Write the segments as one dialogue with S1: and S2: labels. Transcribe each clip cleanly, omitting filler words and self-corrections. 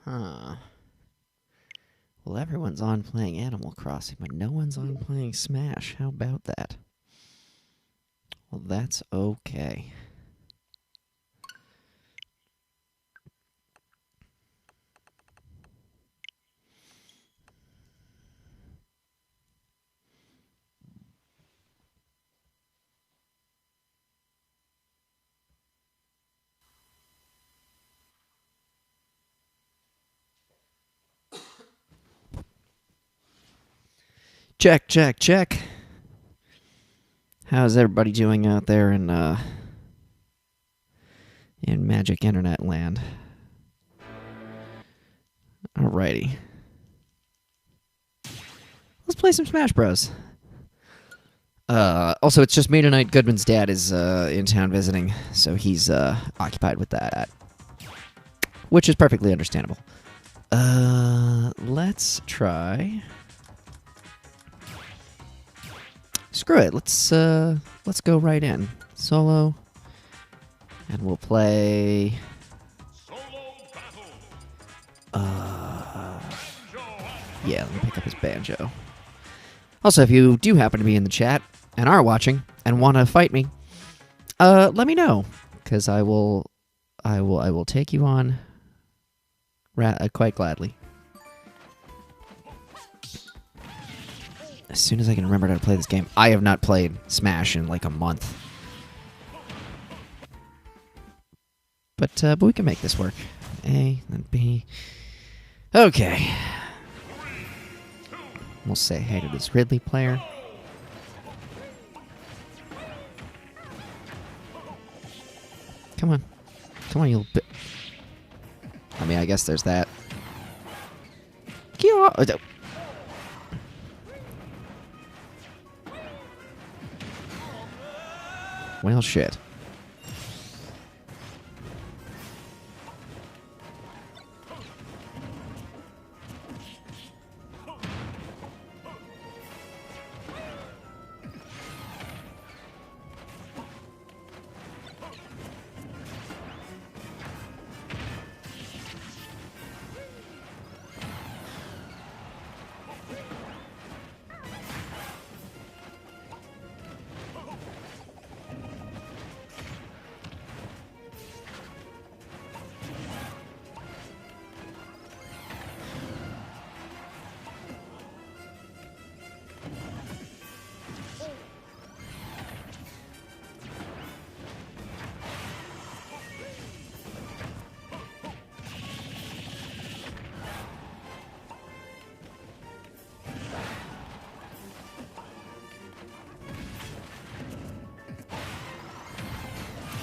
S1: Huh. Well, everyone's on playing Animal Crossing, but no one's on playing Smash. How about that? Well, that's okay. Check, check, check. How's everybody doing out there in Magic Internet Land? Alrighty. Let's play some Smash Bros. Also, it's just me tonight. Goodman's dad is in town visiting, so he's occupied with that, which is perfectly understandable. Let's try. Screw it. Let's go right in solo, and we'll play. Yeah, let me pick up his banjo. Also, if you do happen to be in the chat and are watching and want to fight me, let me know, because I will take you on quite gladly. As soon as I can remember how to play this game. I have not played Smash in like a month. But we can make this work. A, then B. Okay. We'll say hey to this Ridley player. Come on. Come on, you little bit. I mean, I guess there's that. Well, shit.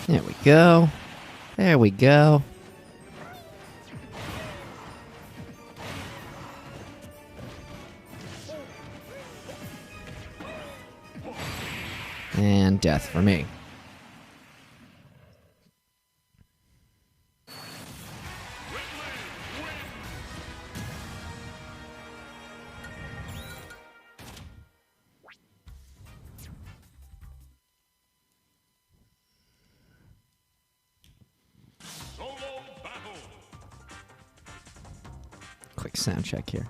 S1: There we go. There we go. And death for me. Quick sound check here.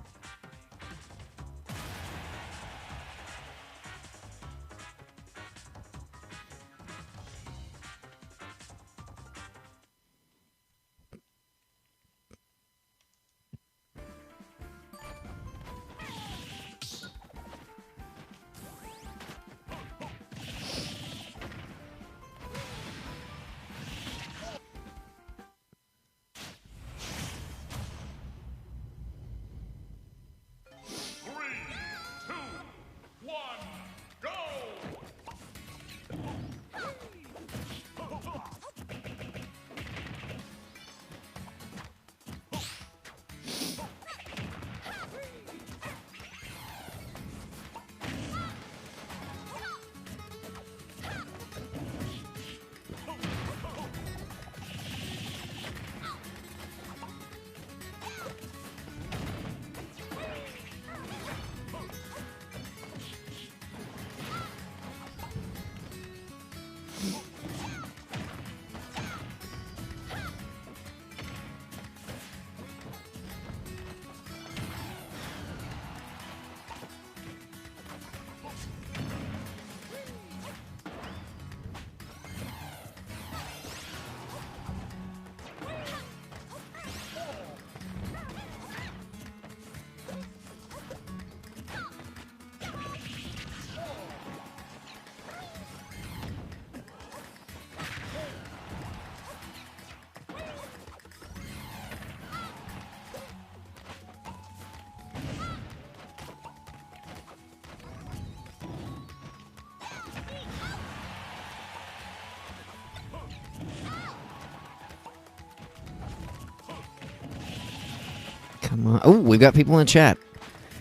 S1: Come on. Oh, we've got people in the chat.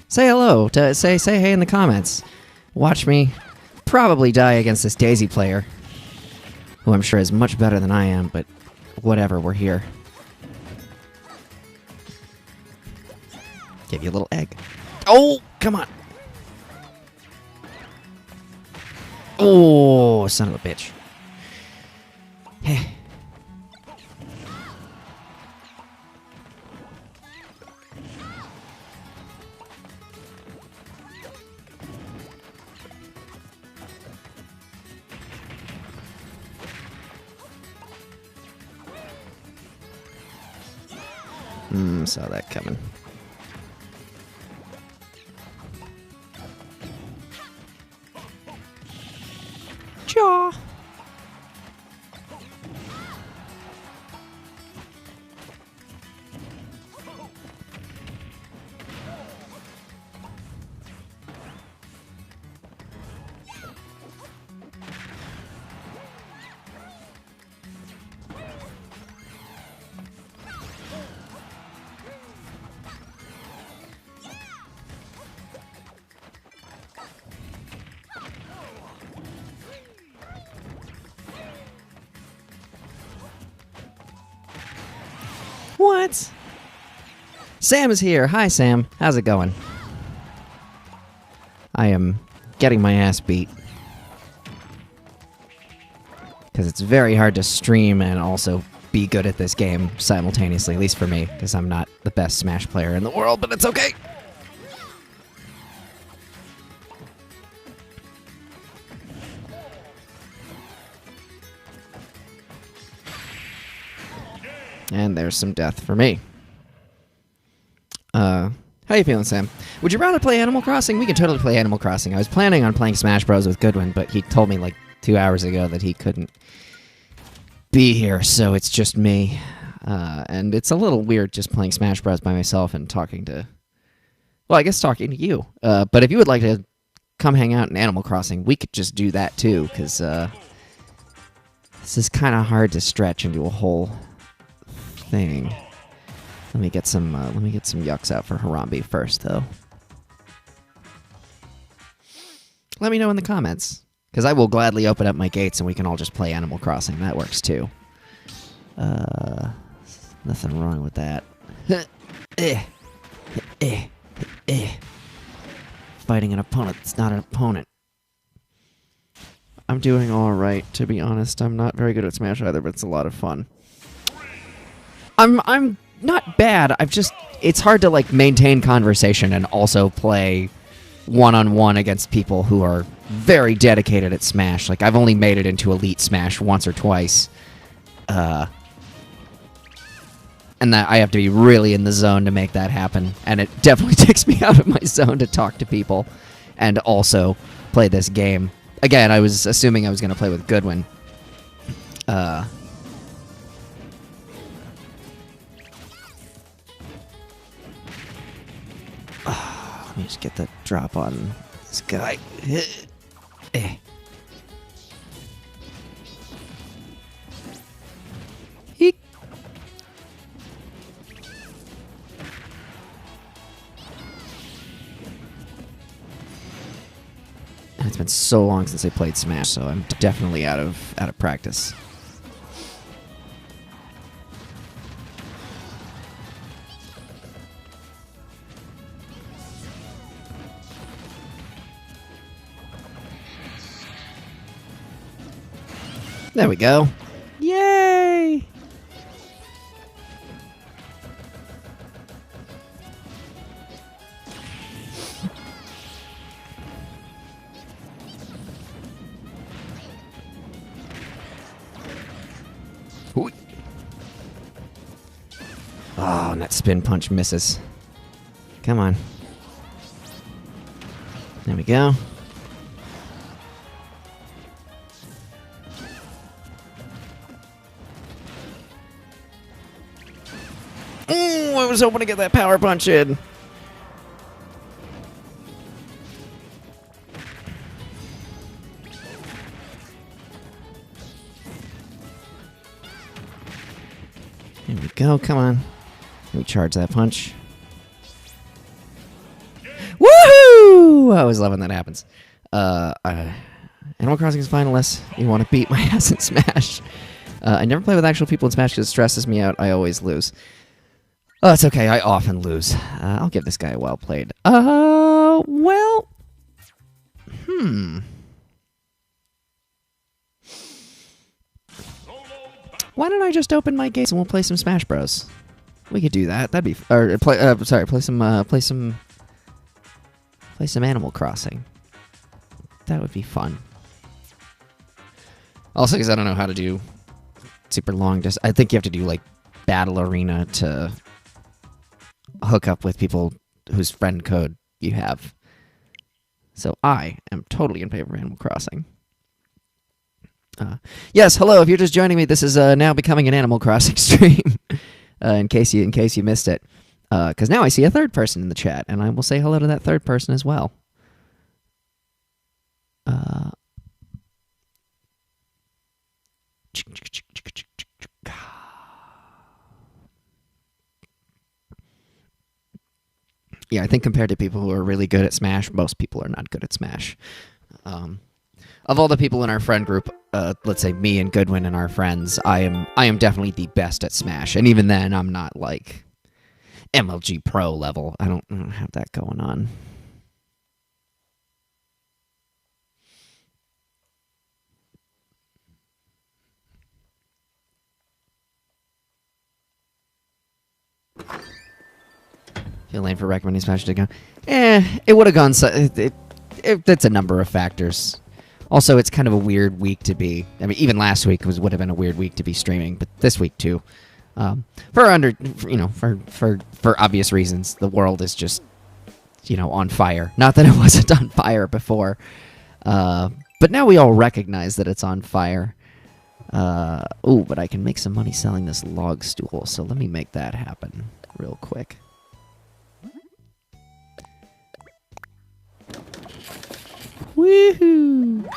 S1: Say hello. Say hey in the comments. Watch me probably die against this Daisy player, who I'm sure is much better than I am, but whatever, we're here. Give you a little egg. Oh, come on. Oh, son of a bitch. Saw that coming. Jaw. What? Sam is here. Hi, Sam. How's it going? I am getting my ass beat. Because it's very hard to stream and also be good at this game simultaneously, at least for me, because I'm not the best Smash player in the world, but it's okay. And there's some death for me. How you feeling, Sam? Would you rather play Animal Crossing? We can totally play Animal Crossing. I was planning on playing Smash Bros. With Goodwin, but he told me like 2 hours ago that he couldn't be here, so it's just me. And it's a little weird just playing Smash Bros. By myself and talking to... Well, I guess talking to you. But if you would like to come hang out in Animal Crossing, we could just do that too, because this is kind of hard to stretch into a whole thing. Let me get some yucks out for Harambe first, though. Let me know in the comments, because I will gladly open up my gates and we can all just play Animal Crossing. That works too. Nothing wrong with that. Fighting an opponent that's not an opponent. I'm doing all right, to be honest. I'm not very good at Smash either, but it's a lot of fun. I'm not bad. It's hard to like maintain conversation and also play one-on-one against people who are very dedicated at Smash. Like, I've only made it into Elite Smash once or twice. And that I have to be really in the zone to make that happen. And it definitely takes me out of my zone to talk to people and also play this game. Again, I was assuming I was going to play with Goodwin. Let me just get the drop on this guy. Eek. It's been so long since I played Smash, so I'm definitely out of practice. There we go. Yay! Ooh. Oh, and that spin punch misses. Come on. There we go. I was hoping to get that power punch in. There we go, come on. Let me charge that punch. Ooh, I always love when that happens. Animal Crossing is fine unless you want to beat my ass in Smash. I never play with actual people in Smash because it stresses me out. I always lose. Oh, it's okay. I often lose. I'll give this guy a well played. Well... Why don't I just open my gates and we'll play some Smash Bros? We could do that. That'd be... play some Animal Crossing. That would be fun. Also, because I don't know how to do super long distance. I think you have to do, like, Battle Arena to hook up with people whose friend code you have. So I am totally in favor of Animal Crossing. Yes, hello. If you're just joining me, this is now becoming an Animal Crossing stream. In case you missed it, because now I see a third person in the chat, and I will say hello to that third person as well. Yeah, I think compared to people who are really good at Smash, most people are not good at Smash. Of all the people in our friend group, let's say me and Goodwin and our friends, I am definitely the best at Smash, and even then, I'm not like MLG Pro level. I don't have that going on. Feel lame for recommending Smash to go. It would have gone. That's a number of factors. Also, it's kind of a weird week to be. I mean, even last week would have been a weird week to be streaming, but this week too. For obvious reasons, the world is just, on fire. Not that it wasn't on fire before, but now we all recognize that it's on fire. Oh, but I can make some money selling this log stool, so let me make that happen real quick. Woohoo!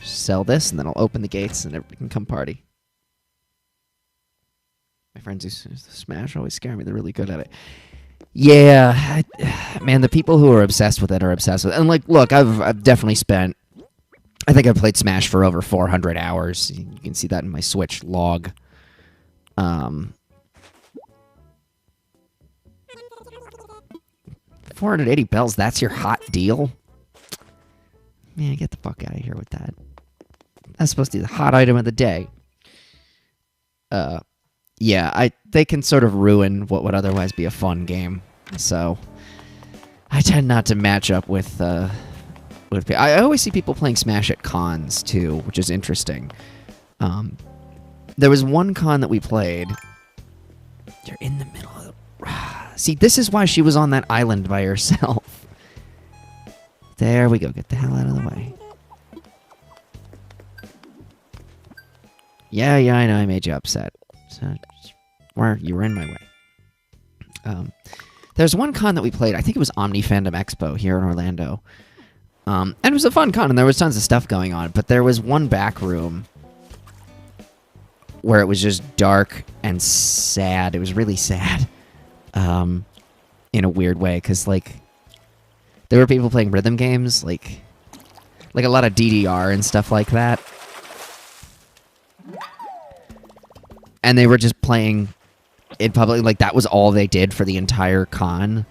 S1: Sell this, and then I'll open the gates, and everybody can come party. My friends who Smash always scare me. They're really good at it. Yeah, man, the people who are obsessed with it are obsessed with it. And, like, look, I've definitely spent... I think I've played Smash for over 400 hours. You can see that in my Switch log. 480 bells, that's your hot deal? Man, get the fuck out of here with that. That's supposed to be the hot item of the day. Yeah, they can sort of ruin what would otherwise be a fun game. So, I tend not to match up with I always see people playing Smash at cons, too, which is interesting. There was one con that we played. You're in the middle of the... See, this is why she was on that island by herself. There we go. Get the hell out of the way. Yeah, I know I made you upset. So, you were in my way. There's one con that we played. I think it was Omni Fandom Expo here in Orlando. And it was a fun con, and there was tons of stuff going on. But there was one back room where it was just dark and sad. It was really sad. In a weird way, because, like, there were people playing rhythm games, like a lot of DDR and stuff like that. And they were just playing in public, like, that was all they did for the entire con.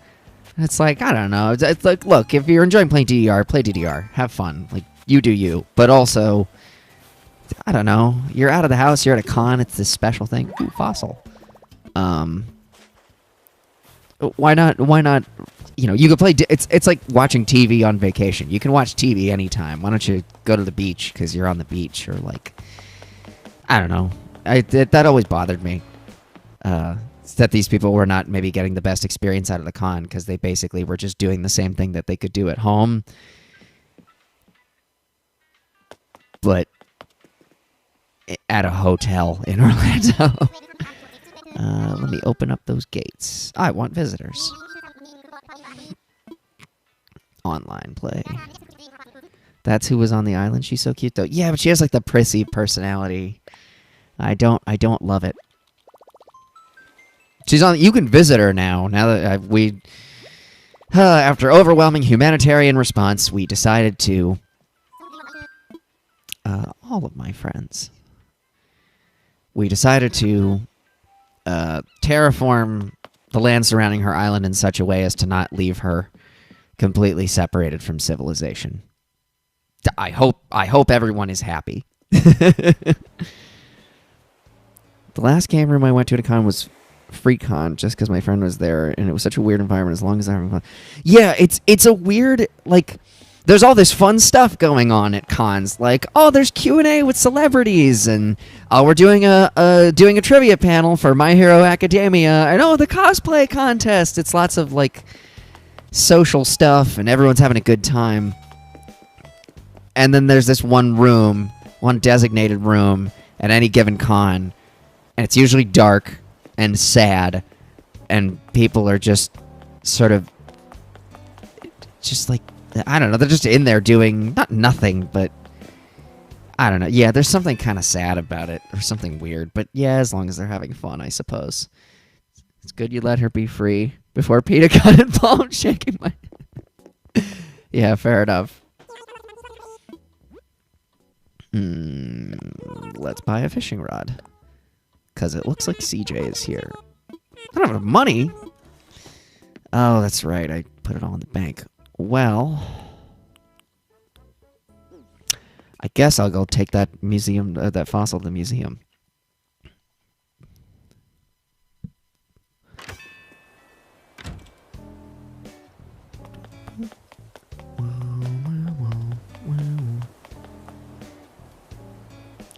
S1: And it's like, I don't know. It's like, look, if you're enjoying playing DDR, play DDR. Have fun. Like, you do you. But also, I don't know. You're out of the house, you're at a con, it's this special thing. Ooh, fossil. Why not, you could play, it's like watching TV on vacation. You can watch TV anytime. Why don't you go to the beach because you're on the beach, or, like, I don't know. That always bothered me. That these people were not maybe getting the best experience out of the con because they basically were just doing the same thing that they could do at home. But at a hotel in Orlando. Let me open up those gates. I want visitors. Online play. That's who was on the island. She's so cute, though. Yeah, but she has, like, the prissy personality. I don't love it. She's on. You can visit her now. Now that after overwhelming humanitarian response, we decided to. All of my friends. We decided to terraform the land surrounding her island in such a way as to not leave her completely separated from civilization. I hope everyone is happy. The last game room I went to at a con was FreeCon, just because my friend was there, and it was such a weird environment. As long as I'm having fun, yeah, it's a weird, like, there's all this fun stuff going on at cons, like, oh, there's Q&A with celebrities, and oh, we're doing a trivia panel for My Hero Academia, and oh, the cosplay contest. It's lots of like social stuff, and everyone's having a good time. And then there's this one designated room at any given con, and it's usually dark and sad, and people are just sort of just like, I don't know, they're just in there doing not nothing, but I don't know. Yeah, there's something kind of sad about it, or something weird, but yeah, as long as they're having fun, I suppose. It's good you let her be free before PETA got involved. Shaking my yeah, fair enough. Let's buy a fishing rod, because it looks like CJ is here. I don't have enough money. Oh, that's right. I put it all in the bank. Well, I guess I'll go take that museum, that fossil to the museum.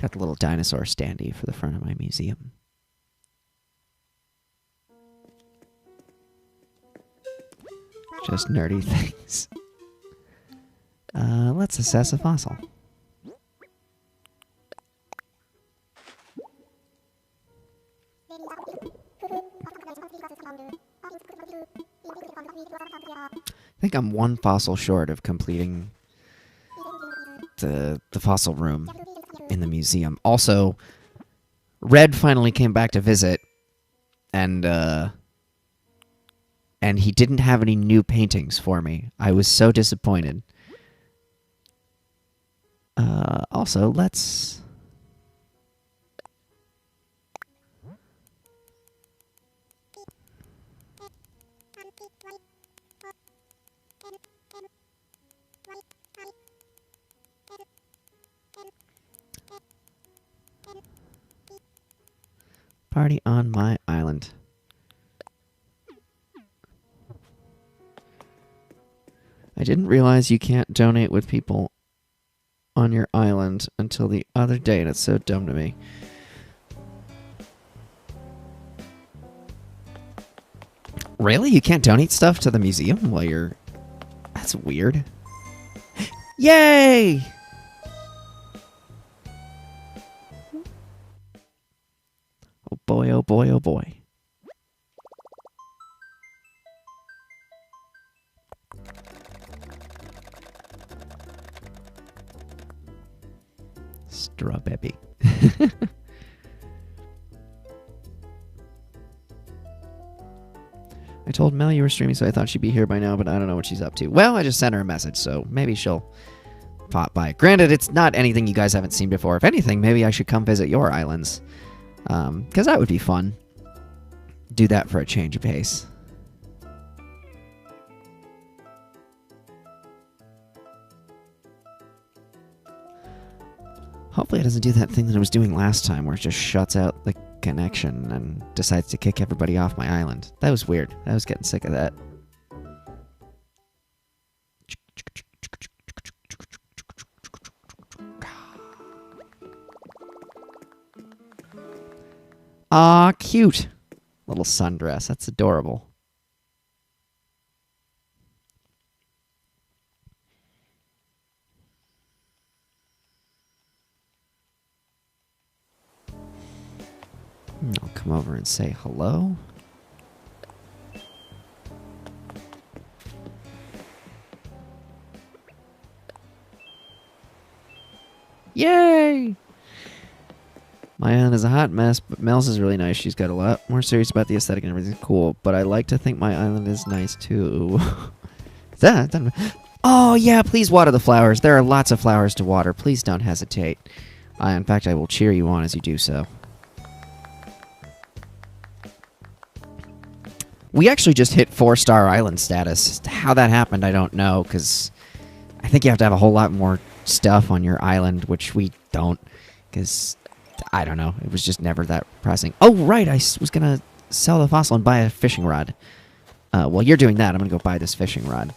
S1: Got the little dinosaur standee for the front of my museum. Just nerdy things. Let's assess a fossil. I think I'm one fossil short of completing the fossil room in the museum. Also, Red finally came back to visit, and he didn't have any new paintings for me. I was so disappointed. Also, let's... Party on my island. I didn't realize you can't donate with people on your island until the other day. That's so dumb to me. Really? You can't donate stuff to the museum while you're... That's weird. Yay! Oh boy, oh boy, oh boy. Strawberry. I told Mel you were streaming, so I thought she'd be here by now, but I don't know what she's up to. Well, I just sent her a message, so maybe she'll pop by. Granted, it's not anything you guys haven't seen before. If anything, maybe I should come visit your islands. Because that would be fun. Do that for a change of pace. Hopefully it doesn't do that thing that it was doing last time, where it just shuts out the connection and decides to kick everybody off my island. That was weird. I was getting sick of that. Aw, cute. Little sundress. That's adorable. I'll come over and say hello. Yay! My island is a hot mess, but Mel's is really nice. She's got a lot more serious about the aesthetic and everything's cool, but I like to think my island is nice too. Oh, yeah, please water the flowers. There are lots of flowers to water. Please don't hesitate. In fact, I will cheer you on as you do so. We actually just hit 4-star island status. How that happened, I don't know, because I think you have to have a whole lot more stuff on your island, which we don't, because, I don't know, it was just never that pressing. Oh, right, I was going to sell the fossil and buy a fishing rod. Well, you're doing that. I'm going to go buy this fishing rod.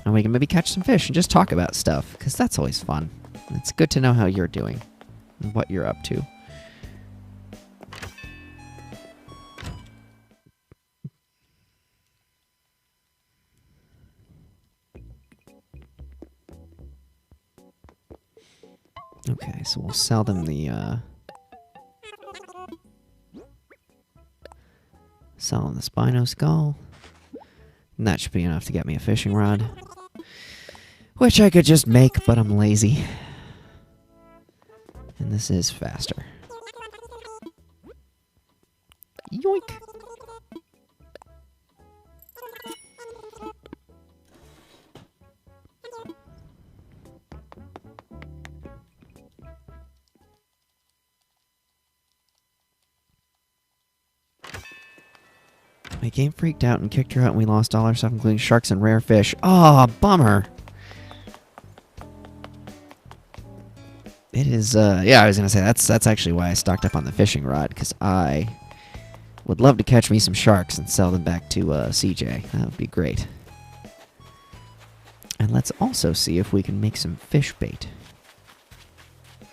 S1: And we can maybe catch some fish and just talk about stuff, because that's always fun. It's good to know how you're doing and what you're up to. Okay, so we'll sell them the, sell them the Spino Skull. And that should be enough to get me a fishing rod. Which I could just make, but I'm lazy. And this is faster. Yoink! My game freaked out and kicked her out and we lost all our stuff, including sharks and rare fish. Oh, bummer. It is, yeah, I was going to say, that's actually why I stocked up on the fishing rod, because I would love to catch me some sharks and sell them back to CJ. That would be great. And let's also see if we can make some fish bait. I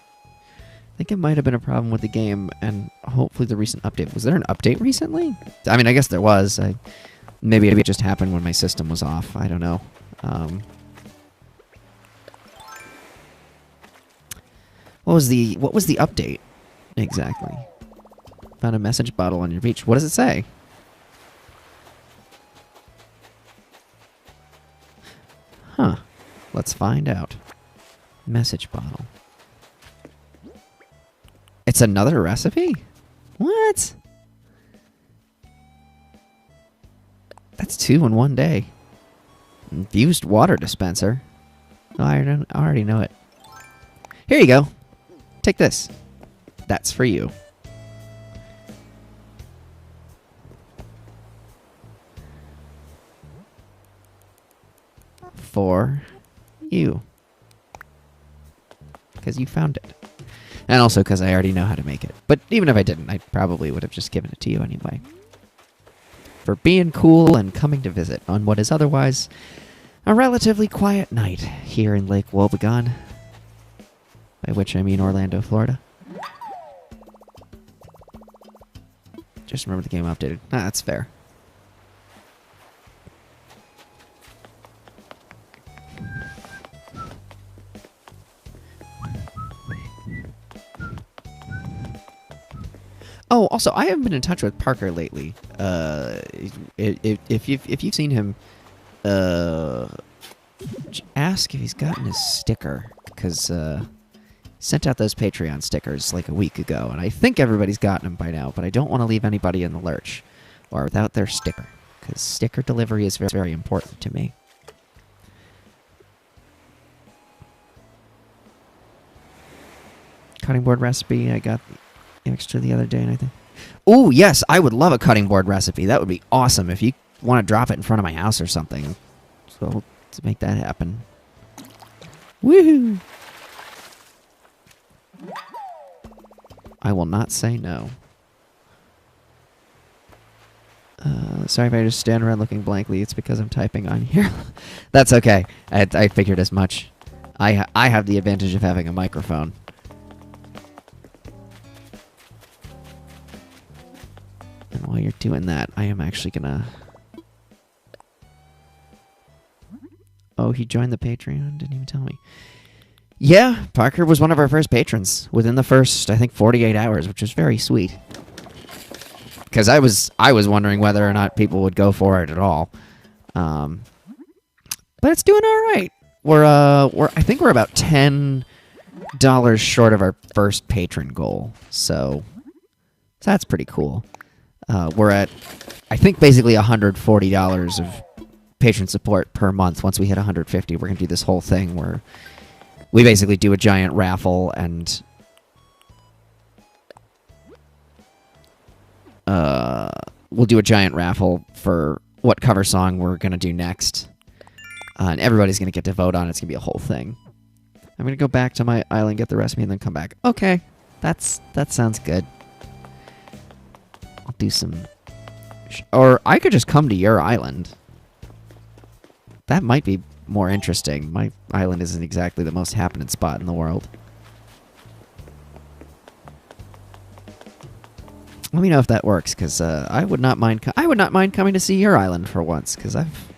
S1: think it might have been a problem with the game, and hopefully the recent update. Was there an update recently? I mean, I guess there was. Maybe it just happened when my system was off. I don't know. What was the update exactly? Found a message bottle on your beach. What does it say? Huh. Let's find out. Message bottle. It's another recipe? What? That's 2 in one day. Infused water dispenser. Oh, I already know it. Here you go. Take this. That's for you. For you. Because you found it. And also because I already know how to make it. But even if I didn't, I probably would have just given it to you anyway. For being cool and coming to visit on what is otherwise a relatively quiet night here in Lake Wobegon. By which I mean Orlando, Florida. Just remember the game updated. That's fair. Oh, also, I haven't been in touch with Parker lately. If you've seen him, ask if he's gotten his sticker, because sent out those Patreon stickers like a week ago, and I think everybody's gotten them by now, but I don't want to leave anybody in the lurch or without their sticker, because sticker delivery is very, very important to me. Cutting board recipe, I got extra the other day, and I think, oh yes, I would love a cutting board recipe. That would be awesome if you want to drop it in front of my house or something. So let's make that happen. Woohoo! I will not say no. Sorry if I just stand around looking blankly. It's because I'm typing on here. That's okay. I figured as much. I have the advantage of having a microphone. And while you're doing that, I am actually gonna... Oh, he joined the Patreon? Didn't even tell me. Yeah, Parker was one of our first patrons within the first, I think, 48 hours, which was very sweet. Because I was wondering whether or not people would go for it at all. But it's doing all right. I think we're about 10 $8 short of our first patron goal. So that's pretty cool. We're at, I think, basically $140 of patron support per month. Once we hit 150, we're going to do this whole thing where we basically do a giant raffle and we'll do a giant raffle for what cover song we're going to do next. And everybody's going to get to vote on it. It's going to be a whole thing. I'm going to go back to my island, get the recipe, and then come back. Okay. That sounds good. I'll do some... Or I could just come to your island. That might be more interesting. My island isn't exactly the most happening spot in the world. Let me know if that works, because I would not mind. I would not mind coming to see your island for once, because I've.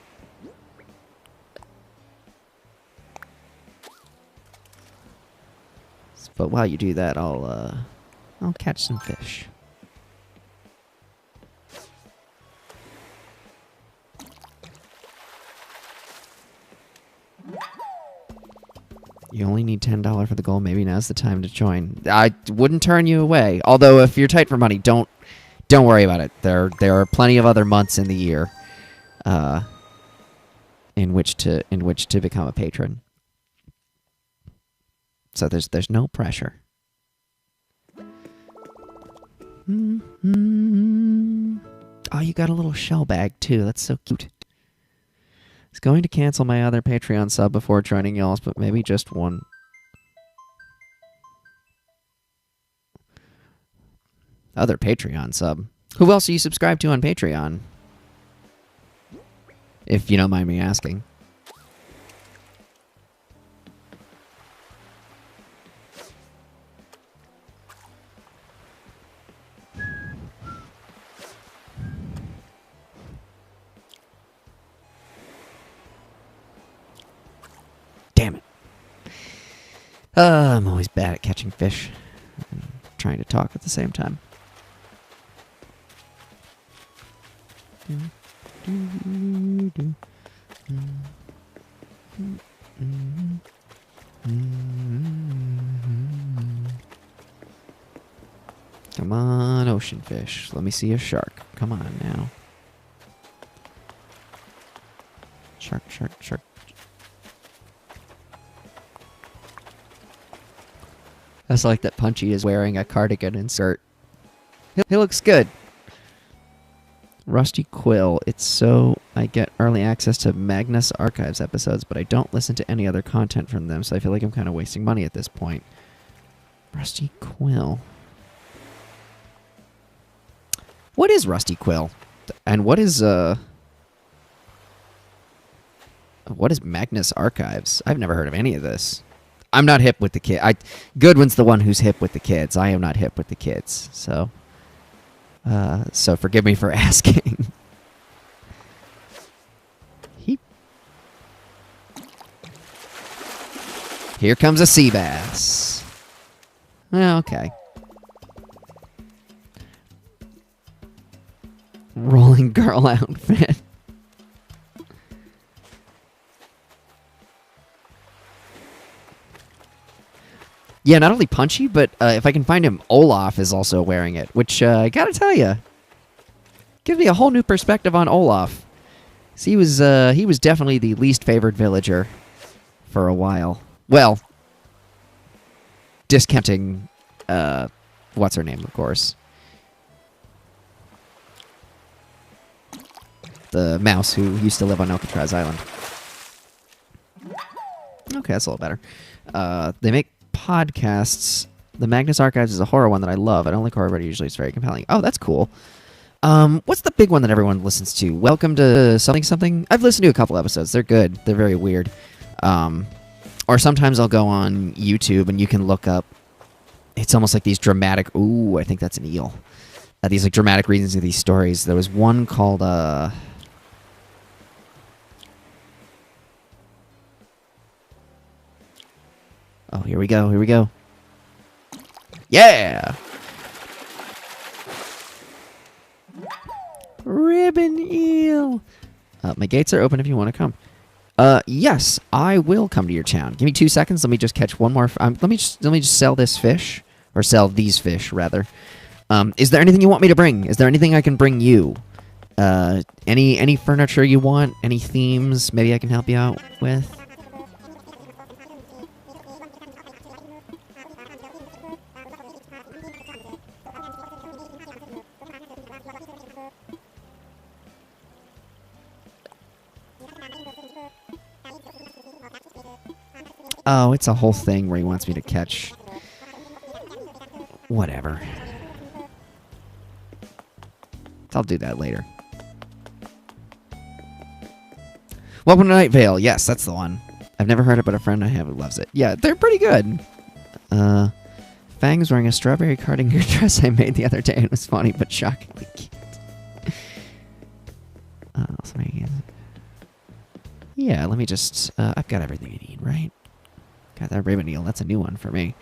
S1: But while you do that, I'll catch some fish. You only need $10 for the goal. Maybe now's the time to join. I wouldn't turn you away. Although, if you're tight for money, don't worry about it. There are plenty of other months in the year, in which to become a patron. So there's no pressure. Oh, you got a little shell bag too. That's so cute. I was going to cancel my other Patreon sub before joining y'all's, but maybe just one. Other Patreon sub? Who else are you subscribed to on Patreon? If you don't mind me asking. Damn it. I'm always bad at catching fish and trying to talk at the same time. Come on, ocean fish. Let me see a shark. Come on now. Shark, shark, shark. I also like that Punchy is wearing a cardigan and skirt. He looks good. Rusty Quill. It's so I get early access to Magnus Archives episodes, but I don't listen to any other content from them, so I feel like I'm kind of wasting money at this point. Rusty Quill. What is Rusty Quill? And what is Magnus Archives? I've never heard of any of this. I'm not hip with the kid. Goodwin's the one who's hip with the kids. I am not hip with the kids. So forgive me for asking. Here comes a sea bass. Well, okay. Rolling girl outfit. Yeah, not only Punchy, but if I can find him, Olaf is also wearing it, which I gotta tell you, gives me a whole new perspective on Olaf. So he was definitely the least favored villager for a while. Well, discounting what's her name, of course, the mouse who used to live on Alcatraz Island. Okay, that's a little better. They make podcasts. The Magnus Archives is a horror one that I love. I don't like horror, but usually it's very compelling. Oh, that's cool. What's the big one that everyone listens to? Welcome to something. I've listened to a couple episodes. They're good. They're very weird. Or sometimes I'll go on YouTube and you can look up. It's almost like these dramatic. Ooh, I think that's an eel. These like dramatic readings of these stories. There was one called. Oh, here we go. Here we go. Yeah! Ribbon eel. My gates are open if you want to come. Yes, I will come to your town. Give me 2 seconds. Let me just catch one more. Let me just sell this fish, or sell these fish rather. Is there anything you want me to bring? Is there anything I can bring you? Any furniture you want? Any themes? Maybe I can help you out with. Oh, it's a whole thing where he wants me to catch. Whatever. I'll do that later. Welcome to Night Vale. Yes, that's the one. I've never heard it, but a friend I have who loves it. Yeah, they're pretty good. Fang's wearing a strawberry cardigan dress I made the other day. It was funny, but shockingly cute. Yeah, let me just... I've got everything I need, right? Got that ribbon eel. That's a new one for me.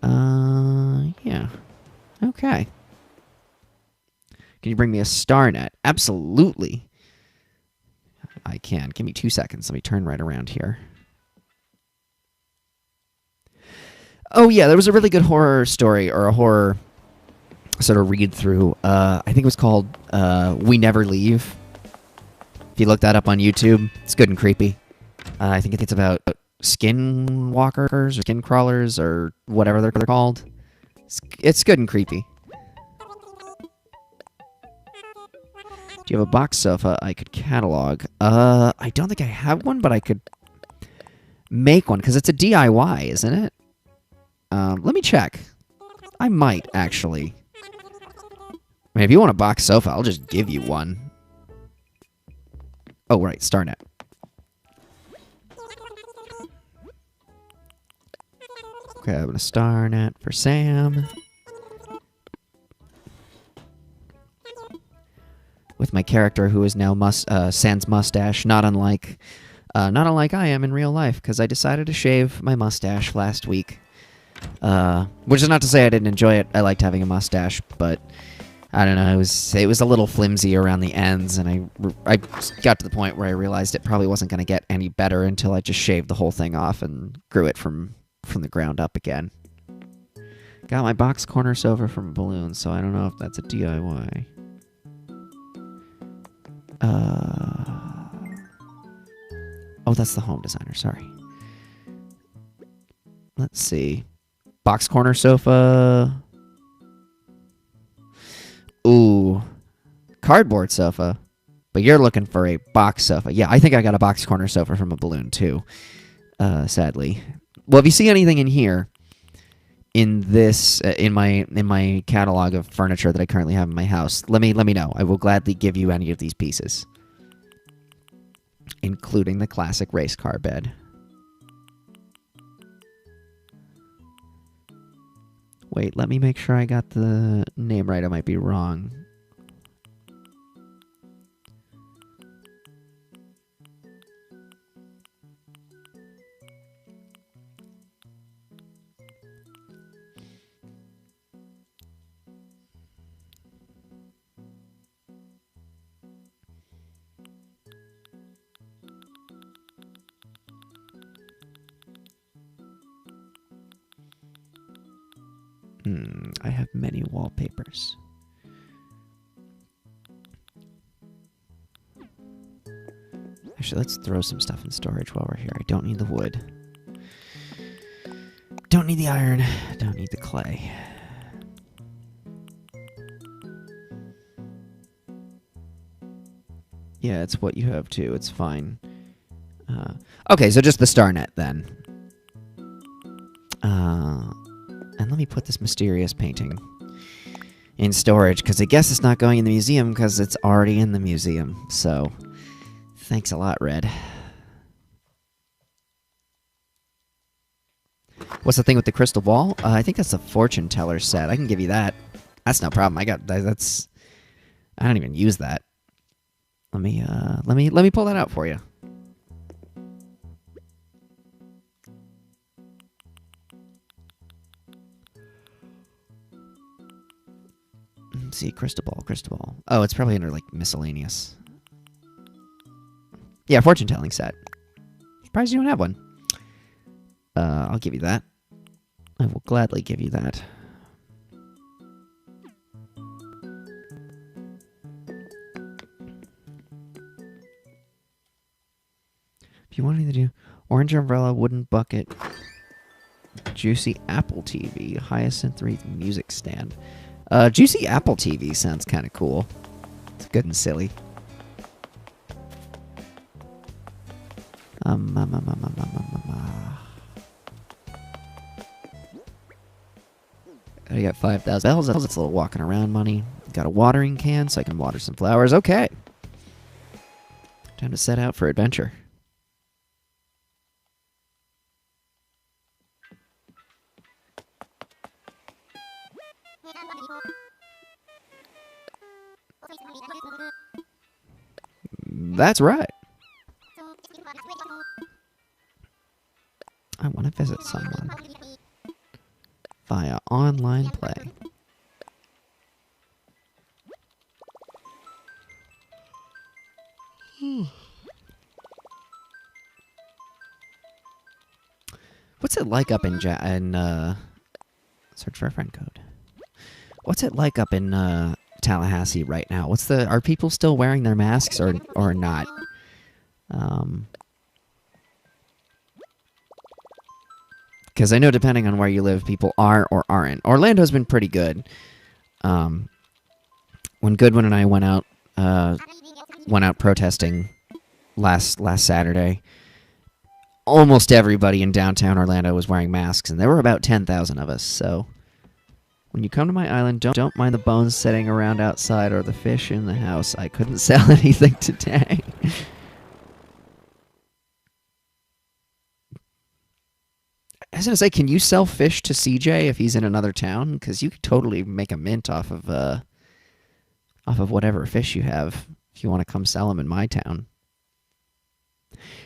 S1: Yeah. Okay. Can you bring me a star net? Absolutely. I can. Give me 2 seconds. Let me turn right around here. Oh, yeah, there was a really good horror story, or a horror sort of read-through. I think it was called We Never Leave. If you look that up on YouTube, it's good and creepy. I think it's about skinwalkers or skin crawlers or whatever they're called. It's good and creepy. Do you have a box sofa I could catalog? I don't think I have one, but I could make one, because it's a DIY, isn't it? Let me check. I might, actually. I mean, if you want a box sofa, I'll just give you one. Oh, right, StarNet. Okay, I'm going to StarNet for Sam. With my character, who is now sans mustache, not unlike I am in real life, because I decided to shave my mustache last week. Which is not to say I didn't enjoy it. I liked having a mustache, but I don't know. It was a little flimsy around the ends, and I got to the point where I realized it probably wasn't going to get any better until I just shaved the whole thing off and grew it from the ground up again. Got my box corner sofa from a balloon, so I don't know if that's a DIY. Oh, that's the home designer, sorry. Let's see. Box corner sofa. Ooh. Cardboard sofa. But you're looking for a box sofa. Yeah, I think I got a box corner sofa from a balloon, too. Sadly. Well, if you see anything in here, in this, in my catalog of furniture that I currently have in my house, let me know. I will gladly give you any of these pieces, including the classic race car bed. Wait, let me make sure I got the name right. I might be wrong. I have many wallpapers. Actually, let's throw some stuff in storage while we're here. I don't need the wood. Don't need the iron. Don't need the clay. Yeah, it's what you have too. It's fine. Okay, so just the StarNet then. And let me put this mysterious painting in storage, because I guess it's not going in the museum because it's already in the museum. So, thanks a lot, Red. What's the thing with the crystal ball? I think that's a fortune teller set. I can give you that. That's no problem. I got that's. I don't even use that. Let me pull that out for you. Let's see, crystal ball. Oh, it's probably under like miscellaneous. Yeah, fortune telling set. Surprised you don't have one. I'll give you that. I will gladly give you that. If you want anything to do, orange umbrella, wooden bucket, juicy Apple TV, hyacinth wreath music stand. Juicy Apple TV sounds kind of cool. It's good and silly. I got 5,000 bells. That's a little walking around money. Got a watering can so I can water some flowers. Okay. Time to set out for adventure. That's right. I want to visit someone via online play. What's it like up in search for a friend code? What's it like up in Tallahassee right now? Are people still wearing their masks or not? Because I know depending on where you live, people are or aren't. Orlando's been pretty good. When Goodwin and I went out protesting last Saturday, almost everybody in downtown Orlando was wearing masks, and there were about 10,000 of us. So when you come to my island, don't mind the bones sitting around outside or the fish in the house. I couldn't sell anything today. I was gonna say, can you sell fish to CJ if he's in another town? Because you could totally make a mint off of whatever fish you have if you want to come sell them in my town.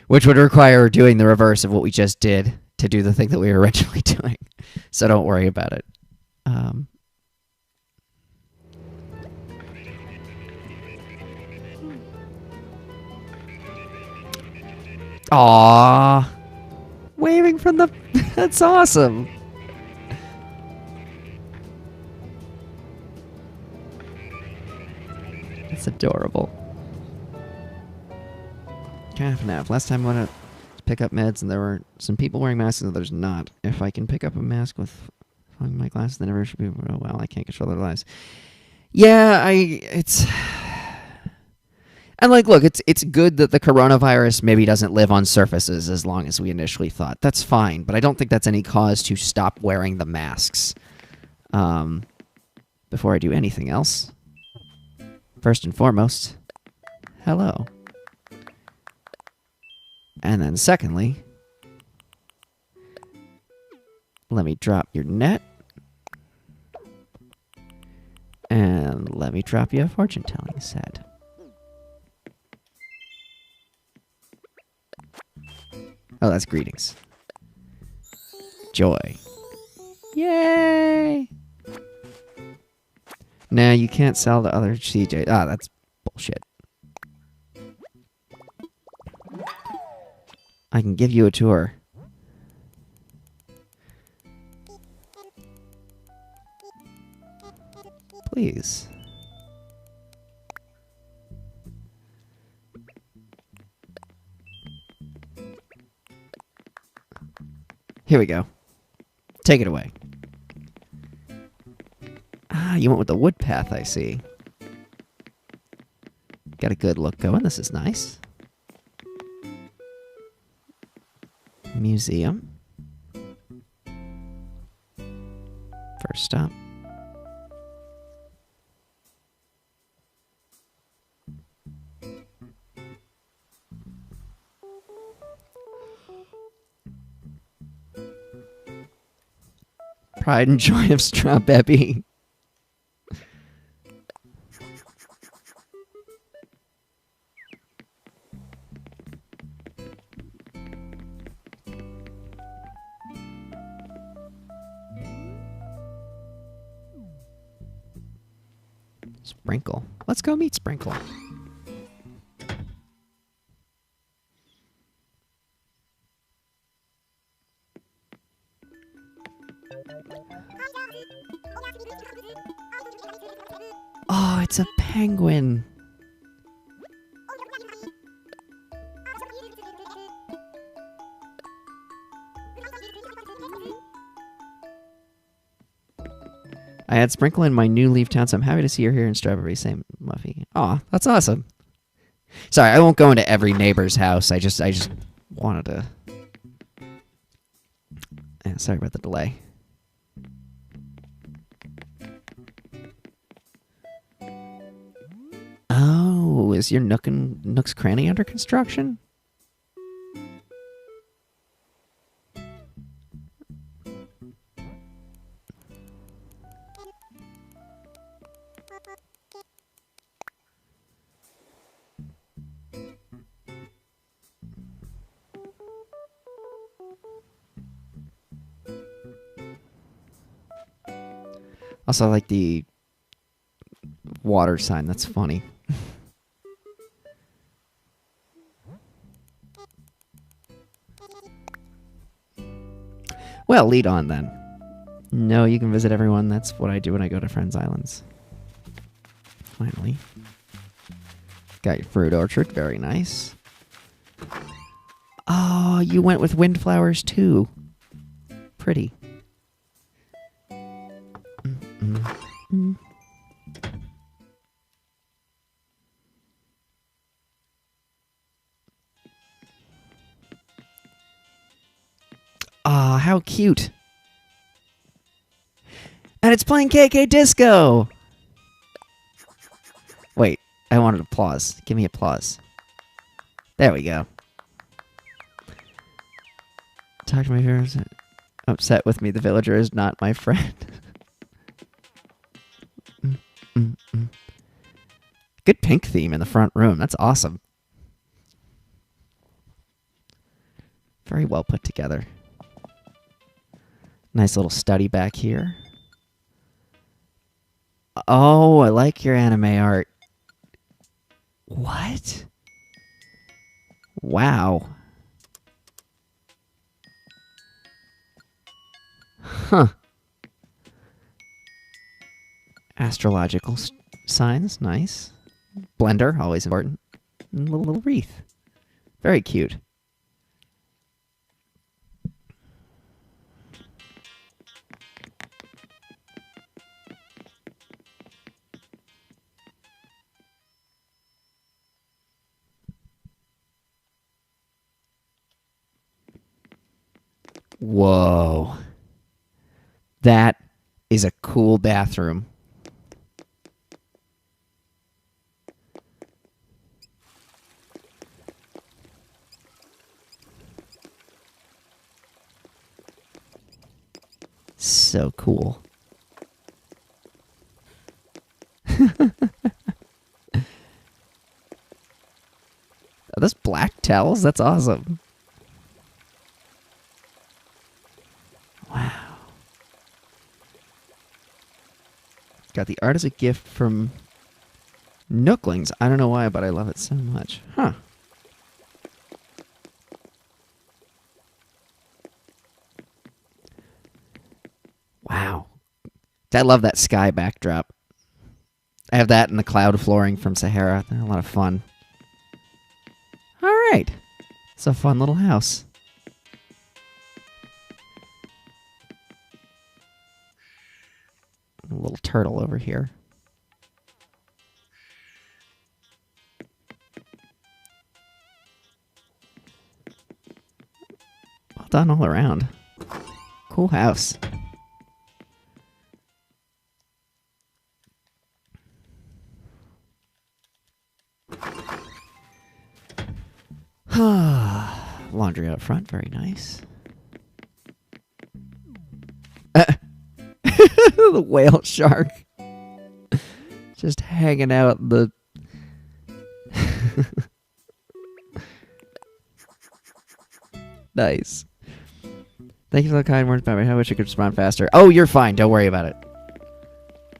S1: Which would require doing the reverse of what we just did to do the thing that we were originally doing. So don't worry about it. Aww. Waving from the... That's awesome. It's adorable. Calf nap. Last time I went to pick up meds and there were some people wearing masks and others not. If I can pick up a mask with my glasses, then everyone should be... Oh, well, I can't control their lives. Yeah, it's... And, like, look, it's good that the coronavirus maybe doesn't live on surfaces as long as we initially thought. That's fine, but I don't think that's any cause to stop wearing the masks. Before I do anything else, first and foremost, hello. And then secondly, let me drop your net. And let me drop you a fortune-telling set. Oh, that's greetings. Joy. Yay! Nah, you can't sell the other CJ. Ah, that's bullshit. I can give you a tour. Please. Here we go. Take it away. Ah, you went with the wood path, I see. Got a good look going. This is nice. Museum. First stop. Pride and joy of Strawberry. Sprinkle. Let's go meet Sprinkle. penguin. I had Sprinkle in my new Leaf Town, so I'm happy to see her here in Strawberry. Same Muffy. Aw, that's awesome. Sorry, I won't go into every neighbor's house. I just wanted to. Yeah, sorry about the delay. Oh, is your Nook's Cranny under construction? Also, I like the water sign. That's funny. Well, lead on then. No, you can visit everyone. That's what I do when I go to Friends Islands. Finally. Got your fruit orchard. Very nice. Oh, you went with windflowers too. Pretty. Ah, how cute. And it's playing KK Disco. Wait, I wanted applause. Give me applause. There we go. Talk to my viewers. Upset with me. The villager is not my friend. Good pink theme in the front room. That's awesome. Very well put together. Nice little study back here. Oh, I like your anime art. What? Wow. Huh. Astrological signs, nice. Blender, always important. And a little wreath. Very cute. Whoa. That is a cool bathroom. So cool. Are those black towels? That's awesome. Wow. Got the art as a gift from Nooklings. I don't know why, but I love it so much. Huh. Wow. I love that sky backdrop. I have that and the cloud flooring from Sahara. They're a lot of fun. All right. It's a fun little house. A little turtle over here. Well done all around. Cool house. Laundry out front, very nice. The whale shark. Just hanging out the... Nice. Thank you for the kind words, Bobby. I wish I could respond faster. Oh, you're fine. Don't worry about it.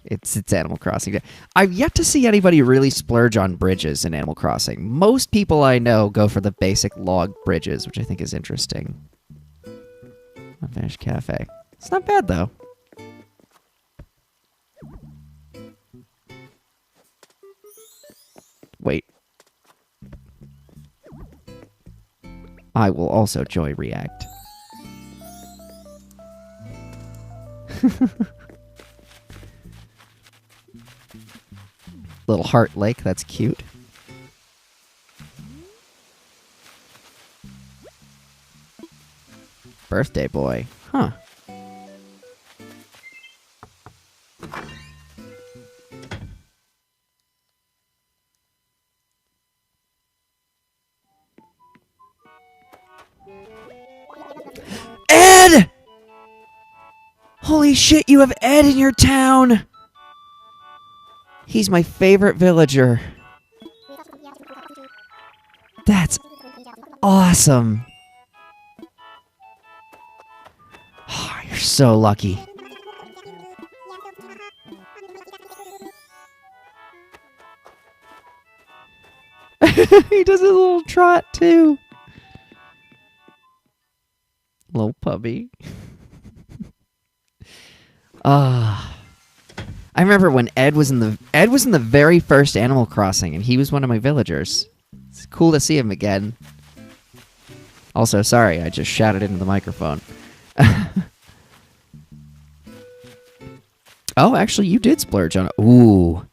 S1: It's Animal Crossing. I've yet to see anybody really splurge on bridges in Animal Crossing. Most people I know go for the basic log bridges, which I think is interesting. Unfinished Cafe. It's not bad, though. I will also joy react. Little heart lake, that's cute. Birthday boy, huh. Ed! Holy shit, you have Ed in your town! He's my favorite villager. That's awesome. Oh, you're so lucky. He does a little trot too. Little puppy. I remember when Ed was in the very first Animal Crossing, and he was one of my villagers. It's cool to see him again. Also, sorry, I just shouted into the microphone. Oh, actually, you did splurge on it. Ooh.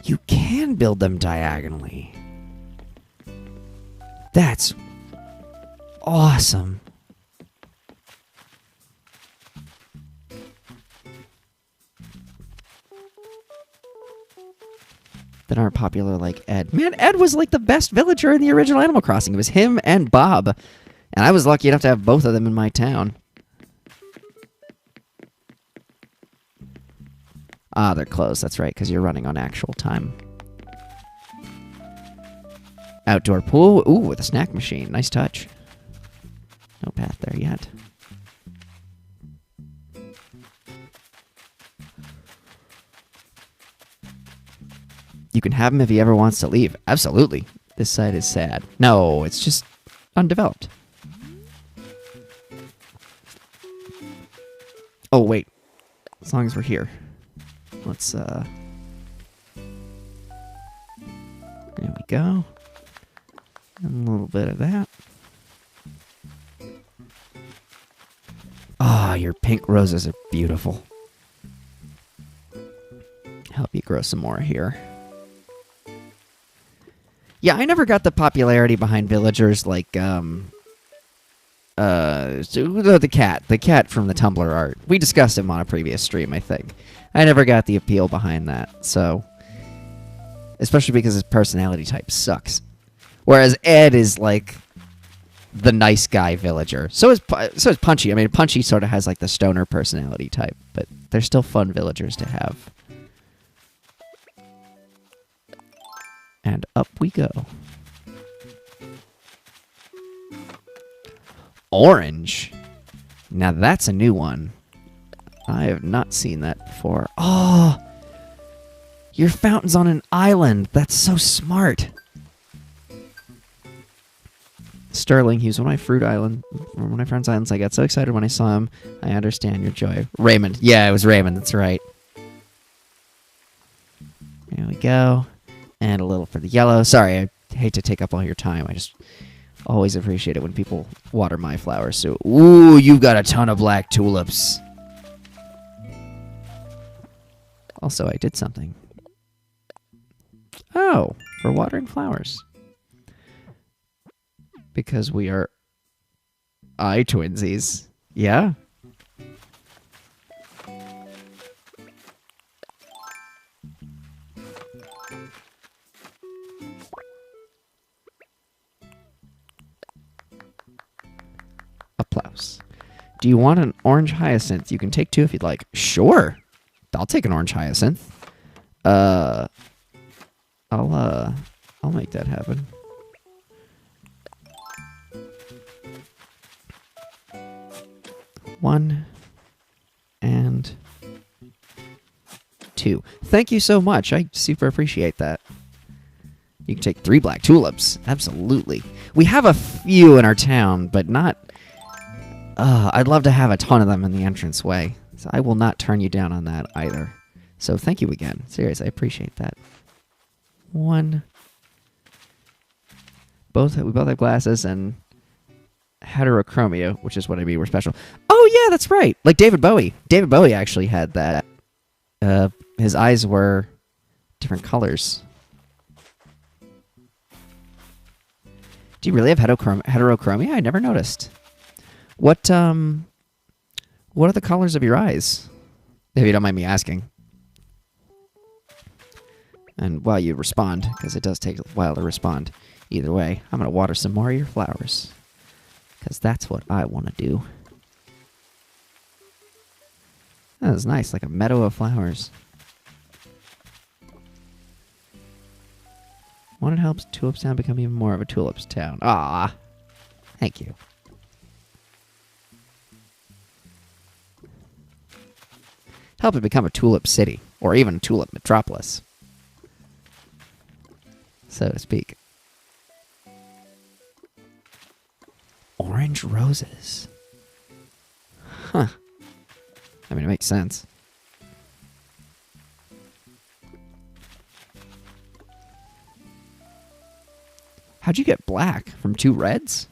S1: You can build them diagonally. That's awesome. That aren't popular like Ed. Man, Ed was like the best villager in the original Animal Crossing. It was him and Bob. And I was lucky enough to have both of them in my town. Ah, they're closed. That's right, because you're running on actual time. Outdoor pool. Ooh, with a snack machine. Nice touch. No path there yet. You can have him if he ever wants to leave. Absolutely. This side is sad. No, it's just undeveloped. Oh, wait. As long as we're here. Let's, There we go. And a little bit of that. Ah, your pink roses are beautiful. Help you grow some more here. Yeah, I never got the popularity behind villagers like, the cat from the Tumblr art. We discussed him on a previous stream, I think. I never got the appeal behind that, so... Especially because his personality type sucks. Whereas Ed is, like, the nice guy villager. So is Punchy. I mean, Punchy sort of has, like, the stoner personality type, but they're still fun villagers to have. And up we go. Orange. Now that's a new one. I have not seen that before. Oh! Your fountain's on an island. That's so smart. Sterling, he was on my fruit island, one of my friend's islands. I got so excited when I saw him. I understand your joy. Raymond. Yeah, it was Raymond. That's right. There we go. And a little for the yellow. Sorry, I hate to take up all your time. I just always appreciate it when people water my flowers. So, ooh, you've got a ton of black tulips. Also, I did something. Oh, for watering flowers. Because we are twinsies. Yeah. Applause. Do you want an orange hyacinth? You can take two if you'd like. Sure. I'll take an orange hyacinth. I'll make that happen. One and two. Thank you so much. I super appreciate that. You can take 3 black tulips. Absolutely. We have a few in our town, but not... I'd love to have a ton of them in the entranceway. So I will not turn you down on that either. So thank you again. Seriously, I appreciate that. One. We both have glasses, and heterochromia, which is what I mean we're special. Oh yeah, that's right. Like David Bowie. David Bowie actually had that. His eyes were different colors. Do you really have heterochromia? I never noticed. What are the colors of your eyes? If you don't mind me asking. And while you respond, because it does take a while to respond. Either way, I'm going to water some more of your flowers. Because that's what I want to do. That was nice, like a meadow of flowers. One, it helps Tulips Town become even more of a Tulips Town. Ah, thank you. Help it become a Tulip City, or even a Tulip Metropolis, so to speak. Orange roses. Huh. I mean, it makes sense. How'd you get black? From 2 reds?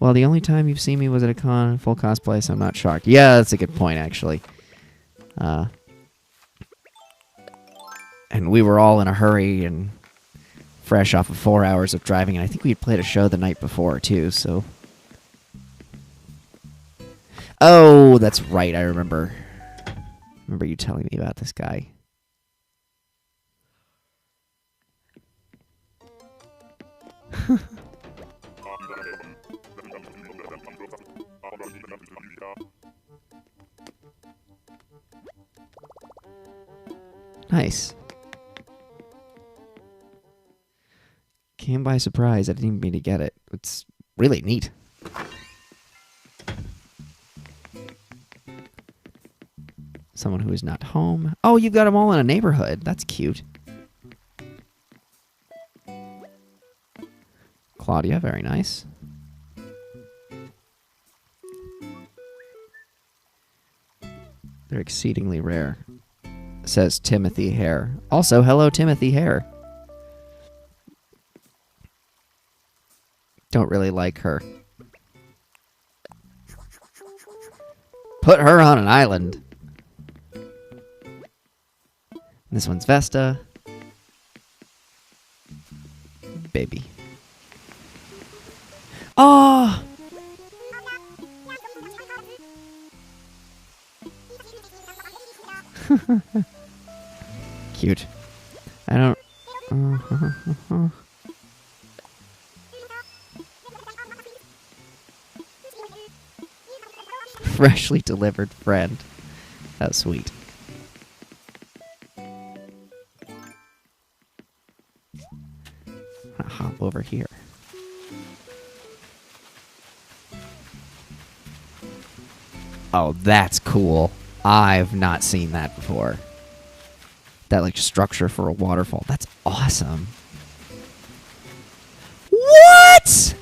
S1: Well, the only time you've seen me was at a con, full cosplay, so I'm not shocked. Yeah, that's a good point, actually. And we were all in a hurry and fresh off of 4 hours of driving, and I think we had played a show the night before, too, so... Oh, that's right, I remember. I remember you telling me about this guy. Nice. Came by surprise. I didn't even mean to get it. It's really neat. Someone who is not home. Oh, you've got them all in a neighborhood. That's cute. Claudia, very nice. They're exceedingly rare, says Timothy Hare. Also, hello, Timothy Hare. Don't really like her. Put her on an island. This one's Vesta. Baby. Oh! Cute. I don't... Freshly delivered friend. How sweet. I'm gonna hop over here. Oh, that's cool. I've not seen that before. That, like, structure for a waterfall. That's awesome. What?!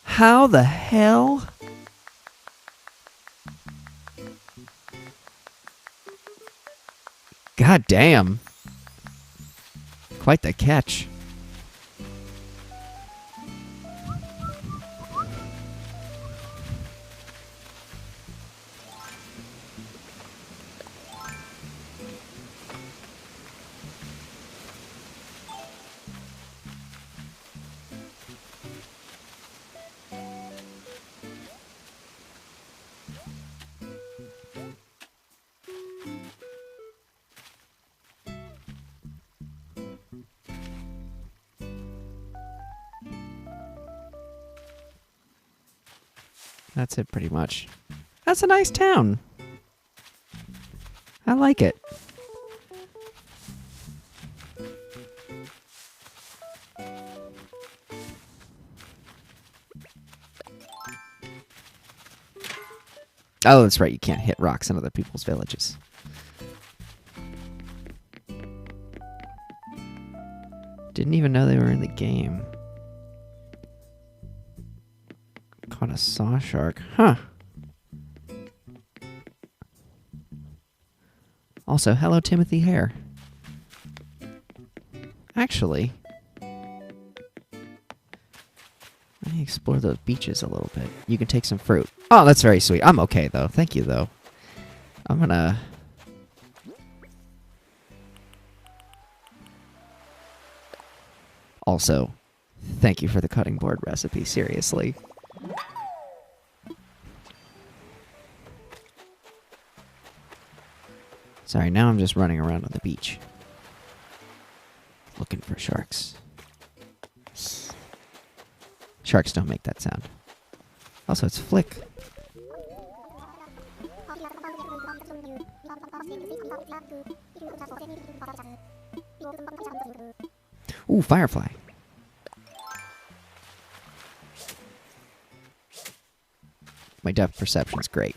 S1: How the hell? God damn. Quite the catch. That's it, pretty much. That's a nice town. I like it. Oh, that's right. You can't hit rocks in other people's villages. Didn't even know they were in the game. Caught a saw shark. Huh. Also, hello, Timothy Hare. Actually, let me explore those beaches a little bit. You can take some fruit. Oh, that's very sweet. I'm okay, though. Thank you, though. I'm gonna... Also, thank you for the cutting board recipe, seriously. Sorry, now I'm just running around on the beach. Looking for sharks. Sharks don't make that sound. Also, it's Flick. Ooh, firefly. My depth perception's great.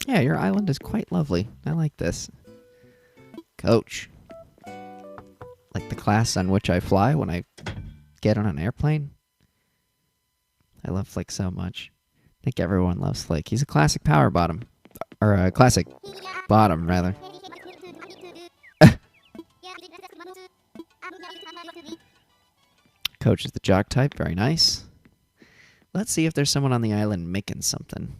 S1: Yeah, your island is quite lovely. I like this. Coach. Like the class on which I fly when I get on an airplane. I love Flick so much. I think everyone loves Flick. He's a classic power bottom. Or a classic bottom, rather. Coach is the jock type. Very nice. Let's see if there's someone on the island making something.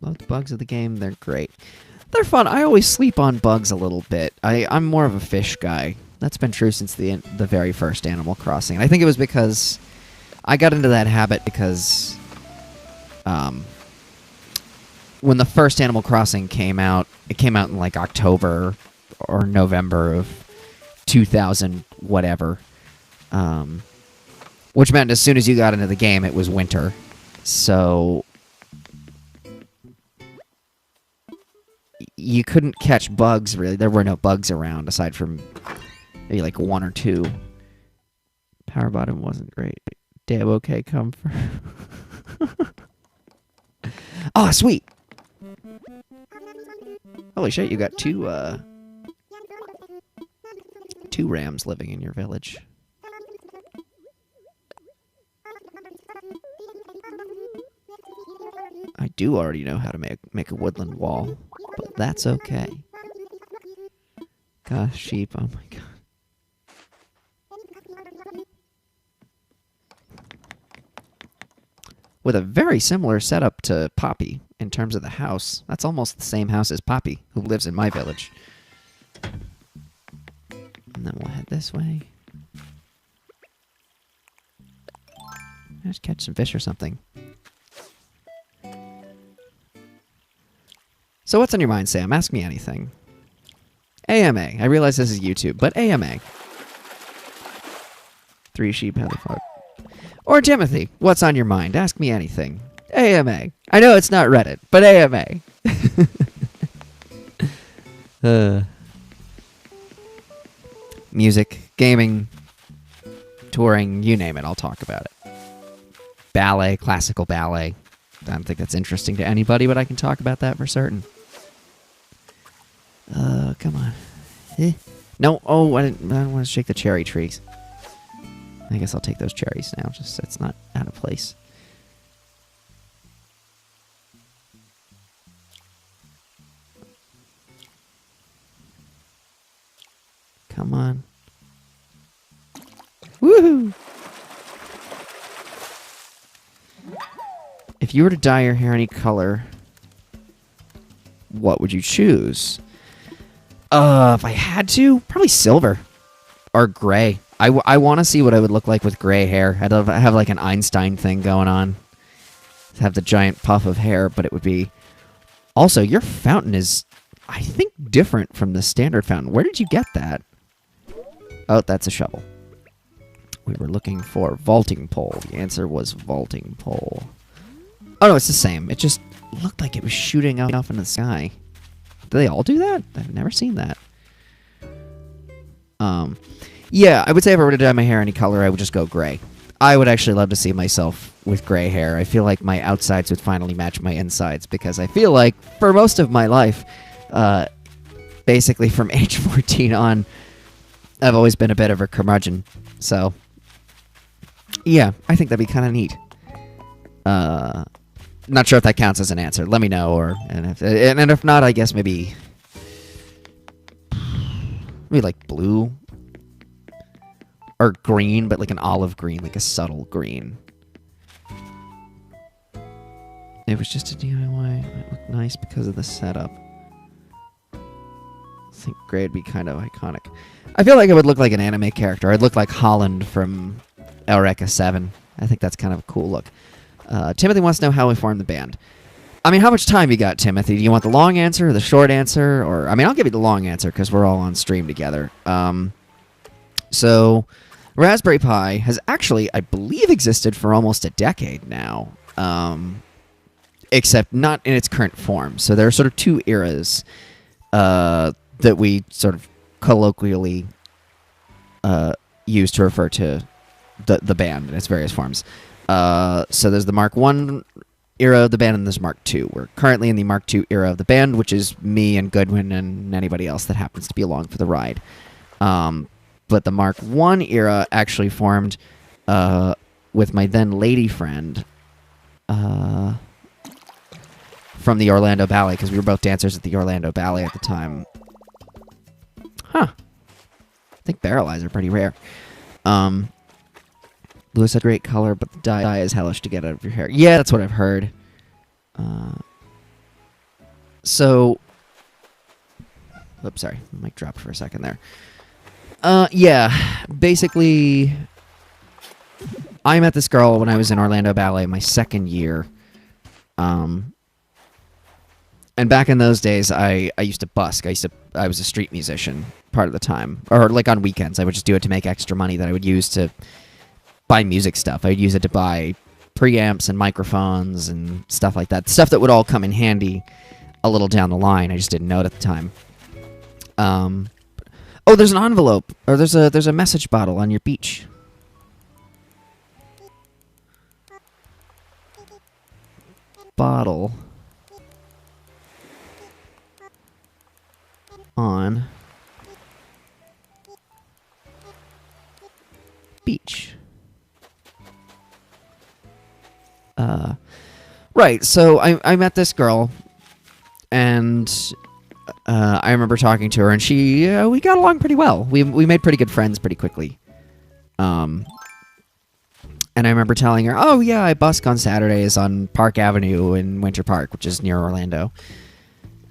S1: Love the bugs of the game. They're great. They're fun. I always sleep on bugs a little bit. I'm more of a fish guy. That's been true since the very first Animal Crossing. And I think it was because I got into that habit because when the first Animal Crossing came out, it came out in like October or November of 2000 whatever. Which meant as soon as you got into the game, it was winter. So you couldn't catch bugs, really. There were no bugs around, aside from maybe like one or two. Power bottom wasn't great. Damn, okay, comfort. Oh, sweet! Holy shit, you got two rams living in your village. I do already know how to make a woodland wall, but that's okay. Gosh, sheep, oh my god. With a very similar setup to Poppy in terms of the house. That's almost the same house as Poppy, who lives in my village. And then we'll head this way. Just catch some fish or something. So what's on your mind, Sam? Ask me anything. AMA. I realize this is YouTube, but AMA. 3 sheep, how the fuck? Or Timothy, what's on your mind? Ask me anything. AMA. I know it's not Reddit, but AMA. Music, gaming, touring, you name it, I'll talk about it. Ballet, classical ballet. I don't think that's interesting to anybody, but I can talk about that for certain. Come on. No, oh, I don't want to shake the cherry trees. I guess I'll take those cherries now, just so it's not out of place. Come on. Woohoo! If you were to dye your hair any color, what would you choose? If I had to, probably silver. Or gray. I want to see what I would look like with gray hair. I'd have like an Einstein thing going on. Have the giant puff of hair, but it would be... Also, your fountain is, I think, different from the standard fountain. Where did you get that? Oh, that's a shovel. We were looking for vaulting pole. The answer was vaulting pole. Oh, no, it's the same. It just looked like it was shooting off into the sky. Do they all do that? I've never seen that. Yeah, I would say if I were to dye my hair any color, I would just go gray. I would actually love to see myself with gray hair. I feel like my outsides would finally match my insides, because I feel like for most of my life, basically from age 14 on, I've always been a bit of a curmudgeon. So, yeah, I think that'd be kind of neat. Not sure if that counts as an answer. Let me know, and if not, I guess maybe like blue or green, but like an olive green, like a subtle green. It was just a DIY. It looked nice because of the setup. I think gray would be kind of iconic. I feel like it would look like an anime character. I'd look like Holland from Eureka 7. I think that's kind of a cool look. Timothy wants to know how we formed the band. I mean, how much time you got, Timothy? Do you want the long answer or the short answer? Or, I mean, I'll give you the long answer because we're all on stream together. So, Raspberry Pi has actually, I believe, existed for almost a decade now. Except not in its current form. So there are sort of two eras that we sort of colloquially use to refer to the band in its various forms. So there's the Mark I era of the band, and there's Mark II. We're currently in the Mark II era of the band, which is me and Goodwin and anybody else that happens to be along for the ride. But the Mark I era actually formed with my then lady friend from the Orlando Ballet, because we were both dancers at the Orlando Ballet at the time. Huh. I think barrel eyes are pretty rare. Blue is a great color, but the dye is hellish to get out of your hair. Yeah, that's what I've heard. Oops, sorry. The mic dropped for a second there. Yeah, basically, I met this girl when I was in Orlando Ballet my second year. And back in those days, I used to busk. I was a street musician part of the time. Or, like, on weekends. I would just do it to make extra money that I would use to buy music stuff. I would use it to buy preamps and microphones and stuff like that. Stuff that would all come in handy a little down the line. I just didn't know it at the time. Oh, there's an envelope. Or there's a message bottle on your beach. Bottle on beach. Right, so I met this girl, and I remember talking to her, and we got along pretty well. We made pretty good friends pretty quickly. And I remember telling her, oh yeah, I busk on Saturdays on Park Avenue in Winter Park, which is near Orlando.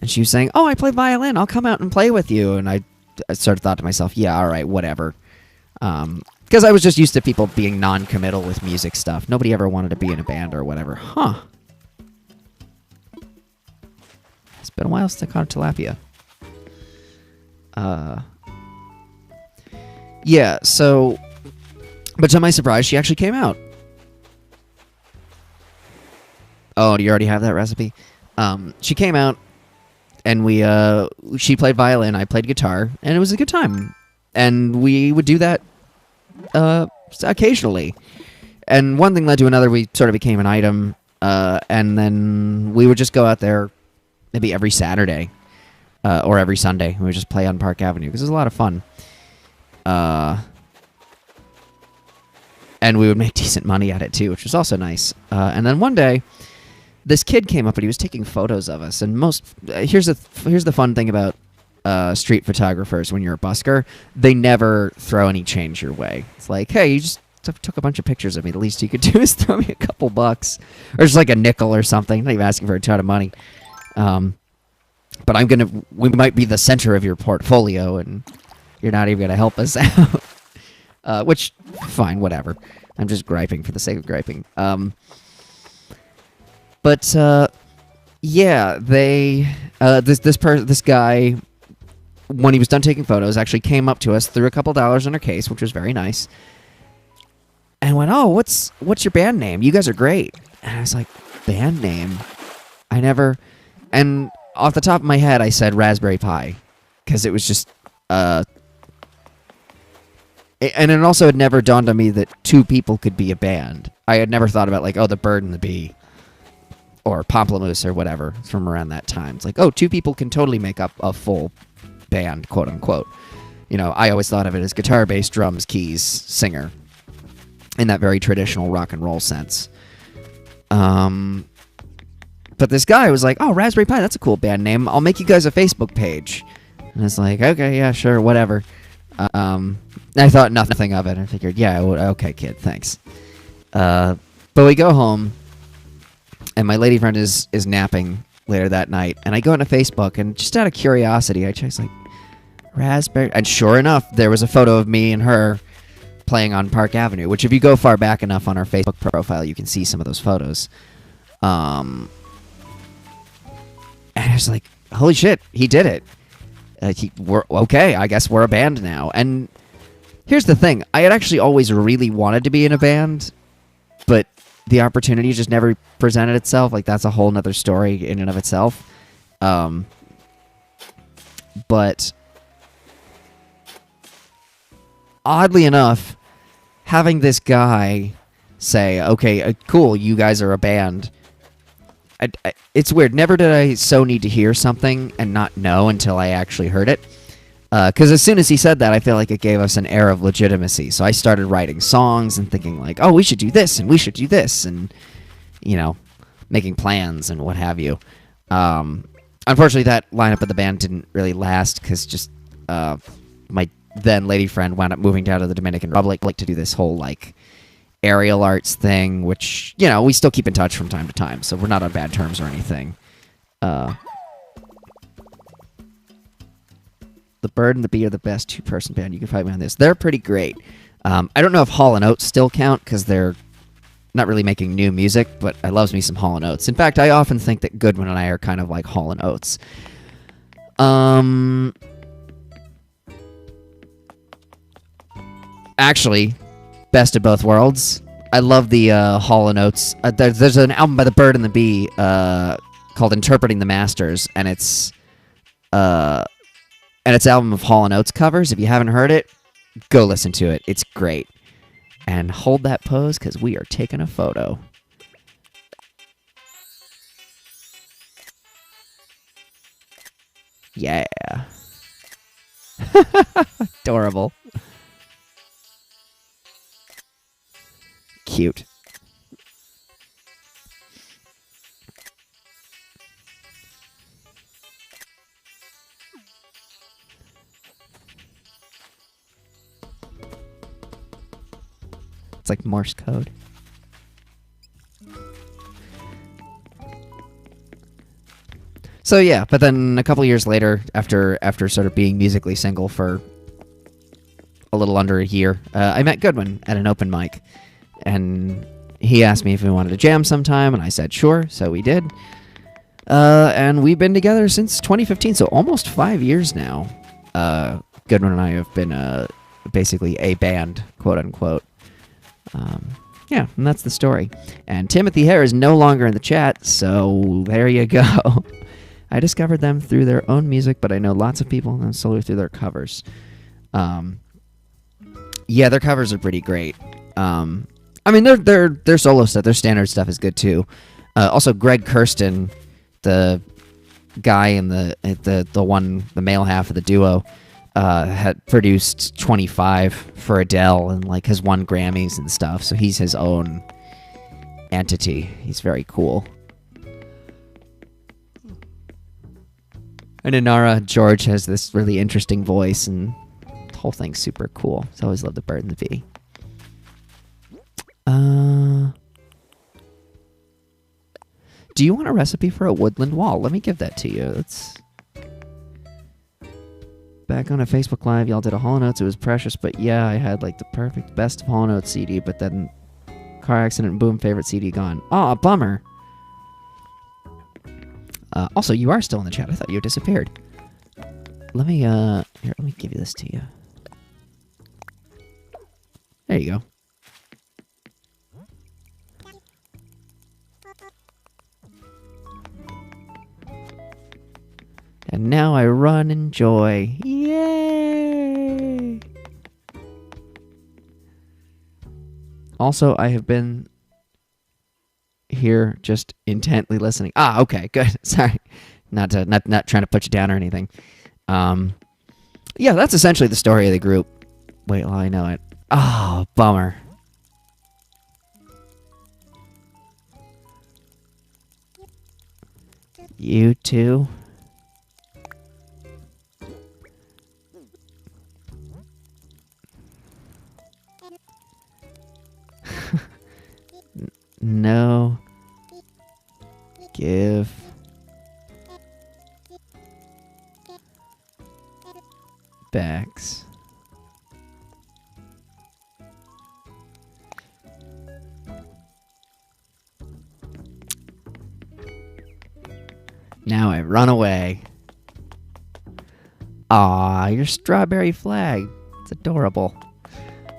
S1: And she was saying, oh, I play violin, I'll come out and play with you. And I sort of thought to myself, yeah, all right, whatever. Because I was just used to people being non-committal with music stuff. Nobody ever wanted to be in a band or whatever. Huh. It's been a while since I caught a tilapia. Yeah, so... But to my surprise, she actually came out. Oh, do you already have that recipe? She came out, and she played violin, I played guitar, and it was a good time. And we would do that occasionally. And one thing led to another. We sort of became an item, and then we would just go out there maybe every Saturday or every Sunday. We would just play on Park Avenue because it was a lot of fun. And we would make decent money at it too, which was also nice. And then one day, this kid came up and he was taking photos of us. And here's the fun thing about street photographers when you're a busker: they never throw any change your way. It's like, hey, you just took a bunch of pictures of me. The least you could do is throw me a couple bucks, or just like a nickel or something. Not even asking for a ton of money. But we might be the center of your portfolio, and you're not even gonna help us out. Which, fine, whatever. I'm just griping for the sake of griping. Yeah, this guy, when he was done taking photos, actually came up to us, threw a couple dollars in our case, which was very nice, and went, "Oh, what's your band name? You guys are great." And I was like, band name. I never... And off the top of my head, I said Raspberry Pi. Because it was just... And it also had never dawned on me that two people could be a band. I had never thought about, like, oh, the Bird and the Bee. Or Pomplamoose or whatever from around that time. It's like, oh, two people can totally make up a full band, quote unquote. You know, I always thought of it as guitar, bass, drums, keys, singer. In that very traditional rock and roll sense. But this guy was like, oh, Raspberry Pi, that's a cool band name. I'll make you guys a Facebook page. And it's like, okay, yeah, sure, whatever. I thought nothing of it. I figured, yeah, okay, kid, thanks. But we go home. And my lady friend is napping later that night. And I go into Facebook, and just out of curiosity, I checked, like, Raspberry... And sure enough, there was a photo of me and her playing on Park Avenue, which if you go far back enough on our Facebook profile, you can see some of those photos. And I was like, holy shit, he did it. We're okay, I guess we're a band now. And here's the thing. I had actually always really wanted to be in a band, but... the opportunity just never presented itself. Like, that's a whole nother story in and of itself. But oddly enough, having this guy say, okay, cool, you guys are a band. It's weird. Never did I so need to hear something and not know until I actually heard it. Because as soon as he said that, I feel like it gave us an air of legitimacy. So I started writing songs and thinking like, oh, we should do this and we should do this. And, you know, making plans and what have you. Unfortunately, that lineup of the band didn't really last because just my then lady friend wound up moving down to the Dominican Republic to do this whole, like, aerial arts thing, which, you know, we still keep in touch from time to time. So we're not on bad terms or anything. The Bird and the Bee are the best two-person band. You can find me on this. They're pretty great. I don't know if Hall & Oates still count, because they're not really making new music, but I loves me some Hall & Oates. In fact, I often think that Goodwin and I are kind of like Hall & Oates. Actually, best of both worlds. I love the Hall & Oates. There's an album by the Bird and the Bee called Interpreting the Masters, and it's album of Hall & Oates covers. If you haven't heard it, go listen to it. It's great. And hold that pose, because we are taking a photo. Yeah. Adorable. Cute. It's like Morse code. So yeah, but then a couple years later, after sort of being musically single for a little under a year, I met Goodwin at an open mic, and he asked me if we wanted to jam sometime, and I said sure, so we did. And we've been together since 2015, so almost 5 years now. Goodwin and I have been basically a band, quote unquote. Yeah, and that's the story. And Timothy Hare is no longer in the chat, so there you go. I discovered them through their own music, but I know lots of people and solely through their covers. Yeah, their covers are pretty great. I mean, their solo stuff, their standard stuff is good too. Also, Greg Kirsten, the guy in the male half of the duo, had produced 25 for Adele and like has won Grammys and stuff. So he's his own entity. He's very cool. And Inara George has this really interesting voice, and the whole thing's super cool. So I always love the Bird and the Bee. Do you want a recipe for a woodland wall? Let me give that to you. Let's... Back on a Facebook Live, y'all did a Hall & Oates. It was precious, but yeah, I had like the perfect best of Hall & Oates CD, but then car accident, boom, favorite CD gone. Aw, bummer. Also, you are still in the chat. I thought you had disappeared. Let me, here, let me give you this to you. There you go. And now I run in joy. Yay! Also, I have been here just intently listening. Ah, okay, good. Sorry. Not trying to put you down or anything. Yeah, that's essentially the story of the group. Wait till I know it. Oh, bummer. You too? No. Give. Backs. Now I run away. Aw, your strawberry flag. It's adorable.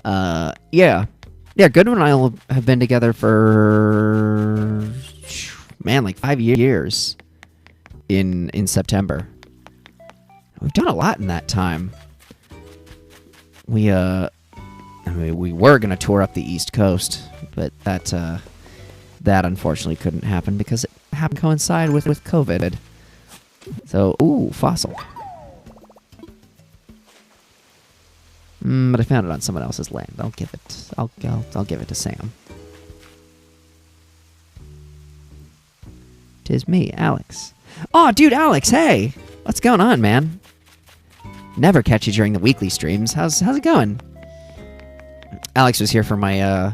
S1: Yeah. Yeah, Goodwin and I have been together for, man, like 5 years in September. We've done a lot in that time. We were gonna tour up the East Coast, but that unfortunately couldn't happen because it happened to coincide with COVID. So, ooh, fossil. But I found it on someone else's land. I'll give it to Sam. 'Tis me, Alex. Oh, dude, Alex, hey! What's going on, man? Never catch you during the weekly streams. How's it going? Alex was here for my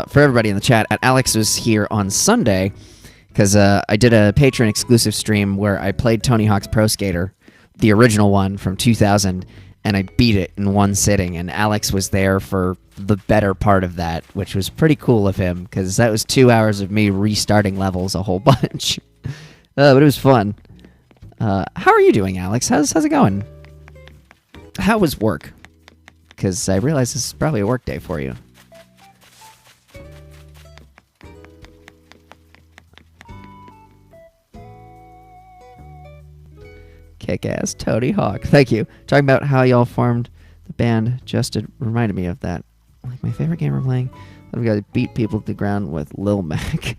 S1: for everybody in the chat. Alex was here on Sunday because I did a Patreon exclusive stream where I played Tony Hawk's Pro Skater, the original one from 2000, and I beat it in one sitting. And Alex was there for the better part of that, which was pretty cool of him because that was 2 hours of me restarting levels a whole bunch. But it was fun. How are you doing, Alex? How's it going? How was work? Because I realize this is probably a work day for you. Kick-ass Tony Hawk. Thank you. Talking about how y'all formed the band just reminded me of that. Like my favorite game we're playing, we got to beat people to the ground with Lil Mac.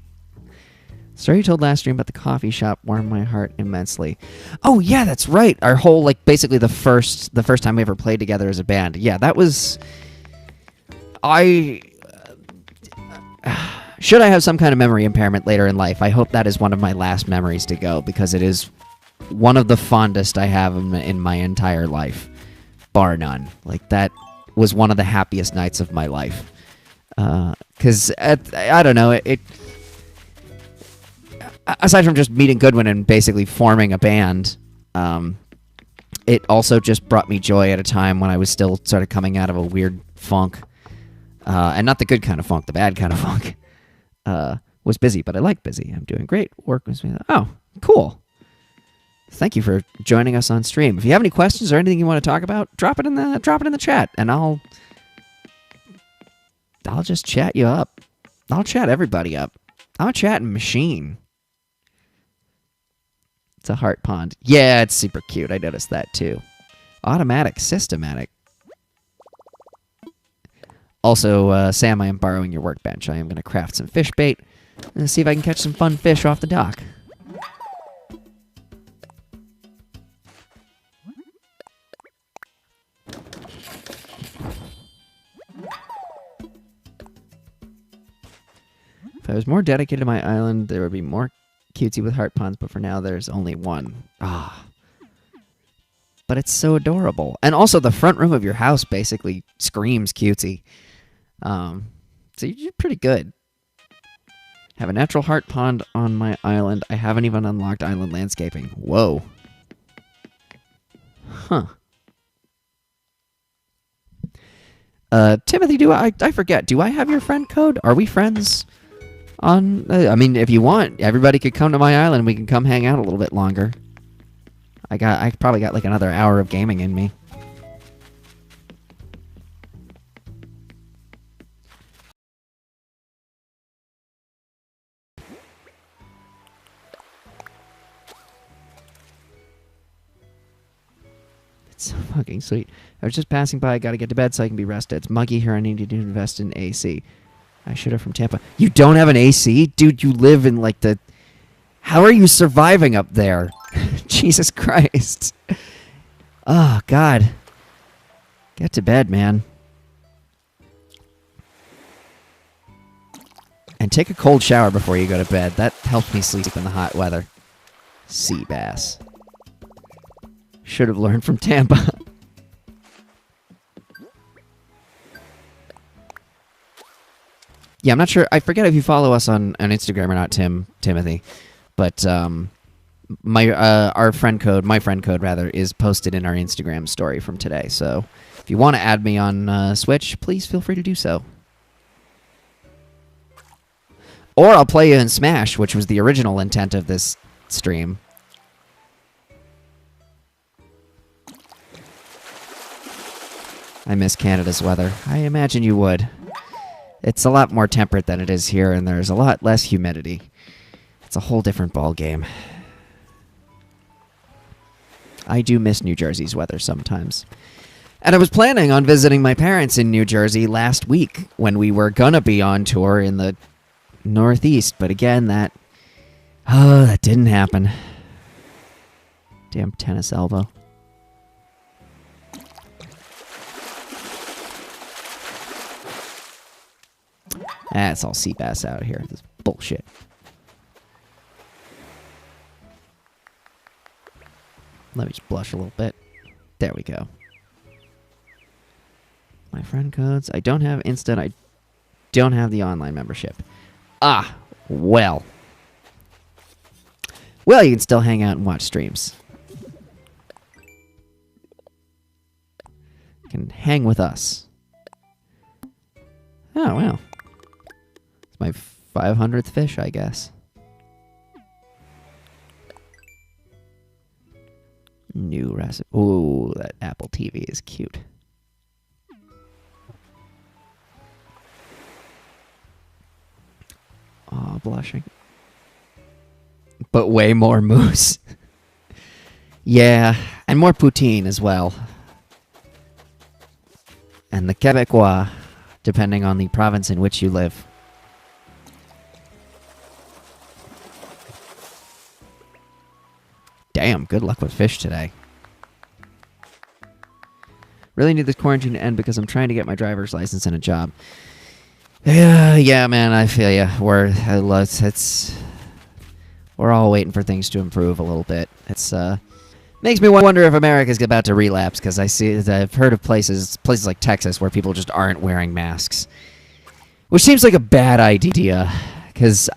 S1: Story you told last stream about the coffee shop warmed my heart immensely. Oh yeah, that's right. Our whole, like, basically the first time we ever played together as a band. Yeah, that was. Should I have some kind of memory impairment later in life, I hope that is one of my last memories to go because it is one of the fondest I have in my entire life, bar none. Like that was one of the happiest nights of my life. Because I don't know it. Aside from just meeting Goodwin and basically forming a band, it also just brought me joy at a time when I was still sort of coming out of a weird funk. And not the good kind of funk, the bad kind of funk. Was busy, but I like busy. I'm doing great. Work was... Oh, cool. Thank you for joining us on stream. If you have any questions or anything you want to talk about, drop it in the chat, and I'll just chat you up. I'll chat everybody up. I'm a chatting machine. It's a heart pond. Yeah, it's super cute. I noticed that too. Automatic, systematic. Also, Sam, I am borrowing your workbench. I am going to craft some fish bait and see if I can catch some fun fish off the dock. If I was more dedicated to my island, there would be more cutesy with heart ponds, but for now there's only one. Ah. But it's so adorable. And also the front room of your house basically screams cutesy. So you're pretty good. Have a natural heart pond on my island. I haven't even unlocked island landscaping. Whoa. Huh. Timothy, I forget. Do I have your friend code? Are we friends? I mean, if you want, everybody could come to my island. We can come hang out a little bit longer. I probably got like another hour of gaming in me. So fucking sweet. I was just passing by. Gotta get to bed so I can be rested. It's muggy here. I need to invest in AC. I should have from Tampa. You don't have an AC? Dude, you live in like the... How are you surviving up there? Jesus Christ. Oh, God. Get to bed, man. And take a cold shower before you go to bed. That helps me sleep in the hot weather. Sea bass. Should have learned from Tampa. Yeah, I'm not sure. I forget if you follow us on Instagram or not, Timothy. But my friend code rather, is posted in our Instagram story from today. So if you want to add me on Switch, please feel free to do so. Or I'll play you in Smash, which was the original intent of this stream. I miss Canada's weather. I imagine you would. It's a lot more temperate than it is here, and there's a lot less humidity. It's a whole different ball game. I do miss New Jersey's weather sometimes. And I was planning on visiting my parents in New Jersey last week when we were gonna be on tour in the Northeast, but again, that didn't happen. Damn tennis elbow. It's all sea bass out here. This is bullshit. Let me just blush a little bit. There we go. My friend codes. I don't have Instant. I don't have the online membership. Ah, well. Well, you can still hang out and watch streams. You can hang with us. Oh, wow. It's my 500th fish, I guess. New recipe. Ooh, that Apple TV is cute. Oh, blushing. But way more moose. Yeah, and more poutine as well. And the Quebecois, depending on the province in which you live. Damn, good luck with fish today. Really need this quarantine to end because I'm trying to get my driver's license and a job. Yeah, man, I feel ya. We're all waiting for things to improve a little bit. It's makes me wonder if America's about to relapse, because I've heard of places like Texas where people just aren't wearing masks, which seems like a bad idea. Because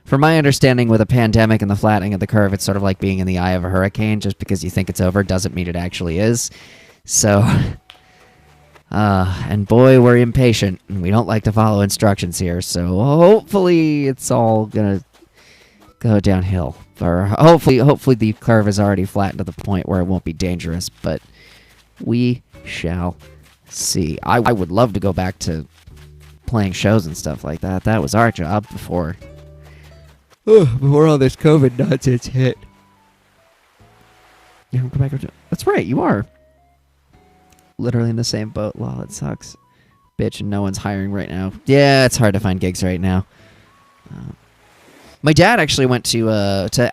S1: from my understanding, with a pandemic and the flattening of the curve, it's sort of like being in the eye of a hurricane. Just because you think it's over doesn't mean it actually is. So, and boy, we're impatient, and we don't like to follow instructions here. So hopefully, it's all gonna go downhill. Or hopefully the curve is already flattened to the point where it won't be dangerous. But we shall see. I would love to go back to playing shows and stuff like that. That was our job before all this COVID nonsense hit. You don't go back. That's right, you are. Literally in the same boat. Lol, it sucks. Bitch, and no one's hiring right now. Yeah, it's hard to find gigs right now. My dad actually went to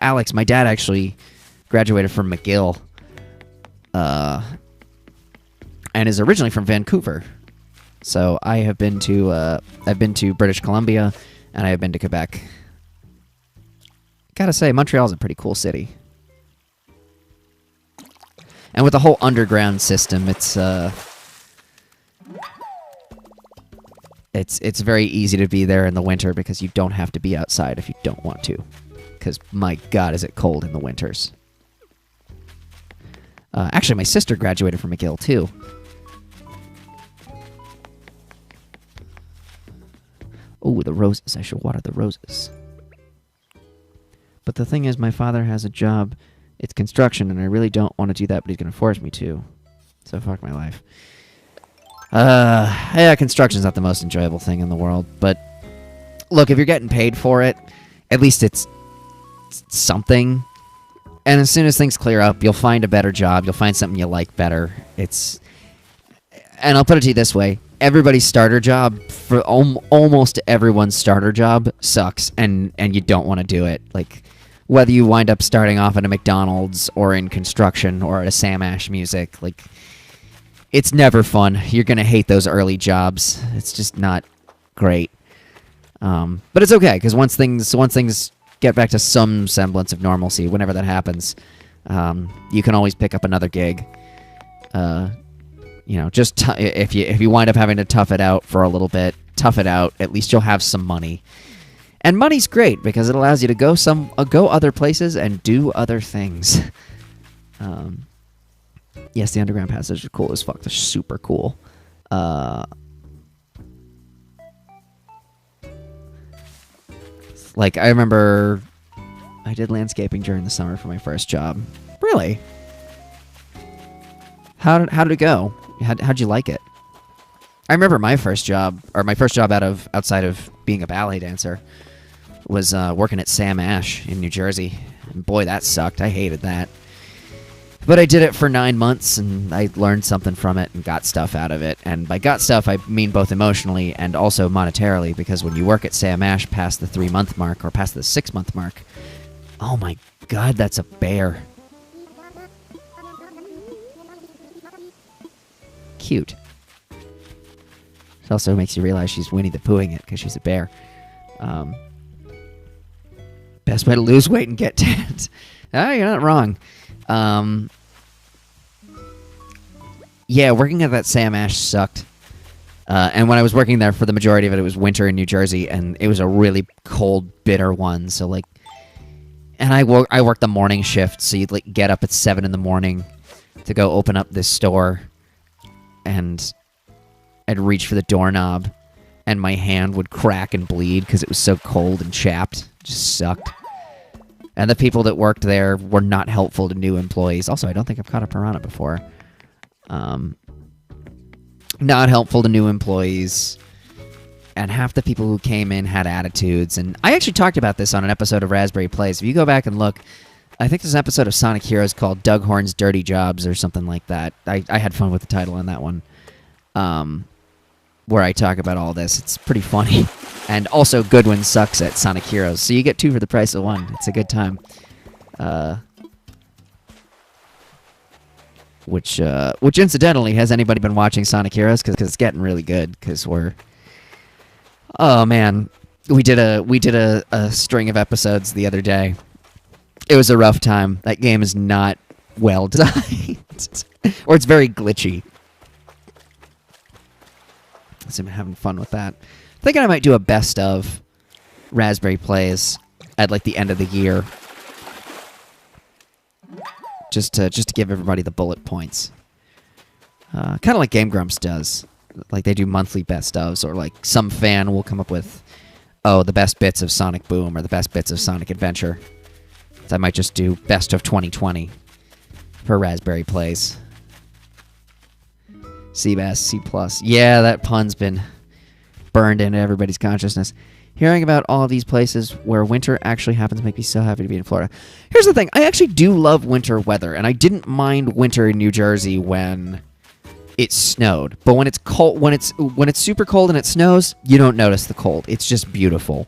S1: Alex. My dad actually graduated from McGill, and is originally from Vancouver. So I've been to British Columbia, and I have been to Quebec. Gotta say, Montreal's a pretty cool city. And with the whole underground system, it's very easy to be there in the winter because you don't have to be outside if you don't want to. Because, my God, is it cold in the winters. Actually, my sister graduated from McGill, too. Oh, the roses. I should water the roses. But the thing is, my father has a job. It's construction, and I really don't want to do that, but he's going to force me to. So fuck my life. Yeah, construction's not the most enjoyable thing in the world, but look, if you're getting paid for it, at least it's something. And as soon as things clear up, you'll find a better job. You'll find something you like better. And I'll put it to you this way. Everybody's starter job, for almost everyone's starter job, sucks, and you don't want to do it. Like, whether you wind up starting off at a McDonald's or in construction or at a Sam Ash Music, like, it's never fun. You're going to hate those early jobs. It's just not great. But it's okay, because once things get back to some semblance of normalcy, whenever that happens, you can always pick up another gig. Just if you wind up having to tough it out for a little bit, tough it out. At least you'll have some money, and money's great because it allows you to go other places and do other things. Yes, the underground passages are cool as fuck. They're super cool. Like, I remember I did landscaping during the summer for my first job. Really? How did it go? How'd you like it? I remember my first job outside of being a ballet dancer was working at Sam Ash in New Jersey. And boy, that sucked. I hated that. But I did it for 9 months, and I learned something from it and got stuff out of it. And by got stuff, I mean both emotionally and also monetarily, because when you work at Sam Ash past the 3-month mark or past the 6-month mark, oh my god, that's a bear. Cute. It also makes you realize she's Winnie the Poohing it because she's a bear. Best way to lose weight and get tanned. You're not wrong. Yeah, working at that Sam Ash sucked. And when I was working there for the majority of it, it was winter in New Jersey, and it was a really cold, bitter one. So, like, and I worked the morning shift, so you'd, like, get up at 7 in the morning to go open up this store, and I'd reach for the doorknob, and my hand would crack and bleed because it was so cold and chapped. It just sucked. And the people that worked there were not helpful to new employees. Also, I don't think I've caught a piranha before. Not helpful to new employees. And half the people who came in had attitudes. And I actually talked about this on an episode of Raspberry Plays. If you go back and look, I think there's an episode of Sonic Heroes called Doug Horn's Dirty Jobs or something like that. I had fun with the title on that one. Where I talk about all this. It's pretty funny. And also, Goodwin sucks at Sonic Heroes, so you get 2 for the price of 1. It's a good time. Which incidentally, has anybody been watching Sonic Heroes? Because it's getting really good. Because oh man, we did a string of episodes the other day. It was a rough time. That game is not well designed, or it's very glitchy. So I'm having fun with that. Thinking I might do a best of Raspberry Plays at like the end of the year, just to give everybody the bullet points. Kind of like Game Grumps does, like they do monthly best ofs, or like some fan will come up with, the best bits of Sonic Boom or the best bits of Sonic Adventure. So I might just do best of 2020 for Raspberry Plays. Seabass, C+. Yeah, that pun's been burned into everybody's consciousness. Hearing about all of these places where winter actually happens make me so happy to be in Florida. Here's the thing. I actually do love winter weather, and I didn't mind winter in New Jersey when it snowed. But when it's cold, when it's super cold and it snows, you don't notice the cold. It's just beautiful.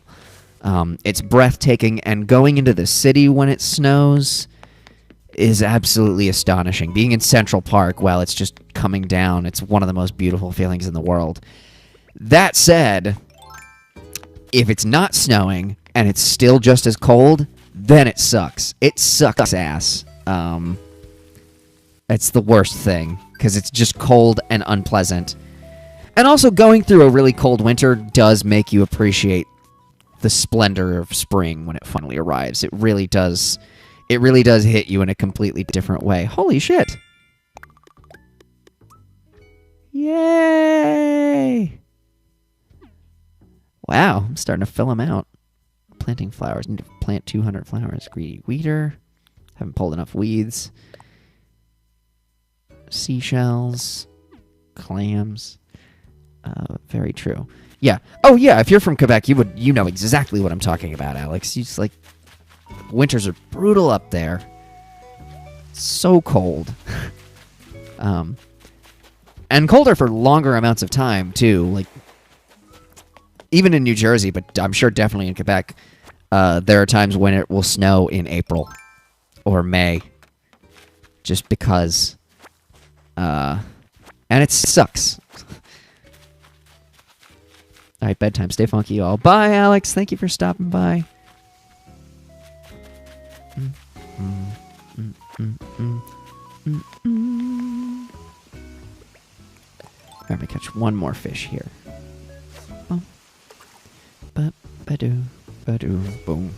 S1: It's breathtaking, and going into the city when it snows is absolutely astonishing. Being in Central Park while it's just coming down, it's one of the most beautiful feelings in the world. That said, if it's not snowing and it's still just as cold, then it sucks. It sucks ass. It's the worst thing, because it's just cold and unpleasant. And also, going through a really cold winter does make you appreciate the splendor of spring when it finally arrives. It really does. It really does hit you in a completely different way. Holy shit. Yay! Wow, I'm starting to fill them out. Planting flowers. Need to plant 200 flowers. Greedy weeder. Haven't pulled enough weeds. Seashells. Clams. Very true. Yeah. Oh, yeah, if you're from Quebec, you know exactly what I'm talking about, Alex. You just, like, winters are brutal up there. so cold. And colder for longer amounts of time, too. Like, even in New Jersey, but I'm sure definitely in Quebec, there are times when it will snow in April or May. Just because. And it sucks. All right, bedtime. Stay funky, y'all. Bye, Alex. Thank you for stopping by. Let me catch one more fish here. Boom. Ba-ba-doo, ba-doo, boom.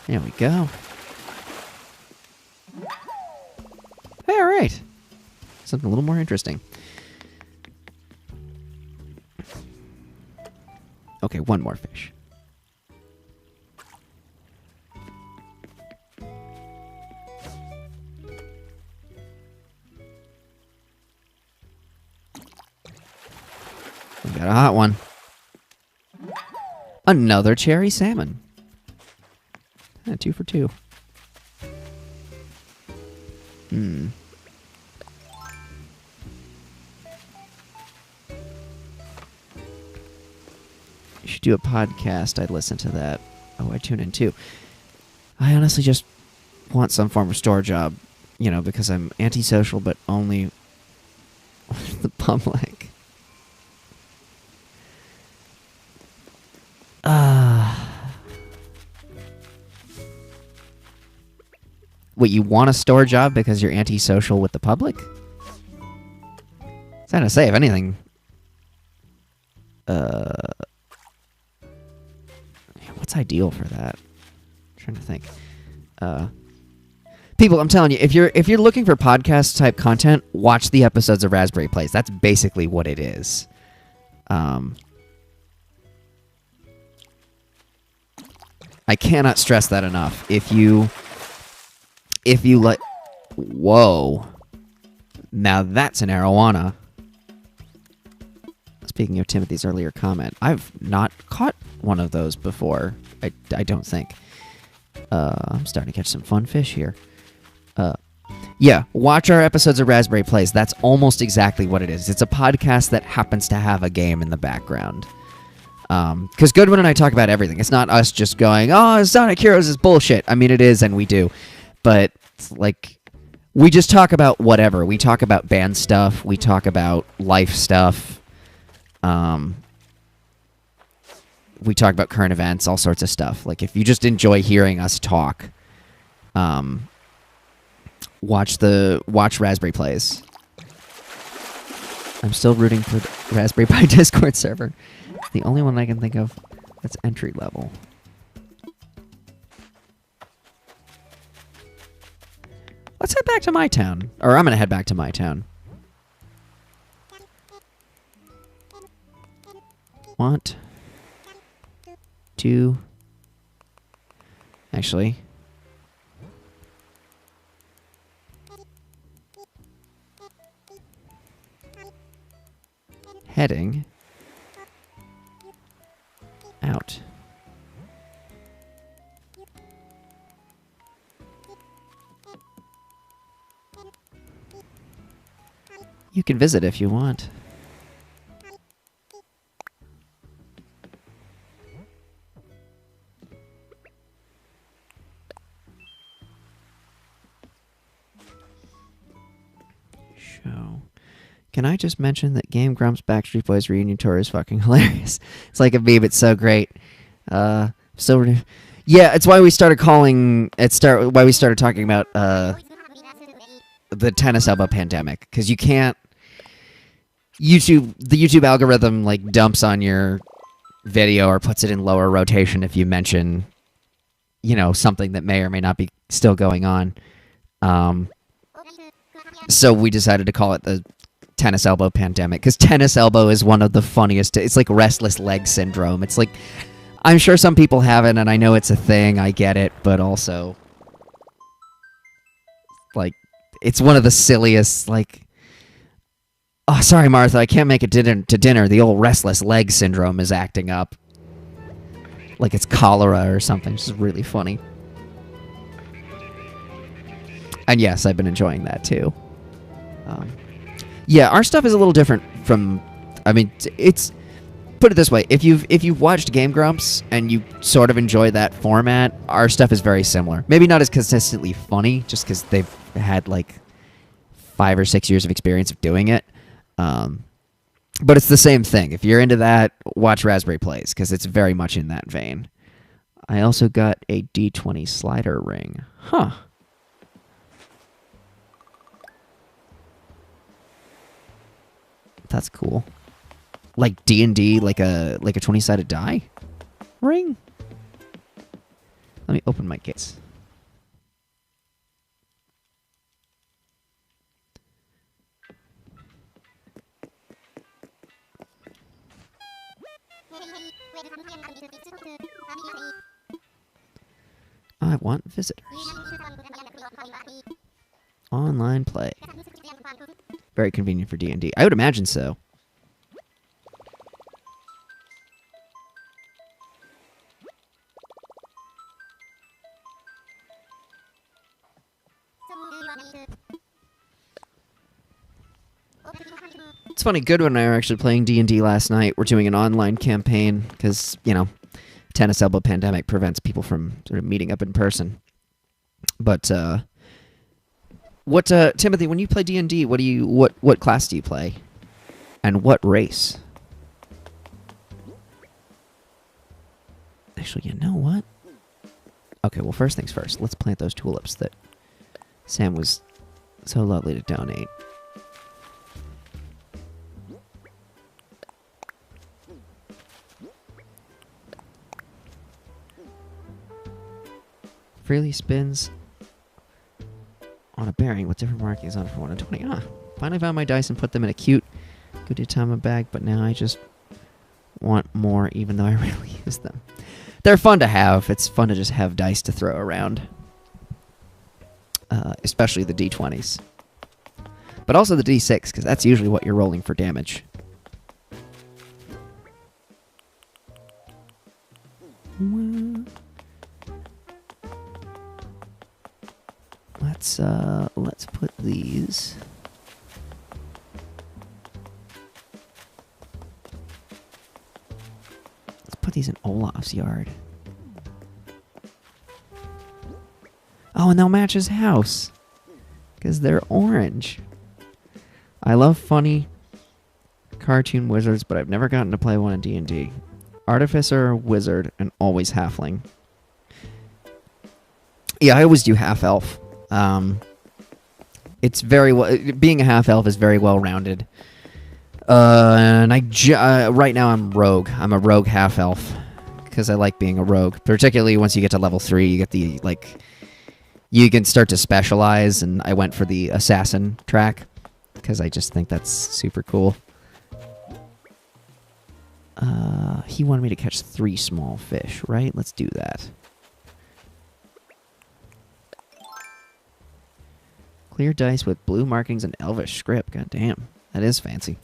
S1: There we go. Hey, all right. Something a little more interesting. Okay, one more fish. We got a hot one. Another cherry salmon. 2 for 2. You should do a podcast. I'd listen to that. Oh, I tune in too. I honestly just want some form of store job, you know, because I'm antisocial, but only with the public. Wait, you want a store job because you're antisocial with the public? I was trying to say, if anything... what's ideal for that? I'm trying to think. People, I'm telling you, if you're looking for podcast type content, watch the episodes of Raspberry Plays. That's basically what it is. I cannot stress that enough. If you like... Whoa. Now that's an arowana. Speaking of Timothy's earlier comment, I've not caught one of those before. I don't think. I'm starting to catch some fun fish here. Yeah, watch our episodes of Raspberry Plays. That's almost exactly what it is. It's a podcast that happens to have a game in the background. Because Goodwin and I talk about everything. It's not us just going, oh, Sonic Heroes is bullshit. I mean, it is, and we do. But, like, we just talk about whatever. We talk about band stuff. We talk about life stuff. We talk about current events, all sorts of stuff. Like, if you just enjoy hearing us talk, watch Raspberry Plays. I'm still rooting for the Raspberry Pi Discord server. It's the only one I can think of that's entry level. Let's head back to my town. Or I'm going to head back to my town. Want to... Actually... Heading... out. You can visit if you want. Show. Can I just mention that Game Grumps Backstreet Boys reunion tour is fucking hilarious? It's like a meme. It's so great. Yeah, it's why we started calling. Why we started talking about the tennis elbow pandemic, because you can't. The YouTube algorithm like dumps on your video or puts it in lower rotation if you mention, something that may or may not be still going on. So we decided to call it the tennis elbow pandemic, because tennis elbow is one of the funniest. It's like restless leg syndrome. It's like, I'm sure some people have it, and I know it's a thing. I get it, but also, like, it's one of the silliest, like, oh, sorry, Martha, I can't make it to dinner. The old restless leg syndrome is acting up. like it's cholera or something. It's just really funny. And yes, I've been enjoying that too. Yeah, our stuff is a little different from. I mean, it's put it this way: if you've watched Game Grumps and you sort of enjoy that format, our stuff is very similar. Maybe not as consistently funny, just because they've had like 5 or 6 years of experience of doing it. But it's the same thing. If you're into that, watch Raspberry Plays, because it's very much in that vein. I also got a D20 slider ring. Huh. That's cool. Like D&D, like a 20-sided die ring? Let me open my case. I want visitors. Online play. Very convenient for D&D. I would imagine so. It's funny, Goodwin and I were actually playing D&D last night. We're doing an online campaign because, you know, tennis elbow pandemic prevents people from sort of meeting up in person. But Timothy, when you play D&D, what class do you play? And what race? Actually, you know what? Okay, well, first things first. Let's plant those tulips that Sam was so lovely to donate. Freely spins on a bearing with different markings on it for 1 in 20. Ah, finally found my dice and put them in a cute Gudetama bag, but now I just want more, even though I rarely use them. They're fun to have. It's fun to just have dice to throw around. Especially the D20s. But also the D6, because that's usually what you're rolling for damage. Let's put these. Let's put these in Olaf's yard. Oh, and they'll match his house. Because they're orange. I love funny cartoon wizards, but I've never gotten to play one in D&D. Artificer, wizard, and always halfling. Yeah, I always do half-elf. It's very well. Being a half-elf is very well-rounded. And right now I'm rogue. I'm a rogue half-elf. Because I like being a rogue. Particularly once you get to level 3, you get the, like... You can start to specialize, and I went for the assassin track. Because I just think that's super cool. He wanted me to catch 3 small fish, right? Let's do that. Clear dice with blue markings and Elvish script. God damn. That is fancy.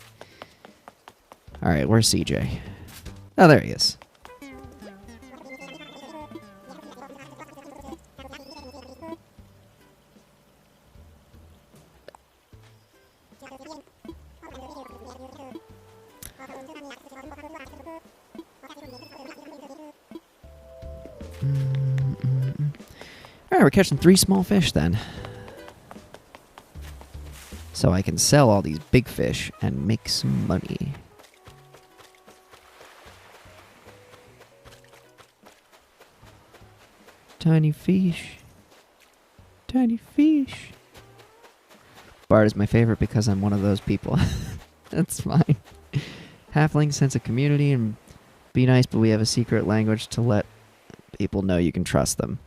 S1: Alright, where's CJ? Oh, there he is. Alright, we're catching 3 small fish then. So I can sell all these big fish and make some money. Tiny fish. Tiny fish. Bard is my favorite because I'm one of those people. That's fine. Halfling sense of community and be nice, but we have a secret language to let people know you can trust them.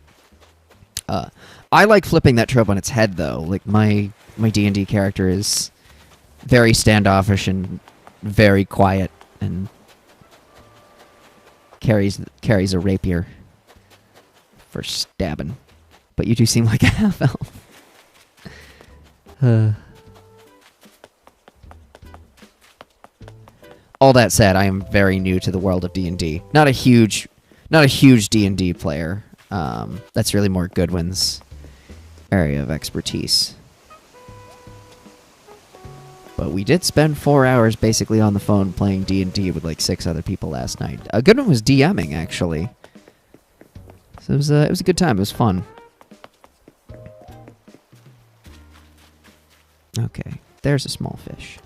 S1: I like flipping that trope on its head, though. Like, my D&D character is very standoffish and very quiet and carries a rapier for stabbing. But you do seem like a half-elf. All that said, I am very new to the world of D&D. Not a huge not a huge D&D player. That's really more Goodwin's area of expertise. But we did spend 4 hours basically on the phone playing D&D with like 6 other people last night. Goodwin was DMing, actually. So it was a good time. It was fun. Okay, there's a small fish.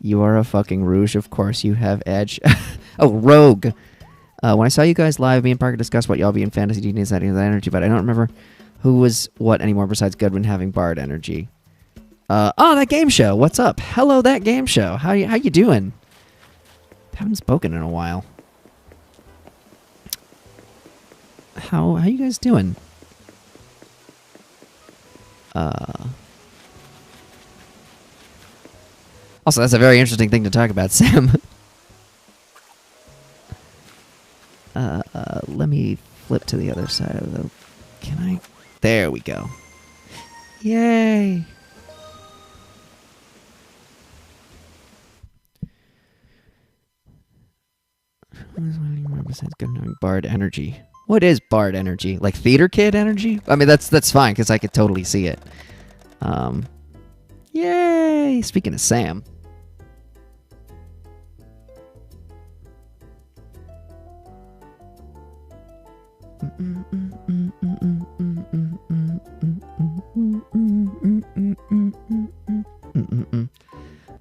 S1: You are a fucking Rouge, of course you have Edge. Oh, Rogue. When I saw you guys live, me and Parker discussed what y'all be in Fantasy D&D and that energy, but I don't remember who was what anymore besides Goodwin having Bard energy. Oh, that game show. What's up? Hello, that game show. How you doing? Haven't spoken in a while. How you guys doing? Also, that's a very interesting thing to talk about, Sam. Let me flip to the other side of the... Can I? There we go. Yay! Besides good knowing Bard energy. What is Bard energy? Like theater kid energy? I mean, that's fine, because I could totally see it. Yay! Speaking of Sam...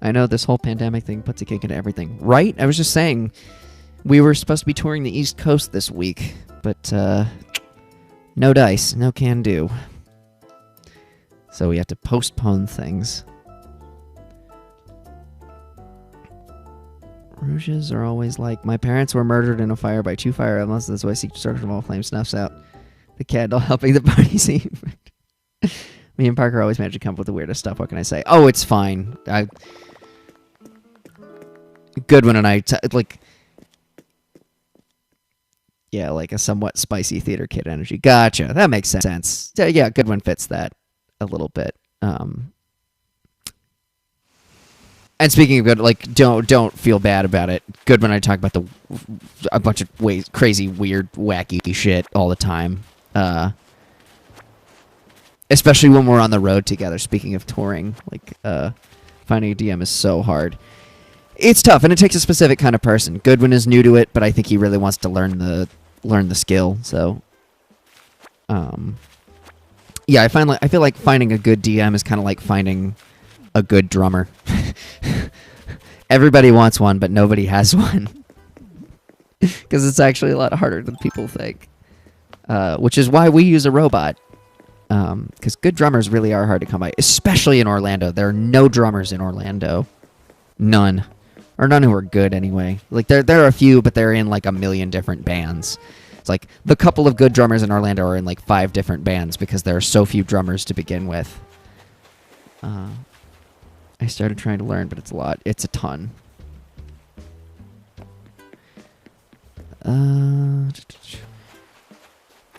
S1: I know this whole pandemic thing puts a kick into everything. Right? I was just saying, we were supposed to be touring the East Coast this week, but no dice, no can do. So we have to postpone things. Rouges are always like, my parents were murdered in a fire by 2 fire emblems, that's why Secret Destruction of All Flame snuffs out the candle, helping the party see. Me and Parker always manage to come up with the weirdest stuff, what can I say? Oh, it's fine. Goodwin and I, like... Yeah, like a somewhat spicy theater kid energy. Gotcha, that makes sense. Yeah, Goodwin fits that a little bit. And speaking of good, like, don't feel bad about it. Good when I talk about a bunch of crazy, weird, wacky shit all the time. Especially when we're on the road together. Speaking of touring, like, finding a DM is so hard. It's tough, and it takes a specific kind of person. Goodwin is new to it, but I think he really wants to learn the skill. So, yeah, I feel like finding a good DM is kind of like finding a good drummer. Everybody wants one, but nobody has one. Because it's actually a lot harder than people think. Which is why we use a robot. Because good drummers really are hard to come by. Especially in Orlando. There are no drummers in Orlando. None. Or none who are good, anyway. Like, there are a few, but they're in, like, a million different bands. It's like, the couple of good drummers in Orlando are in, like, 5 different bands because there are so few drummers to begin with. I started trying to learn, but it's a lot. It's a ton.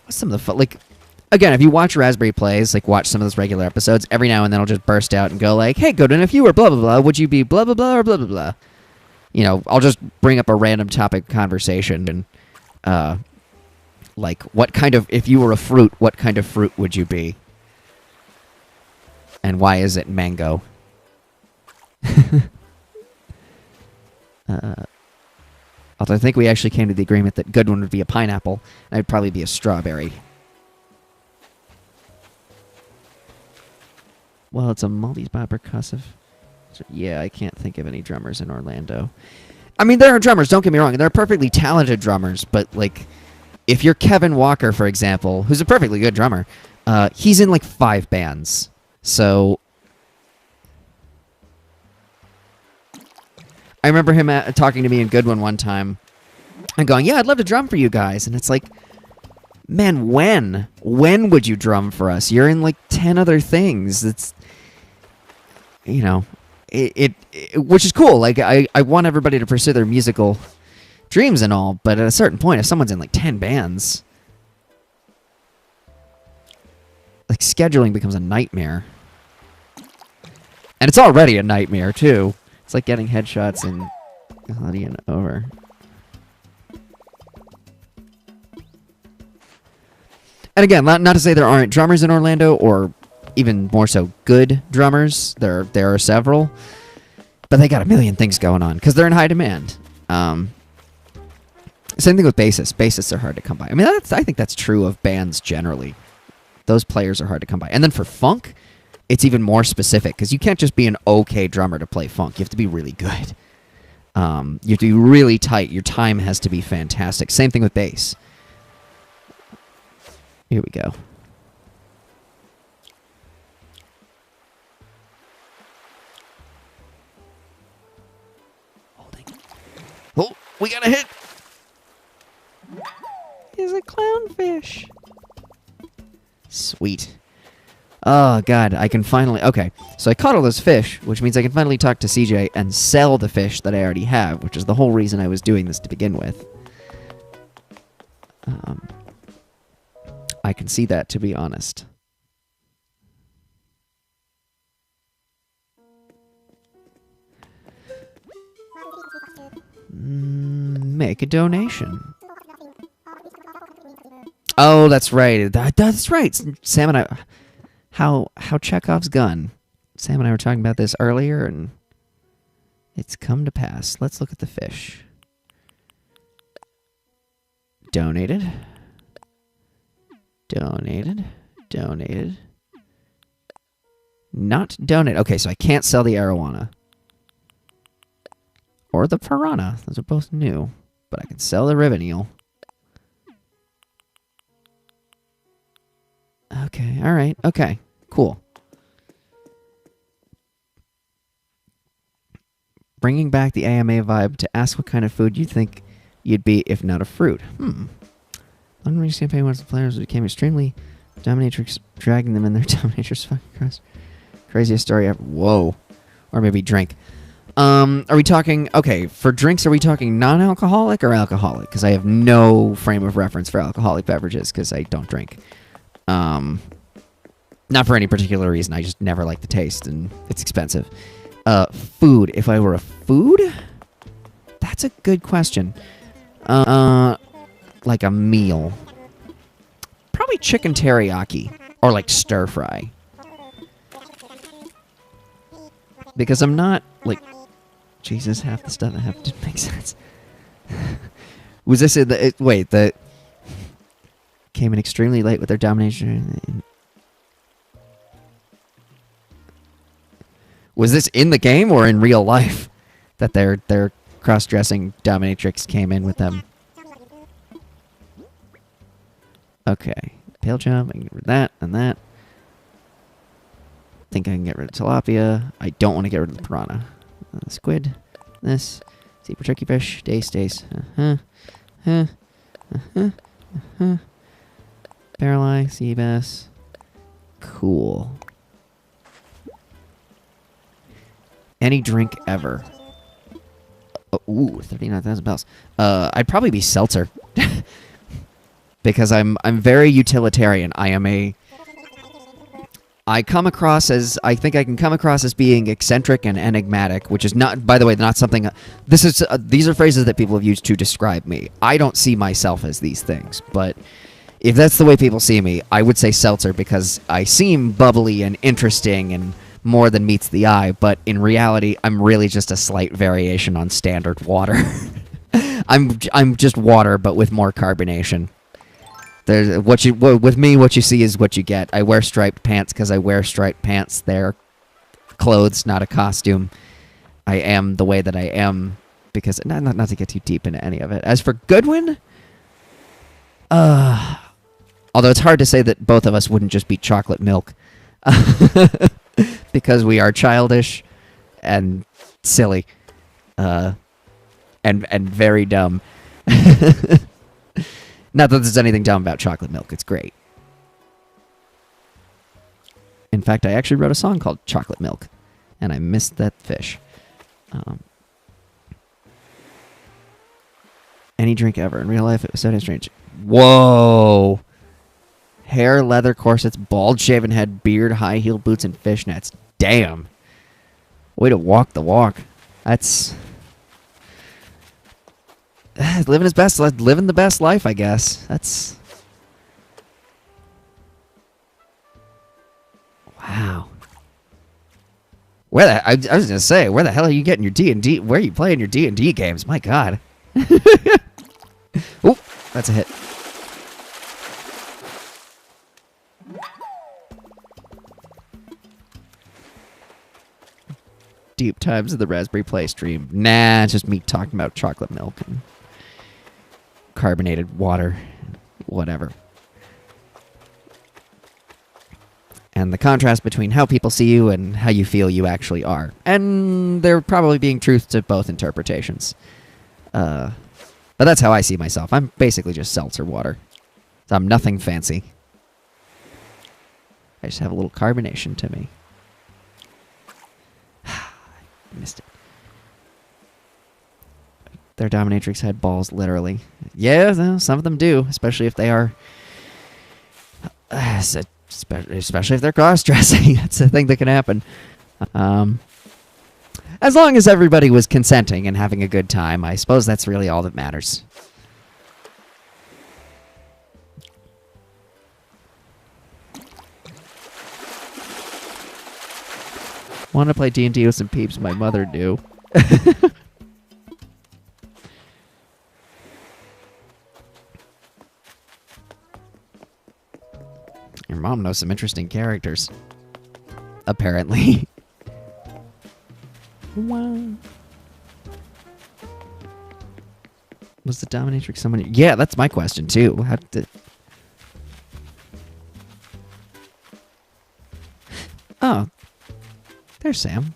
S1: Some of the fun, like, again, if you watch Raspberry Plays, like, watch some of those regular episodes, every now and then I'll just burst out and go like, hey, Goodwin, if you were blah, blah, blah, would you be blah, blah, blah, or blah, blah, blah? You know, I'll just bring up a random topic conversation and, like, what kind of, if you were a fruit, what kind of fruit would you be? And why is it mango? Although I think we actually came to the agreement that Goodwin would be a pineapple, and I'd probably be a strawberry. Well, it's a multi-spot percussive. So, yeah, I can't think of any drummers in Orlando. I mean, there are drummers, don't get me wrong. There are perfectly talented drummers, but, like, if you're Kevin Walker, for example, who's a perfectly good drummer, he's in, like, 5 bands. So I remember him talking to me in Goodwin one time and going, yeah, I'd love to drum for you guys. And it's like, man, when? When would you drum for us? You're in, like, 10 other things. It's, you know, it which is cool. Like, I want everybody to pursue their musical dreams and all, but at a certain point, if someone's in, like, 10 bands, like, scheduling becomes a nightmare. And it's already a nightmare, too. It's like getting headshots in Gladian over. And again, not to say there aren't drummers in Orlando, or even more so good drummers. There are several. But they got a million things going on, because they're in high demand. Same thing with bassists. Bassists are hard to come by. I mean, I think that's true of bands generally. Those players are hard to come by. And then for funk, it's even more specific, because you can't just be an okay drummer to play funk. You have to be really good. You have to be really tight. Your time has to be fantastic. Same thing with bass. Here we go. Holding. Oh, we got a hit. He's a clownfish. Sweet. Oh, God, I can finally... Okay, so I caught all those fish, which means I can finally talk to CJ and sell the fish that I already have, which is the whole reason I was doing this to begin with. I can see that, to be honest. Make a donation. Oh, that's right. That's right. Sam and I... How Chekhov's gun. Sam and I were talking about this earlier, and it's come to pass. Let's look at the fish. Donated. Donated. Donated. Not donated. Okay, so I can't sell the arowana. Or the piranha. Those are both new. But I can sell the ribbon eel. Okay, alright, okay. Cool. Bringing back the AMA vibe to ask what kind of food you think you'd be if not a fruit. Unreleased campaign once the players became extremely dominatrix, dragging them in their dominatrix fucking cross. Craziest story ever. Whoa. Or maybe drink. Are we talking... Okay, for drinks, are we talking non-alcoholic or alcoholic? Because I have no frame of reference for alcoholic beverages, because I don't drink. Not for any particular reason. I just never like the taste, and it's expensive. Food. If I were a food? That's a good question. Like a meal. Probably chicken teriyaki. Or like stir fry. Because I'm not, like... Jesus, half the stuff I have didn't make sense. Was this in the... Wait, the... Came in extremely late with their domination. Was this in the game or in real life that their cross-dressing dominatrix came in with them? Okay. Pale jump, I can get rid of that and that. Think I can get rid of tilapia. I don't want to get rid of the piranha. Squid. This. Zebra turkey fish. Dace. Barrel sea bass. Cool. Any drink ever. Oh, ooh, 39,000 bells. I'd probably be seltzer. Because I'm very utilitarian. I come across as... I think I can come across as being eccentric and enigmatic, which is not, by the way, not something... These are phrases that people have used to describe me. I don't see myself as these things, but if that's the way people see me, I would say seltzer because I seem bubbly and interesting and more than meets the eye, but in reality, I'm really just a slight variation on standard water. I'm just water, but with more carbonation. With me, what you see is what you get. I wear striped pants because I wear striped pants. They're clothes, not a costume. I am the way that I am because not to get too deep into any of it. As for Goodwin, although it's hard to say that both of us wouldn't just be chocolate milk, because we are childish and silly, and very dumb. Not that there's anything dumb about chocolate milk. It's great. In fact, I actually wrote a song called Chocolate Milk, and I missed that fish. Any drink ever. In real life, it was so strange. Whoa! Hair, leather corsets, bald-shaven head, beard, high-heeled boots, and fishnets. Damn. Way to walk the walk. That's... living his best, living the best life, I guess. That's... Wow. Where the... I was gonna say, where the hell are you getting your D&D... Where are you playing your D&D games? My God. Oop, that's a hit. Deep times of the Raspberry Play stream. Nah, it's just me talking about chocolate milk and carbonated water, whatever. And the contrast between how people see you and how you feel you actually are. And there probably being truth to both interpretations. But that's how I see myself. I'm basically just seltzer water. So I'm nothing fancy. I just have a little carbonation to me. Missed it. Their dominatrix had balls, literally. Yeah, some of them do, especially if they are... especially if they're cross-dressing. That's a thing that can happen. As long as everybody was consenting and having a good time, I suppose that's really all that matters. Want to play D&D with some peeps? My mother do. Your mom knows some interesting characters. Apparently. Wow. Was the dominatrix someone? Yeah, that's my question too. How did... Oh. There's Sam.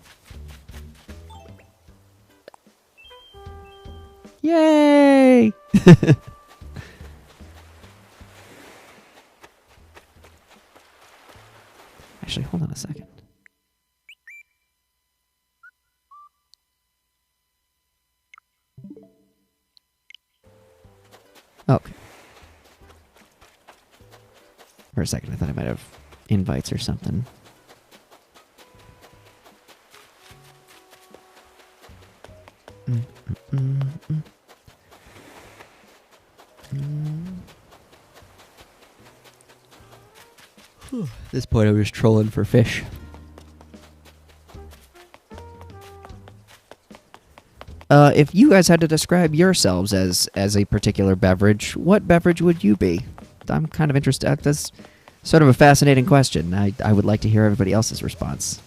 S1: Yay! Actually, hold on a second. Okay. For a second, I thought I might have invites or something. At this point, I was trolling for fish. If you guys had to describe yourselves as a particular beverage, what beverage would you be? I'm kind of interested. That's sort of a fascinating question. I would like to hear everybody else's response.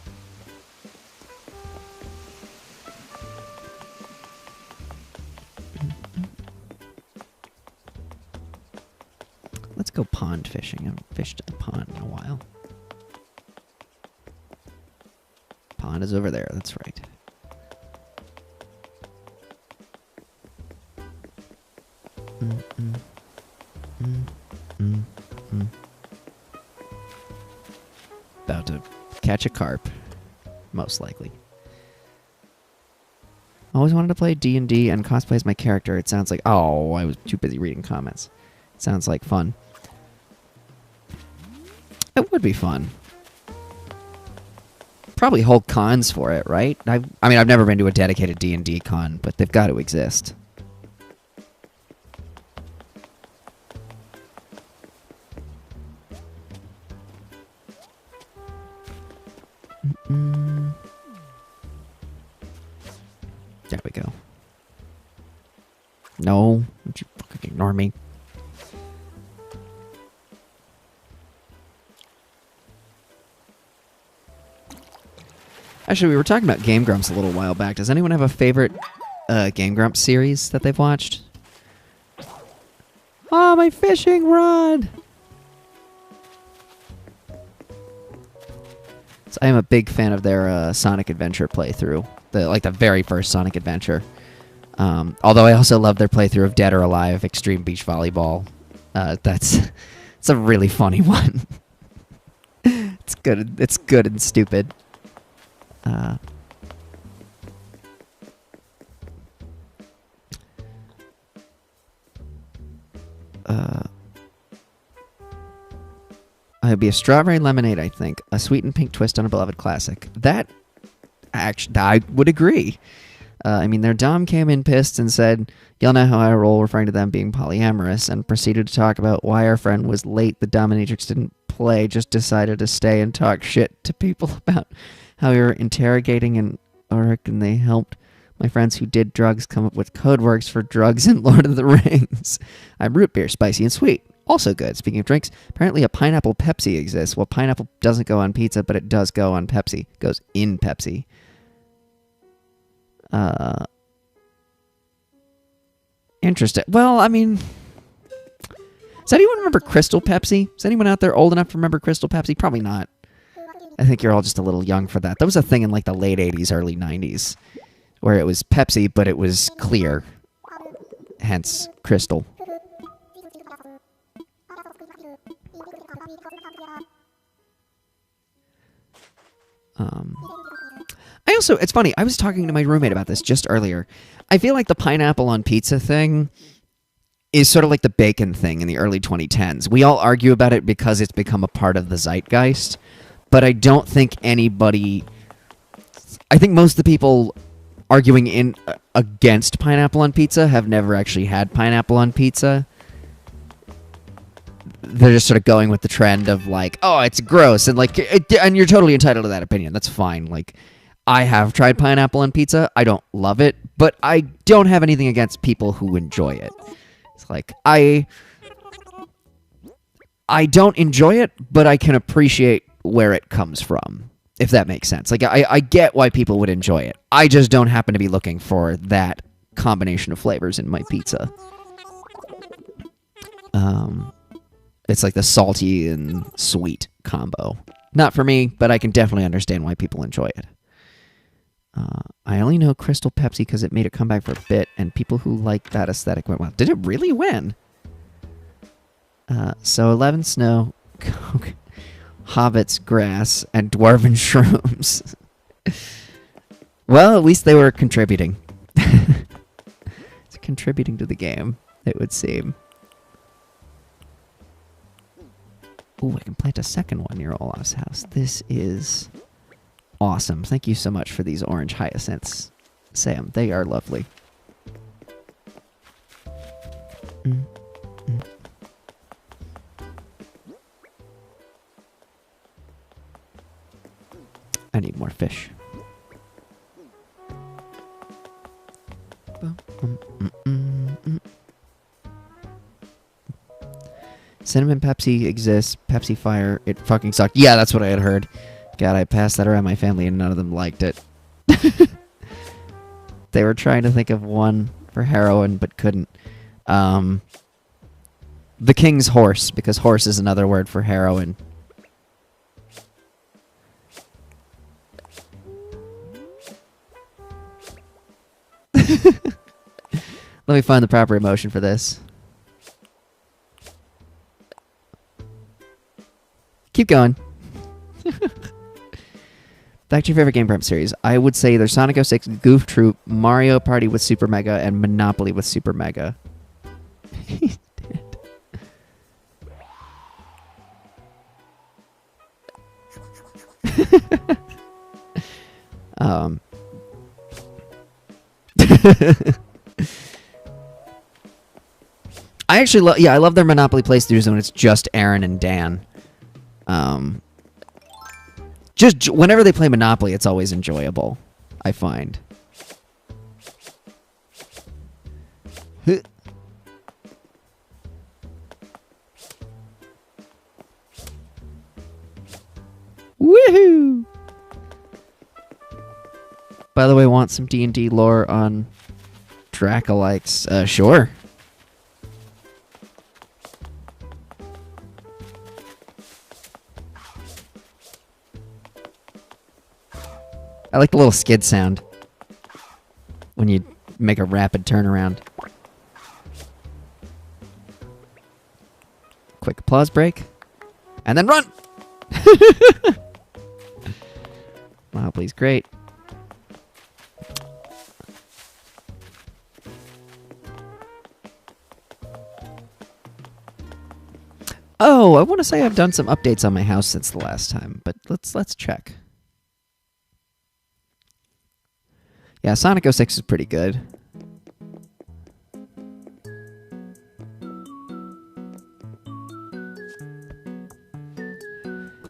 S1: Let's go pond fishing. I haven't fished at the pond in a while. Pond is over there, that's right. About to catch a carp, most likely. Always wanted to play D&D and cosplay as my character. It sounds like... Oh, I was too busy reading comments. It sounds like fun. It would be fun. Probably whole cons for it, right? I mean, I've never been to a dedicated D&D con, but they've got to exist. There we go. No, don't you fucking ignore me. Actually, we were talking about Game Grumps a little while back. Does anyone have a favorite Game Grumps series that they've watched? Oh, my fishing rod! So I am a big fan of their Sonic Adventure playthrough. The very first Sonic Adventure. Although I also love their playthrough of Dead or Alive Extreme Beach Volleyball. It's a really funny one. It's good. It's good and stupid. It would be a strawberry lemonade, I think. A sweet and pink twist on a beloved classic. That, actually, I would agree. I mean, their dom came in pissed and said, "Y'all know how I roll," referring to them being polyamorous, and proceeded to talk about why our friend was late. The dominatrix didn't play, just decided to stay and talk shit to people about how we were interrogating and they helped my friends who did drugs come up with code words for drugs in Lord of the Rings. I'm root beer, spicy and sweet. Also good. Speaking of drinks, apparently a pineapple Pepsi exists. Well, pineapple doesn't go on pizza, but it does go on Pepsi. It goes in Pepsi. Interesting. Well, I mean, does anyone remember Crystal Pepsi? Is anyone out there old enough to remember Crystal Pepsi? Probably not. I think you're all just a little young for that. That was a thing in like the late 80s, early 90s, where it was Pepsi, but it was clear. Hence, Crystal. It's funny, I was talking to my roommate about this just earlier. I feel like the pineapple on pizza thing is sort of like the bacon thing in the early 2010s. We all argue about it because it's become a part of the zeitgeist, but I don't think anybody... I think most of the people arguing against pineapple on pizza have never actually had pineapple on pizza. They're just sort of going with the trend of like, oh, it's gross, and like, and you're totally entitled to that opinion. That's fine. Like, I have tried pineapple on pizza. I don't love it, but I don't have anything against people who enjoy it. It's like I don't enjoy it, but I can appreciate where it comes from, if that makes sense. Like, I get why people would enjoy it. I just don't happen to be looking for that combination of flavors in my pizza. It's like the salty and sweet combo. Not for me, but I can definitely understand why people enjoy it. I only know Crystal Pepsi because it made a comeback for a bit, and people who like that aesthetic went, well, did it really win? So 11 snow, coke, hobbits, grass, and dwarven shrooms. Well, at least they were contributing. It's contributing to the game, it would seem. Ooh, I can plant a second one near Olaf's house. This is awesome. Thank you so much for these orange hyacinths, Sam. They are lovely. I need more fish. Cinnamon Pepsi exists. Pepsi Fire. It fucking sucked. Yeah, that's what I had heard. God, I passed that around my family and none of them liked it. They were trying to think of one for heroin, but couldn't. The King's Horse, because horse is another word for heroin. Let me find the proper emotion for this. Keep going. Back to your favorite Game Grumps series. I would say either Sonic 06, Goof Troop, Mario Party with Super Mega, and Monopoly with Super Mega. He's dead. I actually I love their Monopoly playthroughs when it's just Aaron and Dan. Just whenever they play Monopoly, it's always enjoyable, I find. Woohoo! By the way, want some D&D lore on Dracolikes? Sure. I like the little skid sound when you make a rapid turnaround. Quick applause break. And then run! Wow, please, great. Oh, I want to say I've done some updates on my house since the last time, but let's check. Yeah, Sonic 06 is pretty good.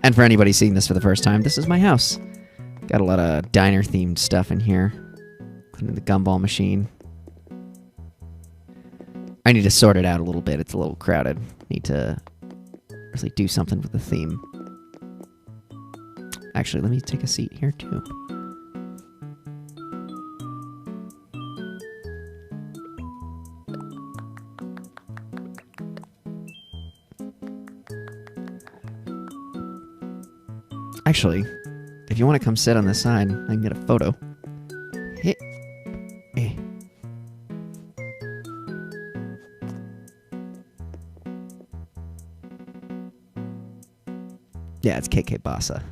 S1: And for anybody seeing this for the first time, this is my house. Got a lot of diner-themed stuff in here, including the gumball machine. I need to sort it out a little bit. It's a little crowded. Need to really do something with the theme. Actually, let me take a seat here, too. Actually, if you want to come sit on this side, I can get a photo. Hey. Hey. Yeah, it's KK Bassa.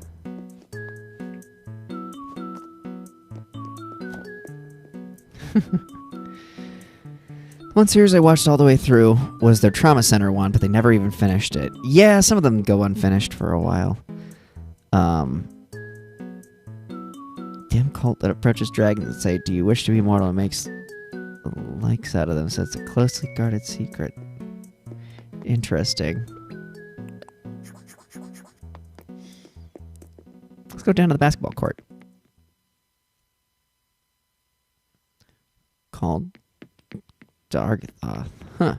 S1: One series I watched all the way through was their Trauma Center one, but they never even finished it. Yeah, some of them go unfinished for a while. Damn cult that approaches dragons and say, "Do you wish to be mortal?" and makes likes out of them. So it's a closely guarded secret. Interesting. Let's go down to the basketball court. Called Dargathoth. Huh.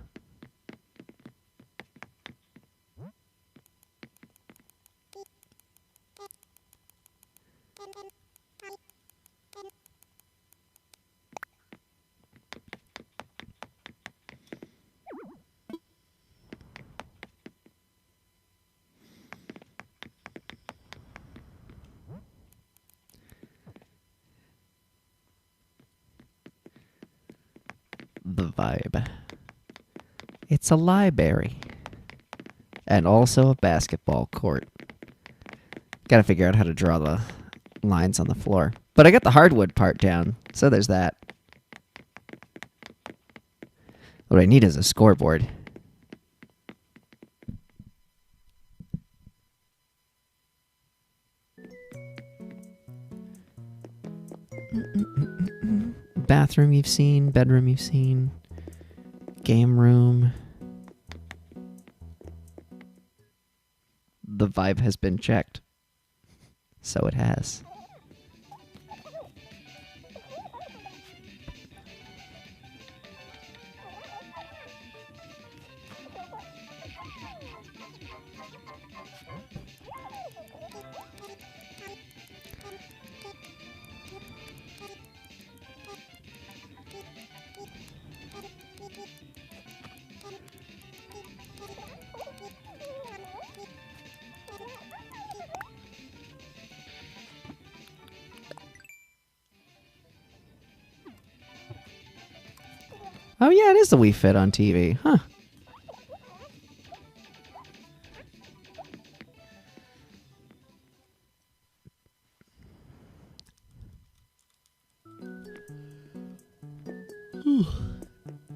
S1: The vibe. It's a library. And also a basketball court. Gotta figure out how to draw the lines on the floor. But I got the hardwood part down, so there's that. What I need is a scoreboard. Bathroom you've seen, bedroom you've seen, game room. The vibe has been checked. So it has. Oh yeah, it is the Wii Fit on TV, huh?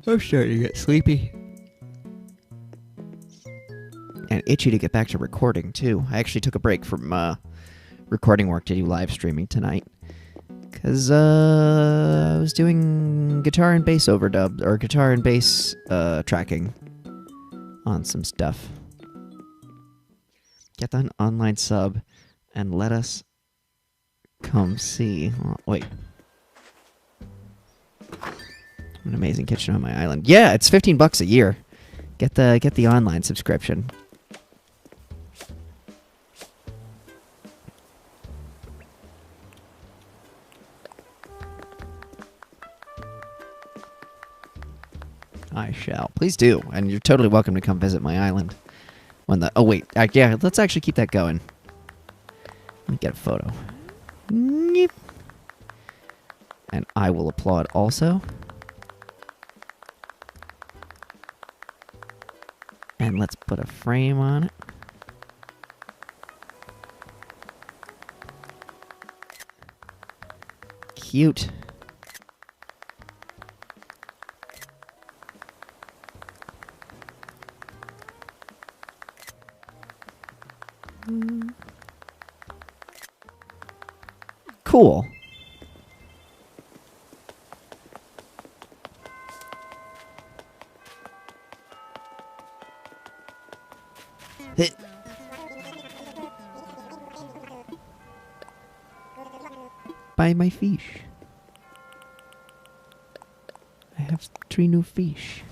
S1: I'm starting to get sleepy. And itchy to get back to recording, too. I actually took a break from recording work to do live streaming tonight. Because I was doing guitar and bass overdub, or guitar and bass tracking on some stuff. Get an online sub and let us come see. Oh, wait. An amazing kitchen on my island. Yeah, it's $15 a year. Get the online subscription. I shall. Please do, and you're totally welcome to come visit my island. When the yeah, let's actually keep that going. Let me get a photo. Yep. And I will applaud also. And let's put a frame on it. Cute. cool. Buy my fish. I have 3 new fish.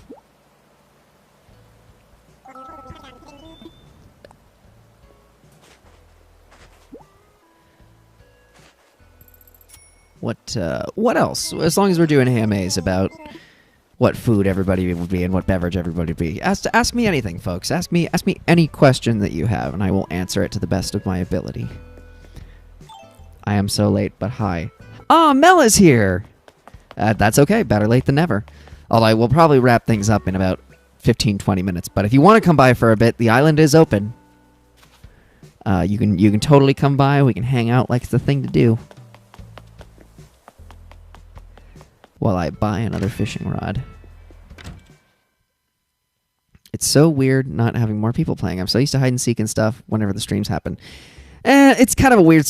S1: What else? As long as we're doing AMAs about what food everybody would be and what beverage everybody would be. Ask me anything, folks. Ask me any question that you have, and I will answer it to the best of my ability. I am so late, but hi. Ah, Mel is here! That's okay. Better late than never. Although I will probably wrap things up in about 15-20 minutes. But if you want to come by for a bit, the island is open. You can totally come by. We can hang out like it's the thing to do. While I buy another fishing rod. It's so weird not having more people playing. I'm so used to hide and seek and stuff whenever the streams happen. It's kind of a weird,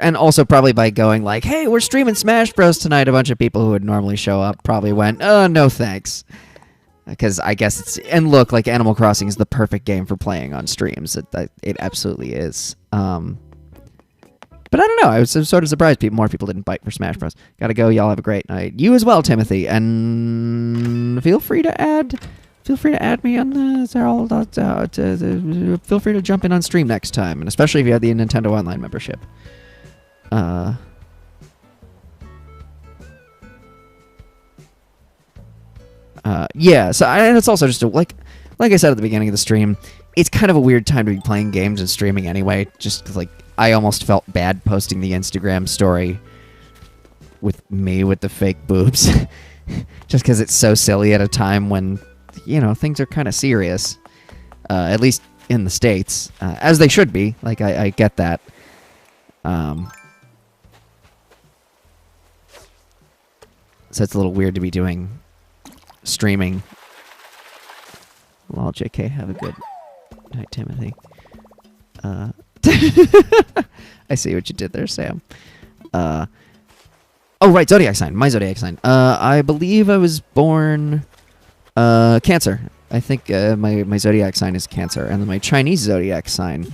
S1: and also probably by going like, hey, we're streaming Smash Bros. Tonight, a bunch of people who would normally show up probably went, oh, no thanks. Because I guess it's, and look, like Animal Crossing is the perfect game for playing on streams. It absolutely is. But I don't know, I was sort of surprised more people didn't bite for Smash Bros. Gotta go, y'all have a great night. You as well, Timothy, and feel free to add me on the... feel free to jump in on stream next time, and especially if you have the Nintendo Online membership. Yeah, so and it's also just like I said at the beginning of the stream, it's kind of a weird time to be playing games and streaming anyway, just 'cause, like, I almost felt bad posting the Instagram story with me with the fake boobs. Just because it's so silly at a time when, you know, things are kind of serious. At least in the States. As they should be. Like, I get that. So it's a little weird to be doing streaming. Well, JK, have a good night, Timothy. I see what you did there, Sam. Oh, right, zodiac sign. My zodiac sign. I believe I was born Cancer. I think my zodiac sign is Cancer, and then my Chinese zodiac sign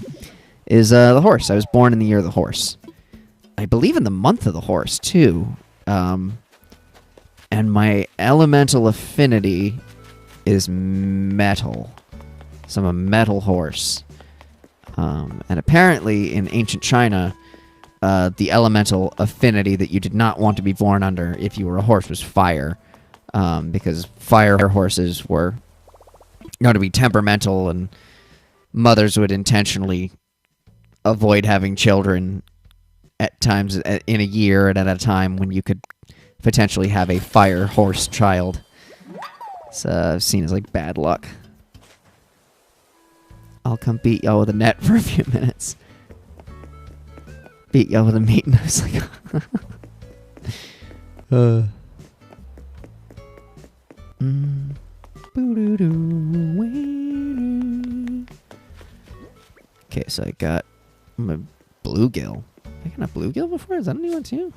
S1: is the horse. I was born in the year of the horse. I believe in the month of the horse, too. And my elemental affinity is metal. So I'm a metal horse. And apparently, in ancient China, the elemental affinity that you did not want to be born under if you were a horse was fire. Because fire horses were known to be temperamental, and mothers would intentionally avoid having children at times in a year and at a time when you could potentially have a fire horse child. It's seen as like bad luck. I'll come beat y'all with a net for a few minutes. Beat y'all with a meat knife. Like, Okay, so I got my bluegill. I got a bluegill before? Is that a new one too?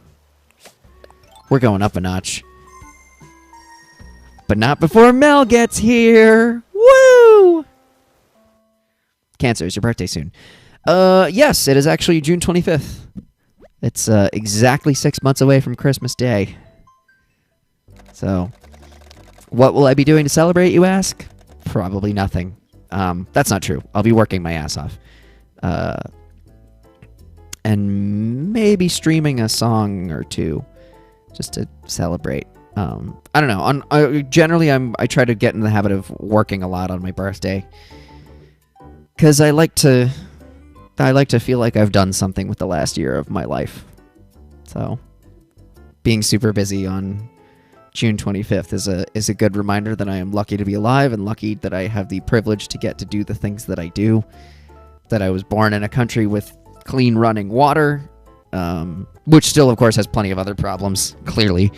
S1: We're going up a notch. But not before Mel gets here. Woo! Cancer, is your birthday soon? Yes, it is actually June 25th. It's exactly 6 months away from Christmas Day. So, what will I be doing to celebrate, you ask? Probably nothing. That's not true. I'll be working my ass off. And maybe streaming a song or two just to celebrate. I don't know. Generally, I try to get in the habit of working a lot on my birthday. Because I like to feel like I've done something with the last year of my life. So, being super busy on June 25th is a good reminder that I am lucky to be alive and lucky that I have the privilege to get to do the things that I do. That I was born in a country with clean running water, which still, of course, has plenty of other problems, clearly.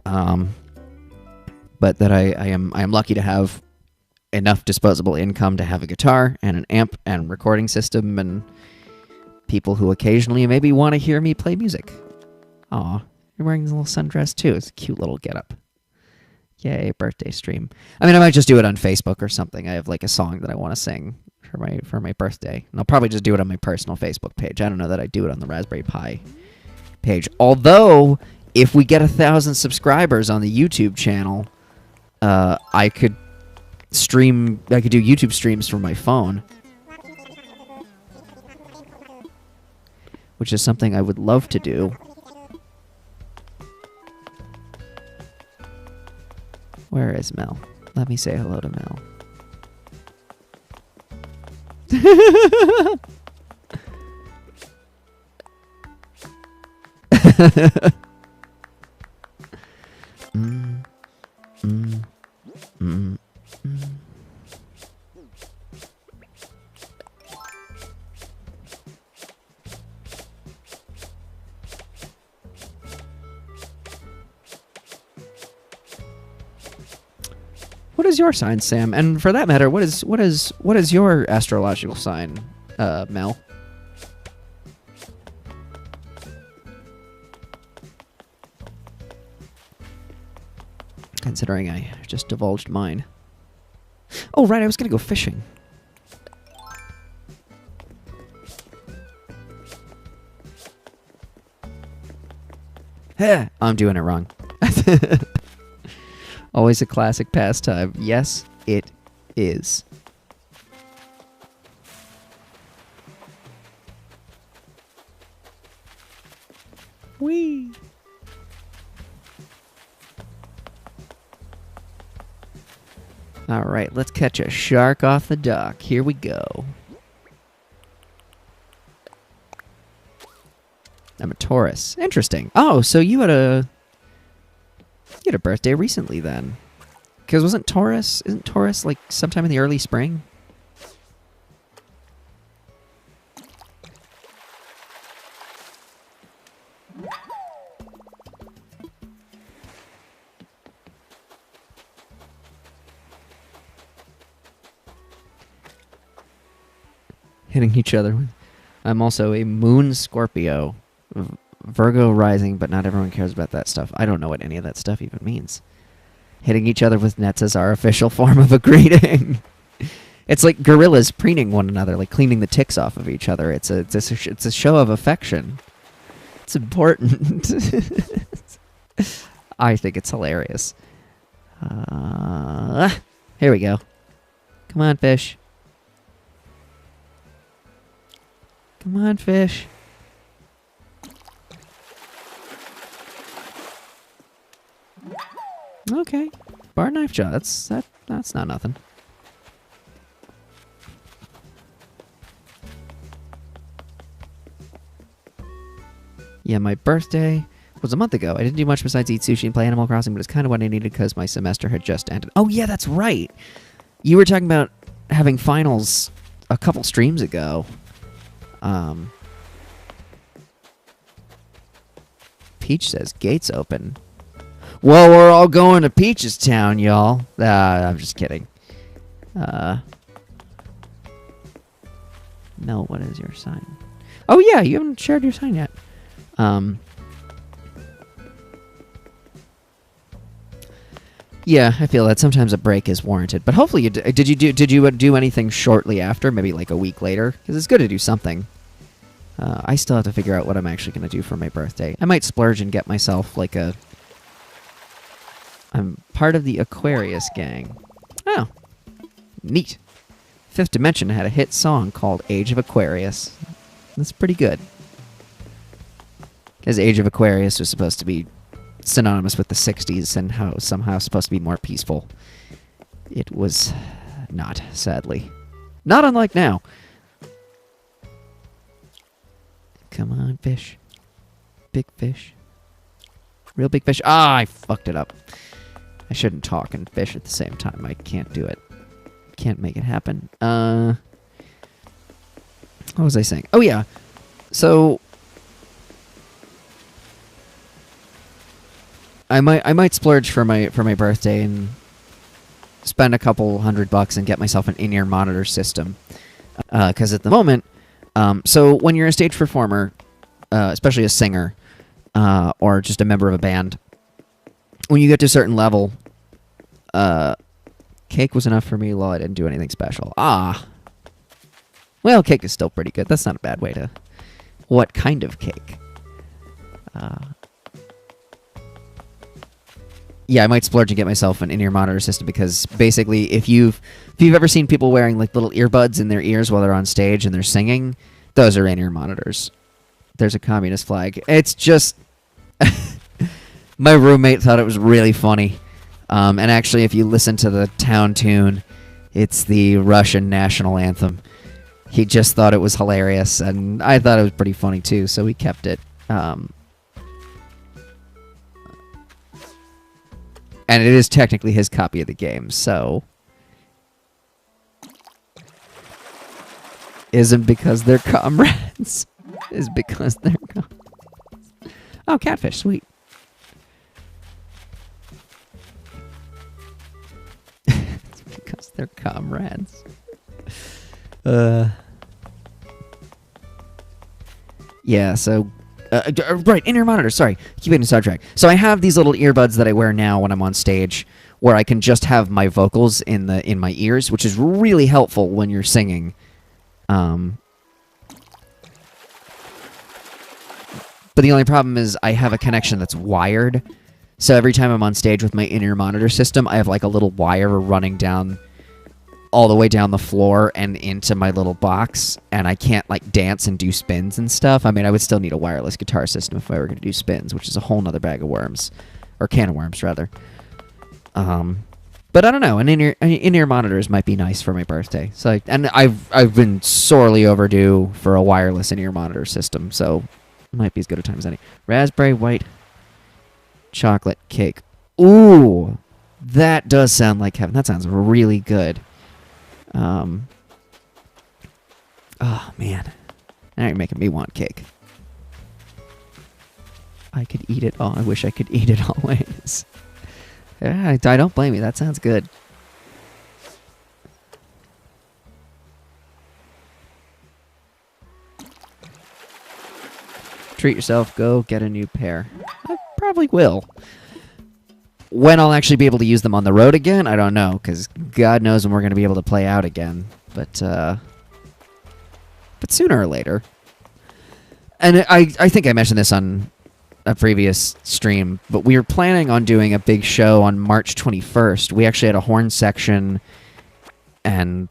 S1: But that I am lucky to have enough disposable income to have a guitar and an amp and recording system and people who occasionally maybe want to hear me play music. Aw, you're wearing the little sundress too. It's a cute little getup. Yay, birthday stream. I mean, I might just do it on Facebook or something. I have like a song that I want to sing for my birthday. And I'll probably just do it on my personal Facebook page. I don't know that I'd do it on the Raspberry Pi page. Although, if we get 1,000 subscribers on the YouTube channel, I could do YouTube streams from my phone. Which is something I would love to do. Where is Mel? Let me say hello to Mel. What is your sign, Sam? And for that matter, what is your astrological sign, Mel? Considering I just divulged mine. Oh, right, I was gonna go fishing. Heh, I'm doing it wrong. Always a classic pastime. Yes, it is. Whee! Alright, let's catch a shark off the dock. Here we go. I'm a Taurus. Interesting. Oh, so you had a birthday recently then. Because isn't Taurus like sometime in the early spring? Hitting each other with. I'm also a moon Scorpio. Virgo rising, but not everyone cares about that stuff. I don't know what any of that stuff even means. Hitting each other with nets is our official form of a greeting. It's like gorillas preening one another, like cleaning the ticks off of each other. It's a show of affection. It's important. I think it's hilarious. Here we go. Come on, fish. Come on, fish. Okay, bar knife jaw. That's not nothing. Yeah, my birthday was a month ago. I didn't do much besides eat sushi and play Animal Crossing, but it's kind of what I needed because my semester had just ended. Oh yeah, that's right. You were talking about having finals a couple streams ago. Peach says gates open. Well, we're all going to Peach's Town, y'all. I'm just kidding. Mel, what is your sign? Oh, yeah, you haven't shared your sign yet. Yeah, I feel that sometimes a break is warranted. But hopefully, did you do anything shortly after? Maybe like a week later? Because it's good to do something. I still have to figure out what I'm actually going to do for my birthday. I might splurge and get myself like a... I'm part of the Aquarius gang. Oh, neat. Fifth Dimension had a hit song called Age of Aquarius. That's pretty good. Because Age of Aquarius was supposed to be synonymous with the 60s and how somehow supposed to be more peaceful. It was not, sadly. Not unlike now. Come on, fish. Big fish. Real big fish. Ah, I fucked it up. I shouldn't talk and fish at the same time. I can't do it. Can't make it happen. What was I saying? Oh, yeah. So... I might splurge for my birthday and spend a couple $100 and get myself an in-ear monitor system. Because at the moment... so when you're a stage performer, especially a singer, or just a member of a band. When you get to a certain level, cake was enough for me while I didn't do anything special. Well, cake is still pretty good. That's not a bad way to... What kind of cake? Yeah, I might splurge and get myself an in-ear monitor system because basically, if you've ever seen people wearing like little earbuds in their ears while they're on stage and they're singing, those are in-ear monitors. There's a communist flag. It's just... My roommate thought it was really funny. And actually, if you listen to the town tune, it's the Russian national anthem. He just thought it was hilarious, and I thought it was pretty funny too, so we kept it. And it is technically his copy of the game, so... Isn't because they're comrades. Is because they're comrades. Oh, catfish, sweet. It's because they're comrades. Yeah, so... right, in-ear monitor, sorry. Keep getting sidetracked. So I have these little earbuds that I wear now when I'm on stage, where I can just have my vocals in my ears, which is really helpful when you're singing. But the only problem is I have a connection that's wired, so every time I'm on stage with my in-ear monitor system, I have like a little wire running down... all the way down the floor and into my little box, and I can't like dance and do spins and stuff. I mean, I would still need a wireless guitar system if I were going to do spins, which is a whole nother bag of worms, or can of worms rather. But I don't know. An in-ear monitors might be nice for my birthday. So I've been sorely overdue for a wireless in-ear monitor system, so it might be as good a time as any. Raspberry white chocolate cake. Ooh, that does sound like heaven. That sounds really good. Oh, man. Now you're making me want cake. I could eat it all. I wish I could eat it always. Yeah, I don't blame you. That sounds good. Treat yourself. Go get a new pair. I probably will. When I'll actually be able to use them on the road again, I don't know, because God knows when we're going to be able to play out again. But sooner or later. And I think I mentioned this on a previous stream, but we were planning on doing a big show on March 21st. We actually had a horn section, and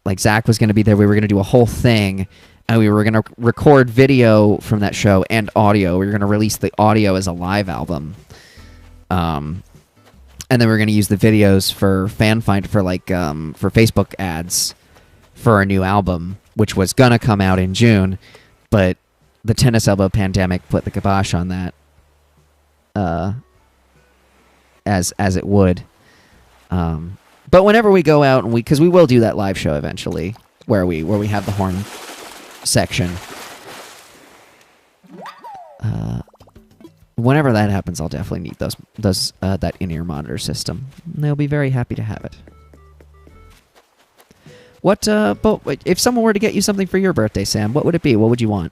S1: like Zach was going to be there. We were going to do a whole thing, and we were going to record video from that show and audio. We were going to release the audio as a live album. And then we're going to use the videos for FanFind for for Facebook ads for our new album, which was going to come out in June, but the tennis elbow pandemic put the kibosh on that, as it would. But whenever we go out, and because we will do that live show eventually, where we have the horn section. Whenever that happens, I'll definitely need that in-ear monitor system. And they'll be very happy to have it. But if someone were to get you something for your birthday, Sam, what would it be? What would you want?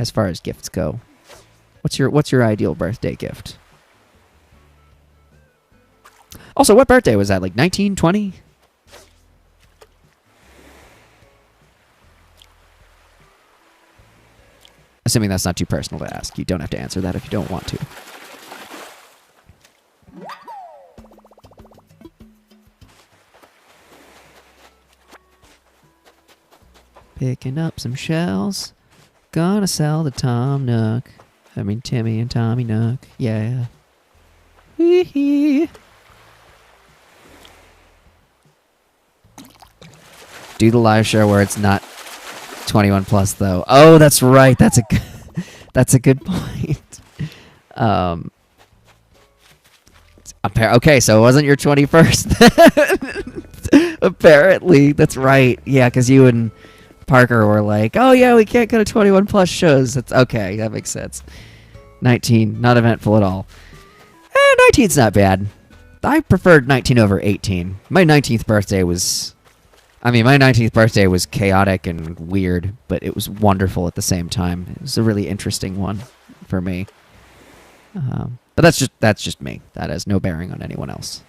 S1: As far as gifts go, what's your ideal birthday gift? Also, what birthday was that? Like 1920? Assuming that's not too personal to ask. You don't have to answer that if you don't want to. Picking up some shells. Gonna sell to Tom Nook. I mean Timmy and Tommy Nook. Yeah. Hee hee. Do the live show where it's not 21 plus though. Oh, that's right. That's a good point. Okay, so it wasn't your 21st. Apparently, that's right. Yeah, because you and Parker were like, "Oh yeah, we can't go to 21 plus shows." That's okay. That makes sense. 19, not eventful at all. 19's not bad. I preferred 19 over 18. My 19th birthday was... my 19th birthday was chaotic and weird, but it was wonderful at the same time. It was a really interesting one. for me. But that's just me. That has no bearing on anyone else.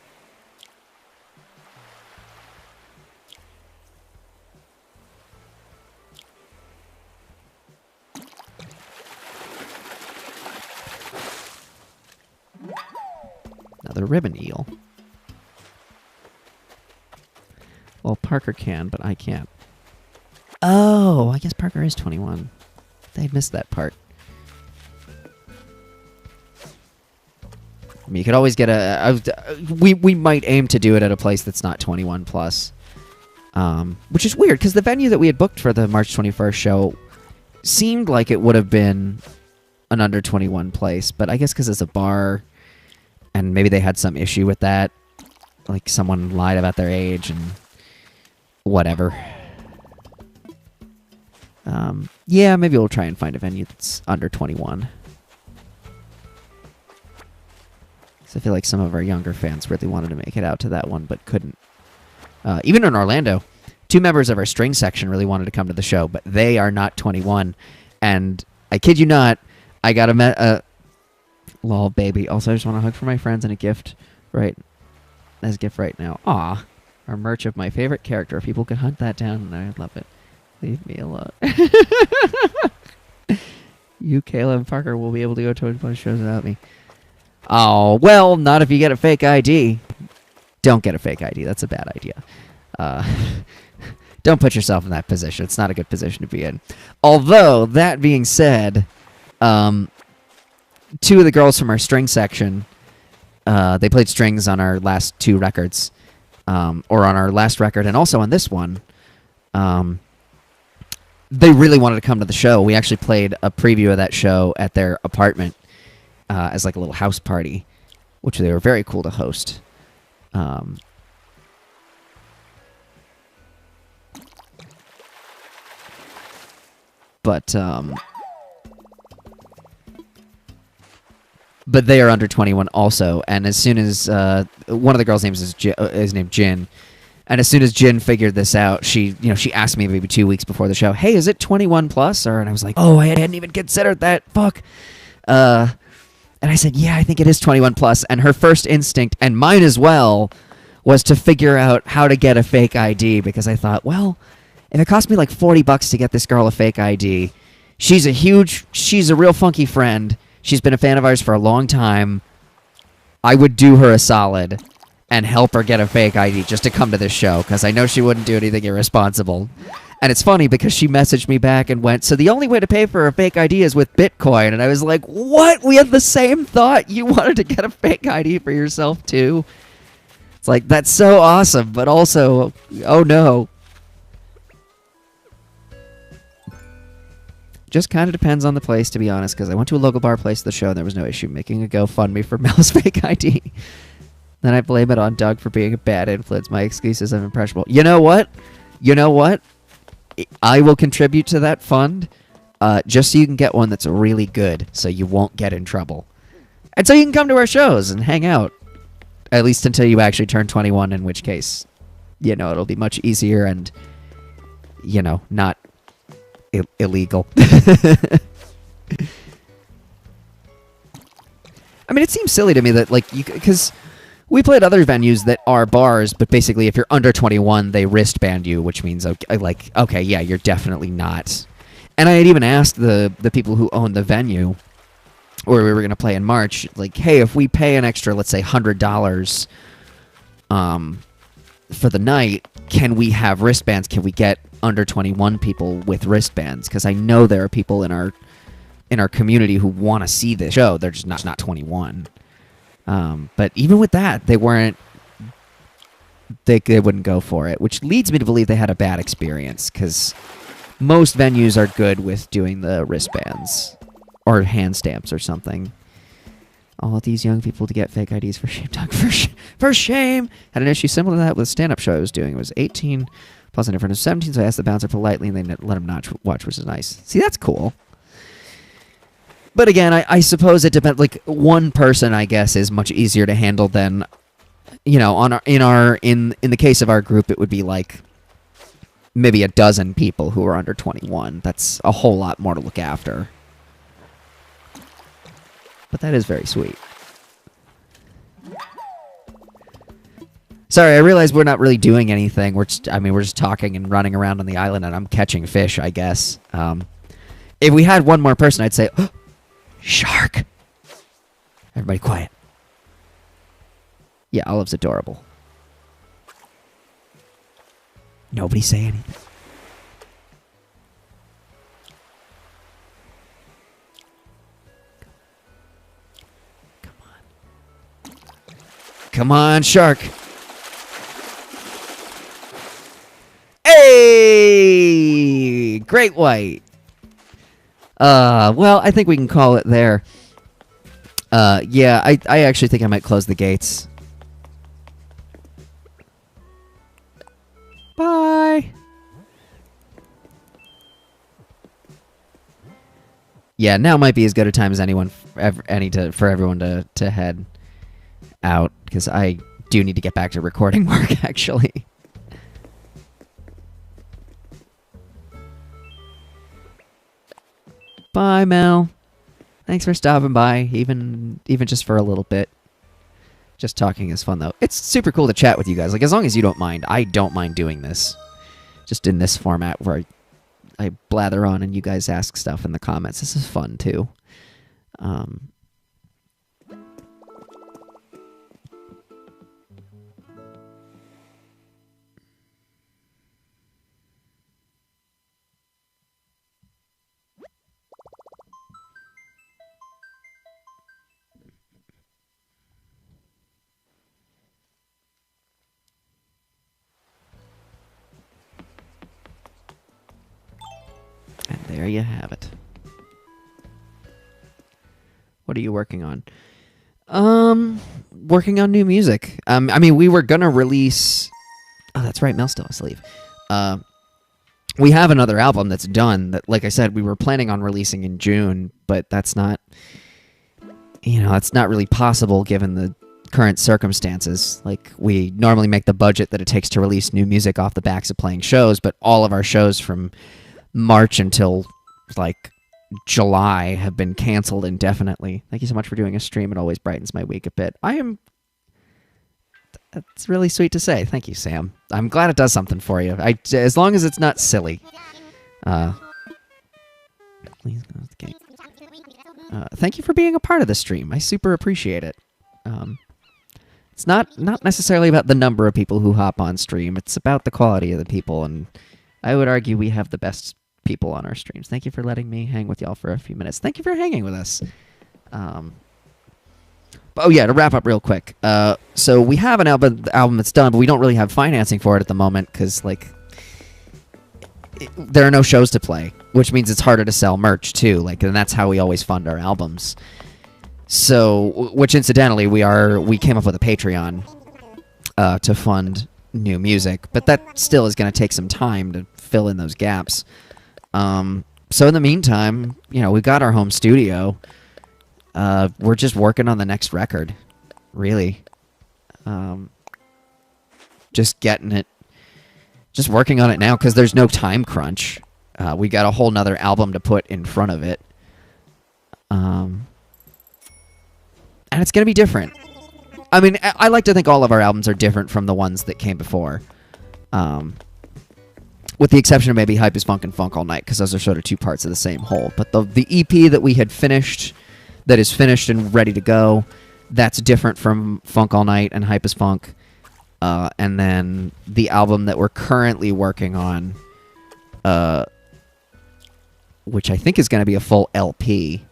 S1: Another ribbon eel. Well, Parker can, but I can't. Oh, I guess Parker is 21. They missed that part. I mean, you could always get we might aim to do it at a place that's not 21 plus. Which is weird, because the venue that we had booked for the March 21st show seemed like it would have been an under 21 place, but I guess because it's a bar, and maybe they had some issue with that. Like, someone lied about their age, and whatever. Yeah, maybe we'll try and find a venue that's under 21. So I feel like some of our younger fans really wanted to make it out to that one, but couldn't. Even in Orlando, 2 members of our string section really wanted to come to the show, but they are not 21. And I kid you not, I got a lol baby. Also, I just want a hug for my friends and a gift as a gift right now. Aw, our merch of my favorite character. If people could hunt that down, I'd love it. Leave me alone. You, Kayla, and Parker will be able to go to a bunch of shows without me. Oh, well, not if you get a fake ID. Don't get a fake ID. That's a bad idea. Don't put yourself in that position. It's not a good position to be in. Although, that being said, 2 of the girls from our string section, they played strings on our last 2 records, or on our last record, and also on this one. They really wanted to come to the show. We actually played a preview of that show at their apartment as like a little house party, which they were very cool to host. But they are under 21 also, and as soon as one of the girls' names is named Jin, and as soon as Jin figured this out, she asked me maybe 2 weeks before the show, "Hey, is it 21 plus?" And I was like, "Oh, I hadn't even considered that. Fuck." And I said, "Yeah, I think it is 21 plus." And her first instinct, and mine as well, was to figure out how to get a fake ID, because I thought, well, if it cost me like $40 to get this girl a fake ID, she's a real funky friend. She's been a fan of ours for a long time. I would do her a solid and help her get a fake ID just to come to this show, because I know she wouldn't do anything irresponsible. And it's funny, because she messaged me back and went, "So the only way to pay for a fake ID is with Bitcoin." And I was like, what? We had the same thought. You wanted to get a fake ID for yourself, too? It's like, that's so awesome, but also, oh no. Just kind of depends on the place, to be honest, because I went to a local bar place at the show, and there was no issue making a GoFundMe for Mel's fake ID. Then I blame it on Doug for being a bad influence. My excuse is I'm impressionable. You know what? I will contribute to that fund, just so you can get one that's really good, so you won't get in trouble. And so you can come to our shows and hang out, at least until you actually turn 21, in which case, it'll be much easier and, not illegal. I mean, it seems silly to me that, because we played other venues that are bars, but basically if you're under 21, they wristband you, which means, okay, yeah, you're definitely not. And I had even asked the people who owned the venue, where we were going to play in March, like, hey, if we pay an extra, let's say, $100 for the night, can we have wristbands? Can we get under 21 people with wristbands? Because I know there are people in our community who want to see this show. They're just not 21. But even with that, they wouldn't go for it, which leads me to believe they had a bad experience, because most venues are good with doing the wristbands or hand stamps or something. All of these young people to get fake IDs for shame, Doug. For shame! Had an issue similar to that with a stand-up show I was doing. It was 18 plus a difference of 17, so I asked the bouncer politely, and they let him not watch, which is nice. See, that's cool. But again, I suppose it depends. Like, one person, I guess, is much easier to handle than, in the case of our group, it would be like maybe a dozen people who are under 21. That's a whole lot more to look after. But that is very sweet. Sorry, I realize we're not really doing anything. We're just talking and running around on the island, and I'm catching fish, I guess. If we had one more person, I'd say, oh, shark. Everybody quiet. Yeah, Olive's adorable. Nobody say anything. Come on. Come on, shark. Hey! Great white. Well, I think we can call it there. Yeah, I actually think I might close the gates. Bye. Yeah, now might be as good a time as for everyone to head out, because I do need to get back to recording work, actually. Bye, Mel. Thanks for stopping by, even just for a little bit. Just talking is fun, though. It's super cool to chat with you guys. Like, as long as you don't mind, I don't mind doing this. Just in this format where I blather on and you guys ask stuff in the comments. This is fun, too. And there you have it. What are you working on? Working on new music. I mean, we were gonna release... Oh, that's right, Mel's still asleep. We have another album that's done that, like I said, we were planning on releasing in June, but that's not... You know, that's not really possible given the current circumstances. Like, we normally make the budget that it takes to release new music off the backs of playing shows, but all of our shows from March until, like, July have been canceled indefinitely. Thank you so much for doing a stream. It always brightens my week a bit. That's really sweet to say. Thank you, Sam. I'm glad it does something for you. As long as it's not silly. Please close the gate. Thank you for being a part of the stream. I super appreciate it. It's not necessarily about the number of people who hop on stream. It's about the quality of the people, and I would argue we have the best people on our streams. Thank you for letting me hang with y'all for a few minutes. Thank you for hanging with us. Oh yeah, to wrap up real quick. So we have an album that's done, but we don't really have financing for it at the moment because, like, there are no shows to play, which means it's harder to sell merch too. Like, and that's how we always fund our albums. So, which incidentally, we came up with a Patreon to fund new music, but that still is going to take some time to fill in those gaps. So in the meantime, you know, we've got our home studio. We're just working on the next record, really. Just working on it now because there's no time crunch. We got a whole nother album to put in front of it. And it's going to be different. I mean, I like to think all of our albums are different from the ones that came before. With the exception of maybe Hype is Funk and Funk All Night, because those are sort of two parts of the same whole. But the EP that we had finished, that is finished and ready to go, that's different from Funk All Night and Hype is Funk. And then the album that we're currently working on, which I think is going to be a full LP,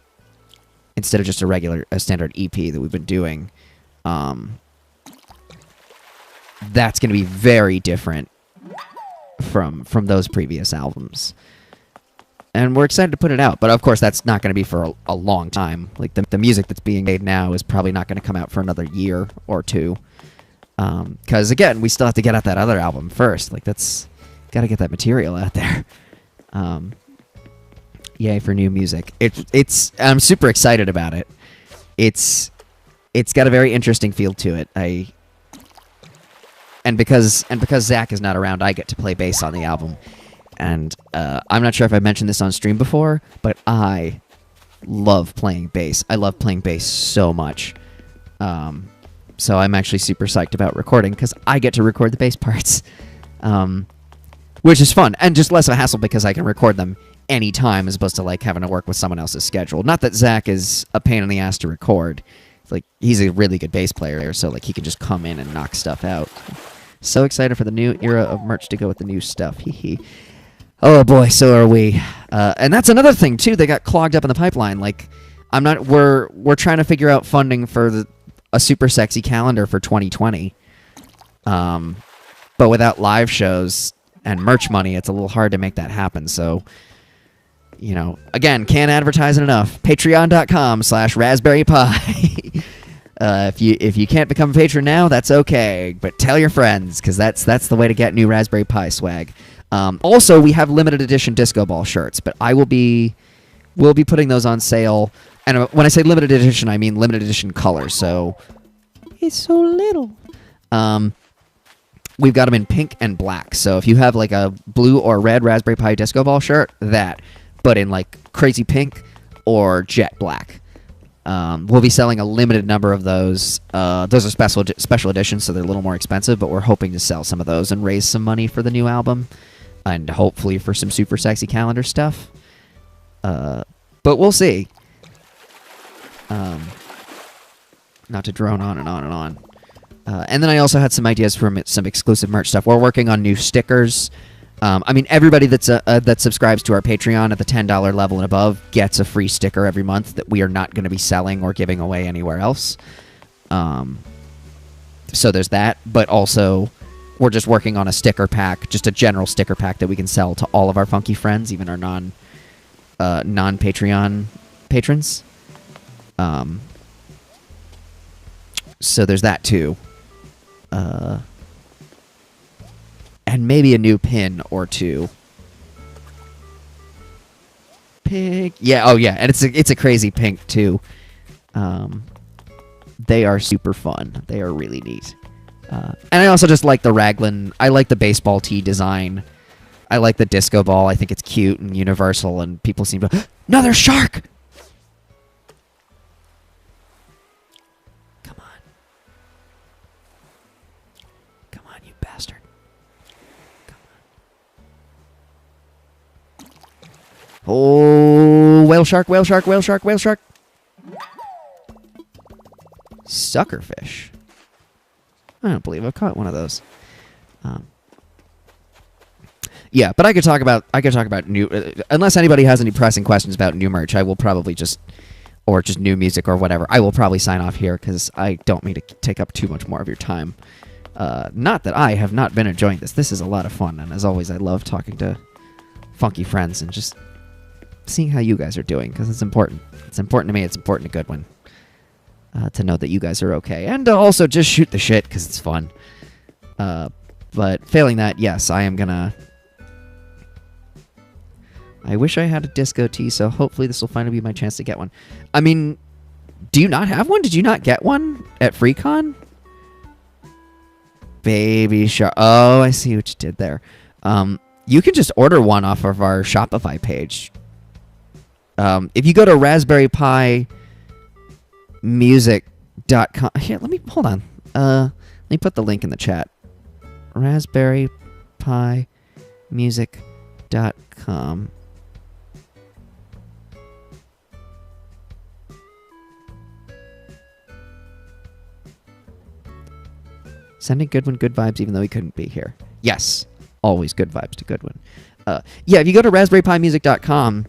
S1: instead of just a standard EP that we've been doing. That's going to be very different from those previous albums. And we're excited to put it out. But of course, that's not going to be for a long time. Like, the music that's being made now is probably not going to come out for another year or two. Because, again, we still have to get out that other album first. Like, that's... Got to get that material out there. Yay for new music. I'm super excited about it. It's got a very interesting feel to it. And because Zach is not around, I get to play bass on the album. And I'm not sure if I mentioned this on stream before, but I love playing bass. I love playing bass so much. So I'm actually super psyched about recording because I get to record the bass parts, which is fun and just less of a hassle because I can record them anytime as opposed to like having to work with someone else's schedule. Not that Zach is a pain in the ass to record. Like, he's a really good bass player, so like he can just come in and knock stuff out. So excited for the new era of merch to go with the new stuff. Hee. Oh boy, so are we. And that's another thing too. They got clogged up in the pipeline. Like, we're trying to figure out funding for a super sexy calendar for 2020. But without live shows and merch money, it's a little hard to make that happen. So, you know, again, can't advertise it enough. Patreon.com/raspberrypie. If you can't become a patron now, that's okay. But tell your friends, because that's the way to get new Raspberry Pi swag. Also, we have limited edition disco ball shirts, but we'll be putting those on sale. And when I say limited edition, I mean limited edition colors. So it's so little. We've got them in pink and black. So if you have like a blue or red Raspberry Pi disco ball shirt, but in like crazy pink or jet black. We'll be selling a limited number of those. Those are special editions, so they're a little more expensive, but we're hoping to sell some of those and raise some money for the new album, and hopefully for some super sexy calendar stuff. But we'll see. Not to drone on and on and on. And then I also had some ideas for some exclusive merch stuff. We're working on new stickers. I mean, everybody that subscribes to our Patreon at the $10 level and above gets a free sticker every month that we are not going to be selling or giving away anywhere else. So there's that. But also, we're just working on a sticker pack, just a general sticker pack that we can sell to all of our funky friends, even our non-Patreon patrons. So there's that too. And maybe a new pin or two. Pink. Yeah, oh yeah, and it's a crazy pink too. They are super fun. They are really neat. And I also just like the raglan. I like the baseball tee design. I like the disco ball. I think it's cute and universal, and people seem to... Another shark! Come on. Come on, you bastard. Oh, whale shark, whale shark, whale shark, whale shark. Suckerfish. I don't believe I've caught one of those. Yeah, but I could talk about new. Unless anybody has any pressing questions about new merch, I will probably just new music or whatever. I will probably sign off here because I don't mean to take up too much more of your time. Not that I have not been enjoying this. This is a lot of fun, and as always, I love talking to funky friends and just seeing how you guys are doing, because it's important. It's important to me. It's important to Goodwin to know that you guys are okay, and to also just shoot the shit because it's fun. But failing that, yes, I am gonna. I wish I had a disco tee, so hopefully this will finally be my chance to get one. I mean, do you not have one? Did you not get one at FreeCon? Baby shark. Oh, I see what you did there. You can just order one off of our Shopify page. If you go to raspberrypimusic.com. Here, hold on. Let me put the link in the chat. raspberrypimusic.com. Sending Goodwin good vibes even though he couldn't be here. Yes. Always good vibes to Goodwin. Yeah, if you go to raspberrypimusic.com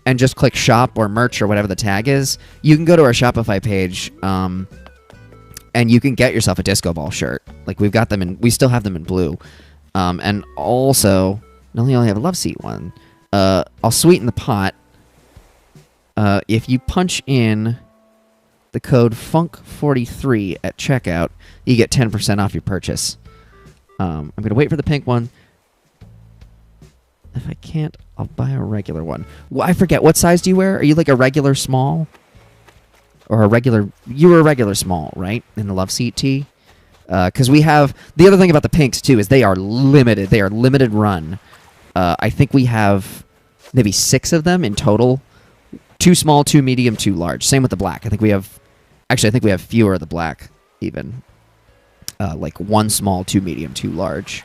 S1: and just click shop or merch or whatever the tag is, you can go to our Shopify page, and you can get yourself a disco ball shirt. Like, we still have them in blue. And also, not only have a love seat one, I'll sweeten the pot. If you punch in the code FUNK43 at checkout, you get 10% off your purchase. I'm going to wait for the pink one. If I can't, I'll buy a regular one. Well, I forget. What size do you wear? Are you like a regular small? Or a regular... You were a regular small, right? In the love seat tee? Because we have... The other thing about the pinks, too, is they are limited. They are limited run. I think we have maybe 6 of them in total. 2 small, 2 medium, 2 large. Same with the black. I think we have fewer of the black even. Like 1 small, 2 medium, 2 large.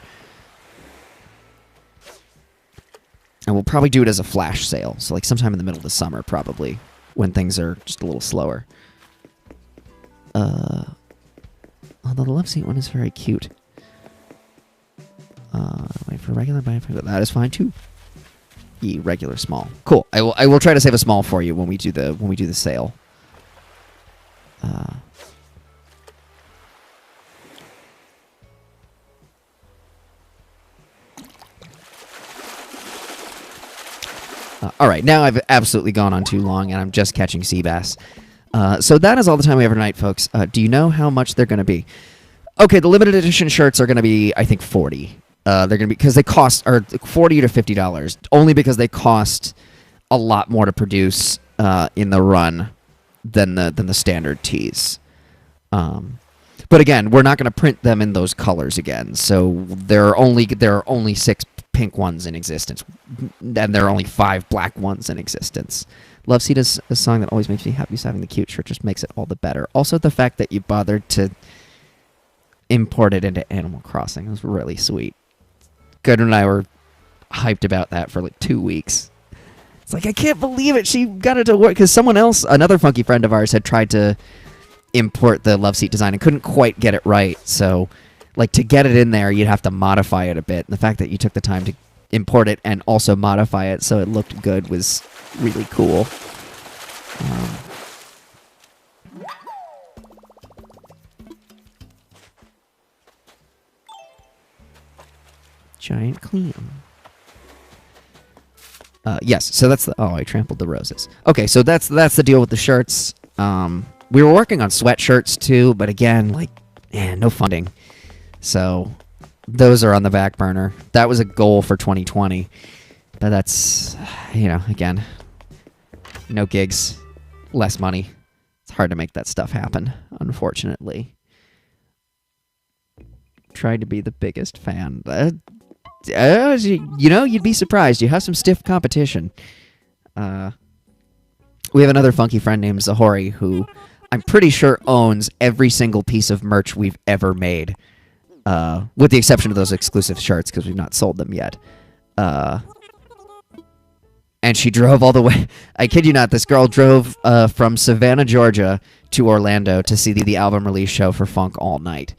S1: And we'll probably do it as a flash sale. So like sometime in the middle of the summer probably, when things are just a little slower. Although the love seat one is very cute. Wait for regular buy. That is fine too. Regular small. Cool. I will try to save a small for you when we do the sale. All right, now I've absolutely gone on too long, and I'm just catching sea bass. So that is all the time we have tonight, folks. Do you know how much they're going to be? Okay, the limited edition shirts are going to be, I think, $40. They're going to be because they cost $40 to $50, only because they cost a lot more to produce in the run than the standard tees. But again, we're not going to print them in those colors again. So there are only 6 pink ones in existence, and there are only 5 black ones in existence. Love Seat is a song that always makes me happy. So having the cute shirt just makes it all the better. Also, the fact that you bothered to import it into Animal Crossing was really sweet. Good and I were hyped about that for like 2 weeks. It's like, I can't believe it. She got it to work because someone else, another funky friend of ours, had tried to import the Love Seat design and couldn't quite get it right. So, like, to get it in there, you'd have to modify it a bit. And the fact that you took the time to import it and also modify it so it looked good was really cool. Giant clean. Yes, so that's the... Oh, I trampled the roses. Okay, so that's the deal with the shirts. We were working on sweatshirts, too, but again, like, no funding. So those are on the back burner. That was a goal for 2020. But that's, again, no gigs, less money. It's hard to make that stuff happen, unfortunately. Tried to be the biggest fan. You'd be surprised. You have some stiff competition. We have another funky friend named Zahori who I'm pretty sure owns every single piece of merch we've ever made. With the exception of those exclusive shirts, because we've not sold them yet. And she drove all the way... I kid you not, this girl drove from Savannah, Georgia to Orlando to see the album release show for Funk All Night.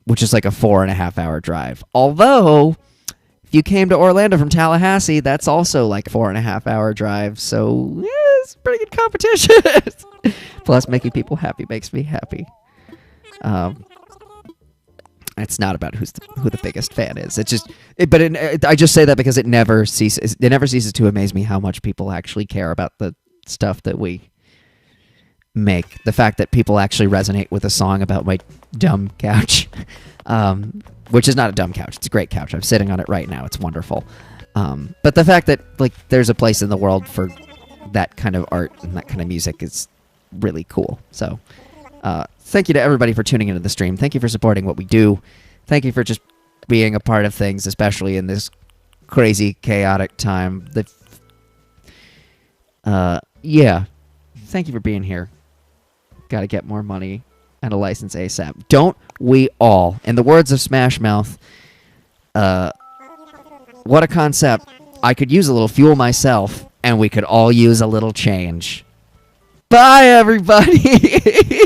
S1: Which is like a 4.5-hour drive. Although, if you came to Orlando from Tallahassee, that's also like a 4.5-hour drive. So, yeah, it's pretty good competition. Plus, making people happy makes me happy. It's not about who the biggest fan is. It's just, I just say that because it never ceases. It never ceases to amaze me how much people actually care about the stuff that we make. The fact that people actually resonate with a song about my dumb couch, which is not a dumb couch. It's a great couch. I'm sitting on it right now. It's wonderful. But the fact that like there's a place in the world for that kind of art and that kind of music is really cool. So. Thank you to everybody for tuning into the stream. Thank you for supporting what we do. Thank you for just being a part of things, especially in this crazy, chaotic time. Yeah. Thank you for being here. Gotta get more money and a license ASAP. Don't we all? In the words of Smash Mouth, what a concept. I could use a little fuel myself, and we could all use a little change. Bye, everybody!